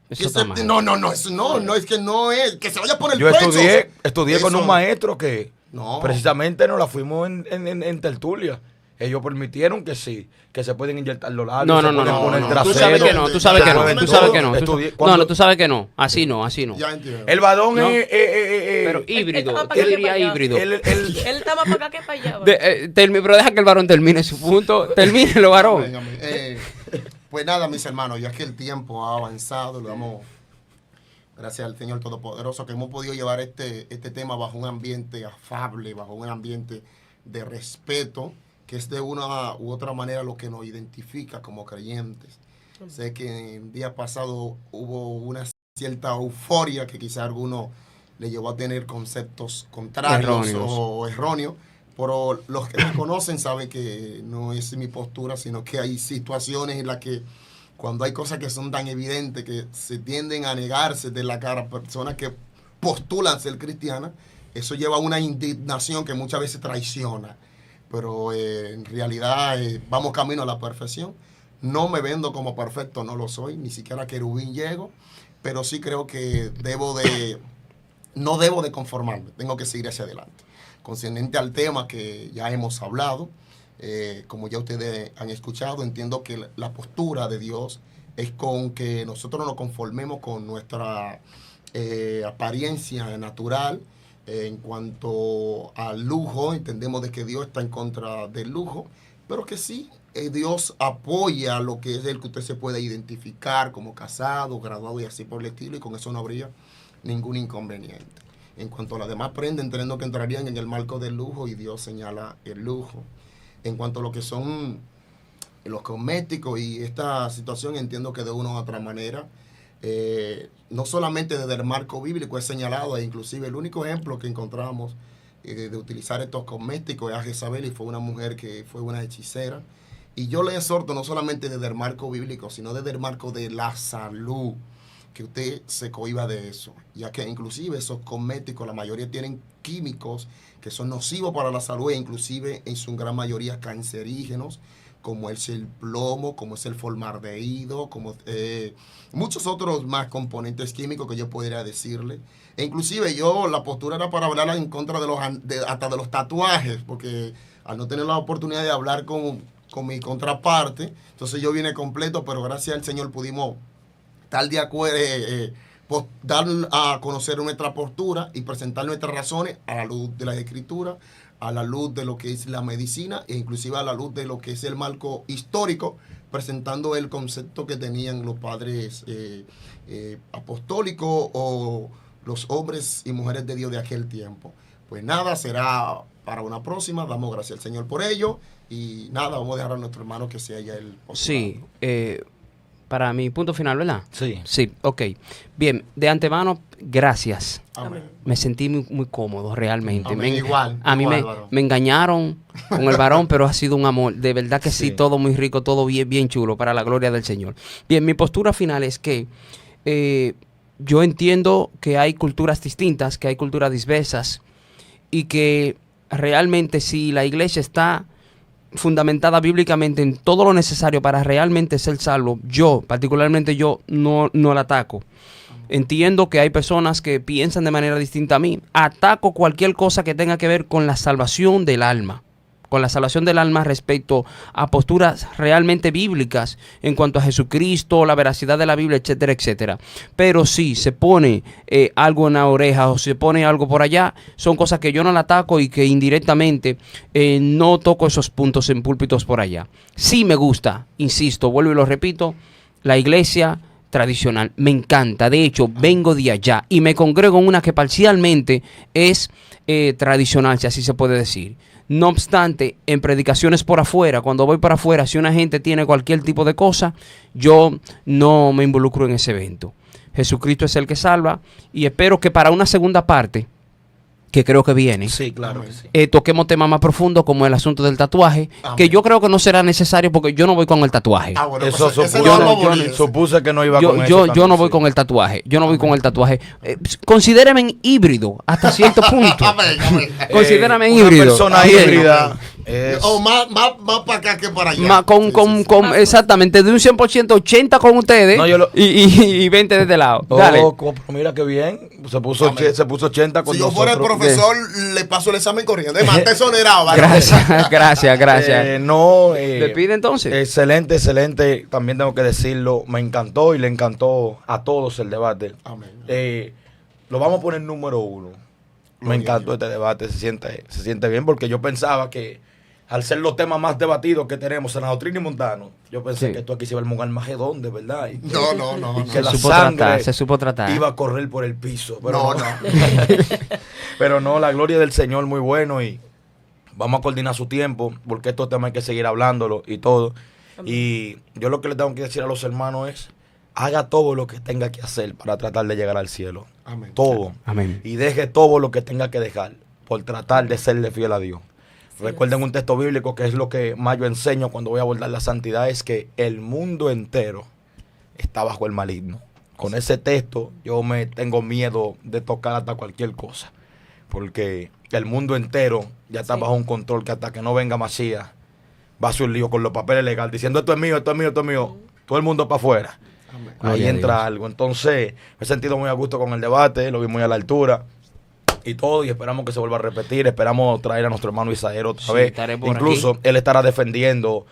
Eso Que está se- mal. no, eso no es que no es, que se vaya a poner Yo pechos. estudié con Eso- un maestro que No. precisamente nos la fuimos en tertulia. Ellos permitieron que sí, que se pueden inyectar los labios, No, se no, pueden no, poner no. trasero. Tú sabes que no, tú sabes que no, Claro, tú sabes que no. estudié- No, cuando- tú sabes que no. Así no, así no. Ya entiendo. El varón No. es... Pero híbrido, estaba ¿qué para diría allá. híbrido? el- Él está más para acá que para allá. Pero deja que el varón termine su punto. Termínelo, varón. Amén, amén. Pues nada, mis hermanos, ya que el tiempo ha avanzado, le damos gracias al Señor Todopoderoso que hemos podido llevar este tema bajo un ambiente afable, bajo un ambiente de respeto, que es de una u otra manera lo que nos identifica como creyentes. Sé que el día pasado hubo una cierta euforia que quizá a alguno le llevó a tener conceptos contrarios Erróneos. o erróneos, pero los que me conocen saben que no es mi postura, sino que hay situaciones en las que cuando hay cosas que son tan evidentes que se tienden a negarse de la cara a personas que postulan ser cristianas, eso lleva a una indignación que muchas veces traiciona. pero en realidad vamos camino a la perfección. No me vendo como perfecto, no lo soy, ni siquiera querubín llego, pero sí creo que no debo de conformarme, tengo que seguir hacia adelante. Concerniente al tema que ya hemos hablado, como ya ustedes han escuchado, entiendo que la postura de Dios es con que nosotros nos conformemos con nuestra apariencia natural. En cuanto al lujo, entendemos de que Dios está en contra del lujo, pero que sí, Dios apoya lo que es el que usted se puede identificar como casado, graduado y así por el estilo, y con eso no habría ningún inconveniente. En cuanto a las demás prendas, entiendo que entrarían en el marco del lujo y Dios señala el lujo. En cuanto a lo que son los cosméticos y esta situación, entiendo que de una u otra manera, no solamente desde el marco bíblico es señalado, e inclusive el único ejemplo que encontramos de utilizar estos cosméticos es a Jezabel, y fue una mujer que fue una hechicera. Y yo le exhorto no solamente desde el marco bíblico, sino desde el marco de la salud, que usted se cohíba de eso, ya que inclusive esos cosméticos, la mayoría tienen químicos que son nocivos para la salud, e inclusive en su gran mayoría cancerígenos, como es el plomo, como es el formaldehído, como muchos otros más componentes químicos que yo podría decirle. E inclusive la postura era para hablar en contra hasta de los tatuajes, porque al no tener la oportunidad de hablar con mi contraparte, entonces yo vine completo, pero gracias al Señor pudimos estar de acuerdo, dar a conocer nuestra postura y presentar nuestras razones a la luz de las Escrituras, a la luz de lo que es la medicina e inclusive a la luz de lo que es el marco histórico, presentando el concepto que tenían los padres apostólicos o los hombres y mujeres de Dios de aquel tiempo. Pues nada, será para una próxima. Damos gracias al Señor por ello y nada, vamos a dejar a nuestro hermano que sea ya el postulado. Sí, para mi punto final, ¿verdad? Sí. Sí, ok. Bien, de antemano, gracias. Amén. Me sentí muy, muy cómodo, realmente. Amén. Igual, a mí varón. me engañaron con el varón, pero ha sido un amor. De verdad que sí, Sí. todo muy rico, todo bien, bien chulo, para la gloria del Señor. Bien, mi postura final es que yo entiendo que hay culturas distintas, que hay culturas diversas, y que realmente si la iglesia está fundamentada bíblicamente en todo lo necesario para realmente ser salvo, particularmente yo, no la ataco. Entiendo que hay personas que piensan de manera distinta a mí. Ataco cualquier cosa que tenga que ver con la salvación del alma. Con la salvación del alma respecto a posturas realmente bíblicas en cuanto a Jesucristo, la veracidad de la Biblia, etcétera, etcétera. Pero si se pone algo en la oreja o se pone algo por allá, son cosas que yo no la ataco y que indirectamente no toco esos puntos en púlpitos por allá. Sí me gusta, insisto, vuelvo y lo repito, la iglesia tradicional, me encanta. De hecho, vengo de allá y me congrego en una que parcialmente es tradicional, si así se puede decir. No obstante, en predicaciones por afuera, cuando voy para afuera, si una gente tiene cualquier tipo de cosa, yo no me involucro en ese evento. Jesucristo es el que salva y espero que para una segunda parte, que creo que viene, Sí, claro que sí. toquemos temas más profundos como el asunto del tatuaje, Amén. que yo creo que no será necesario porque yo no voy con el tatuaje. Bueno, Eso pues, ese supuse, no lo yo- volví. supuse que no iba con eso. Yo también, no voy sí. con el tatuaje. Yo no voy con el tatuaje. Considéreme híbrido hasta cierto punto. Amén, amén. Considérame Una híbrido. persona Bien. híbrida es... O más para acá que para allá. Con, Sí, con, sí, sí. con- exactamente, de un 100%, 80 con ustedes No, yo lo- y 20 de este lado. Dale. pero mira qué bien. Se puso, Amén. se puso 80 con Si yo nosotros. fuera el profesor, le paso el examen corriendo. Es más, te exonerado, ¿vale? Gracias, gracias. No, ¿Le pide entonces? Excelente, excelente. También tengo que decirlo. Me encantó y le encantó a todos el debate. Amén. Lo vamos a poner número 1. Me Gloria encantó a este debate. Se siente bien porque yo pensaba que al ser los temas más debatidos que tenemos en la doctrina y Montano, yo pensé Sí. que esto aquí se iba a un Armagedón, de verdad. Y que- No. y que la Se supo sangre tratar, se supo tratar. iba a correr por el piso. Pero No, no, no. pero no, la gloria del Señor muy bueno y vamos a coordinar su tiempo porque estos temas hay que seguir hablándolo y todo. Y yo lo que le tengo que decir a los hermanos es, haga todo lo que tenga que hacer para tratar de llegar al cielo. Amén. Todo. Amén. Y deje todo lo que tenga que dejar por tratar de serle fiel a Dios. Así Recuerden es. un texto bíblico que es lo que más yo enseño cuando voy a abordar la santidad, es que el mundo entero está bajo el maligno. Con ese texto yo me tengo miedo de tocar hasta cualquier cosa, porque el mundo entero ya está Sí. bajo un control que hasta que no venga Masías va a ser un lío con los papeles legales diciendo esto es mío, esto es mío, esto es mío. Todo el mundo para afuera. Amén. Ahí Gloria a entra Dios. algo. Entonces, me he sentido muy a gusto con el debate, lo vi muy a la altura y todo, y esperamos que se vuelva a repetir. Esperamos traer a nuestro hermano Isael otra Sí, vez. estaré por Incluso aquí. él estará defendiendo.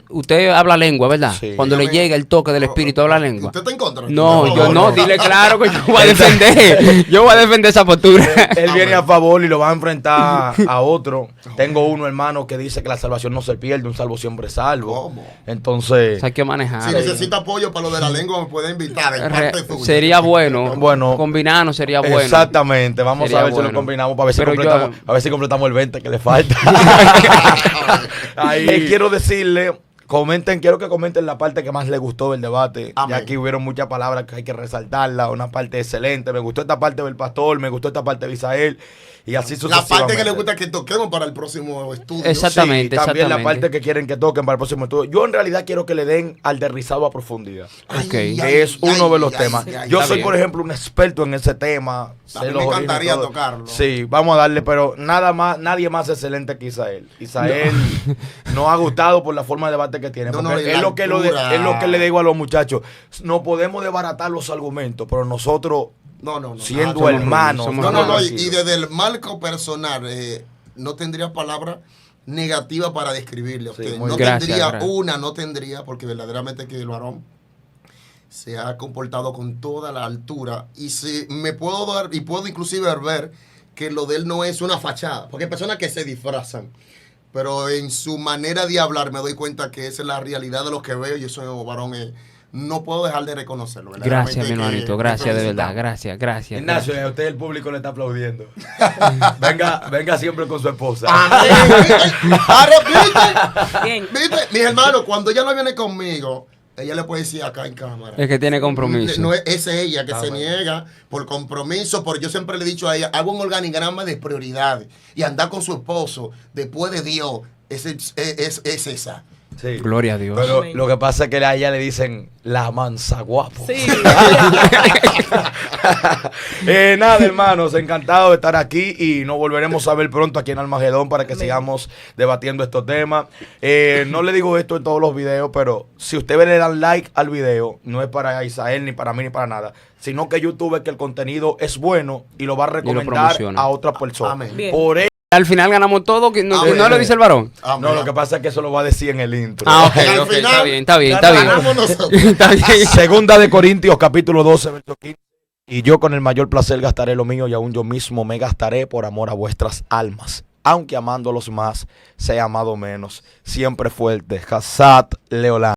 Usted habla lengua, ¿verdad? Sí. Cuando le Dígame. llega el toque del espíritu, habla lengua. ¿Usted está en contra? No, yo no, dile claro que yo voy a defender. Yo voy a defender esa postura. Él viene a favor y lo va a enfrentar a otro. Tengo uno hermano que dice que la salvación no se pierde, un salvo siempre es salvo. ¿Cómo? Entonces, O sea, hay que manejar. Si necesita apoyo para lo de la lengua, me puede invitar. de parte suya. Sería bueno. Bueno. Combinarnos sería bueno. exactamente. Vamos Sería a ver si bueno. lo combinamos para ver si Pero completamos, a ver si completamos el 20 que le falta. Ahí quiero decirle, quiero que comenten la parte que más les gustó del debate. Amén. Ya aquí hubieron muchas palabras que hay que resaltarla, una parte excelente. Me gustó esta parte del pastor, me gustó esta parte de Isael y así La sucesivamente. parte que le gusta que toquemos para el próximo estudio. Exactamente. Sí, también la exactamente. parte que quieren que toquen para el próximo estudio. Yo en realidad quiero que le den al de rizado a profundidad, Ok. que es uno de los temas. Yo Está soy, bien. por ejemplo, un experto en ese tema. A sé mí los me orígenes y encantaría todo. tocarlo. Sí, vamos a darle, pero nadie más excelente que Isael. Isael no ha gustado por la forma de debate que tiene. No, porque no, y es, la lo que altura. es lo que le digo a los muchachos. No podemos desbaratar los argumentos, pero nosotros, No. siendo somos hermanos, somos No, no, no. conocidos. Y desde el marco personal, no tendría palabra negativa para describirle a Sí, usted. muy No bien. Gracias, gracias. no tendría, porque verdaderamente que el varón se ha comportado con toda la altura. Y si me puedo dar, y puedo inclusive ver que lo de él no es una fachada, porque hay personas que se disfrazan. Pero en su manera de hablar me doy cuenta que esa es la realidad de lo que veo y eso, varón, no puedo dejar de reconocerlo. Gracias, mi Verdaderamente que hermanito. Gracias, de verdad. felicitamos. Gracias. Ignacio, a usted el público le está aplaudiendo. venga siempre con su esposa. Ahora, ¿viste? Bien. ¿Viste? Mis hermanos, cuando ella no viene conmigo, ella le puede decir acá en cámara. Es que tiene compromiso. No es ella que Ah, se bueno. niega por compromiso, porque yo siempre le he dicho a ella, hago un organigrama de prioridades y andar con su esposo después de Dios es esa. Sí. Gloria a Dios. Pero Amén. lo que pasa es que a ella le dicen la mansa guapo. Sí. Nada, hermanos, encantado de estar aquí y nos volveremos a ver pronto aquí en Almagedón para que Amén. sigamos debatiendo estos temas. No le digo esto en todos los videos, pero si ustedes le dan like al video, no es para Isael, ni para mí, ni para nada, sino que YouTube ve que el contenido es bueno y lo va a recomendar promociona. a otras personas. Amén. Bien. Por ello, Al final ganamos todo. Que no, Amén. no lo dice el varón. Amén. no, lo que pasa es que eso lo va a decir en el intro. Ah, ok, Al ok. final, Está bien. ganamos nosotros. Está bien. Segunda de Corintios, capítulo 12, verso 15. Y yo con el mayor placer gastaré lo mío y aún yo mismo me gastaré por amor a vuestras almas. Aunque amándolos más, sea amado menos. Siempre fuerte. Hazat Leolán.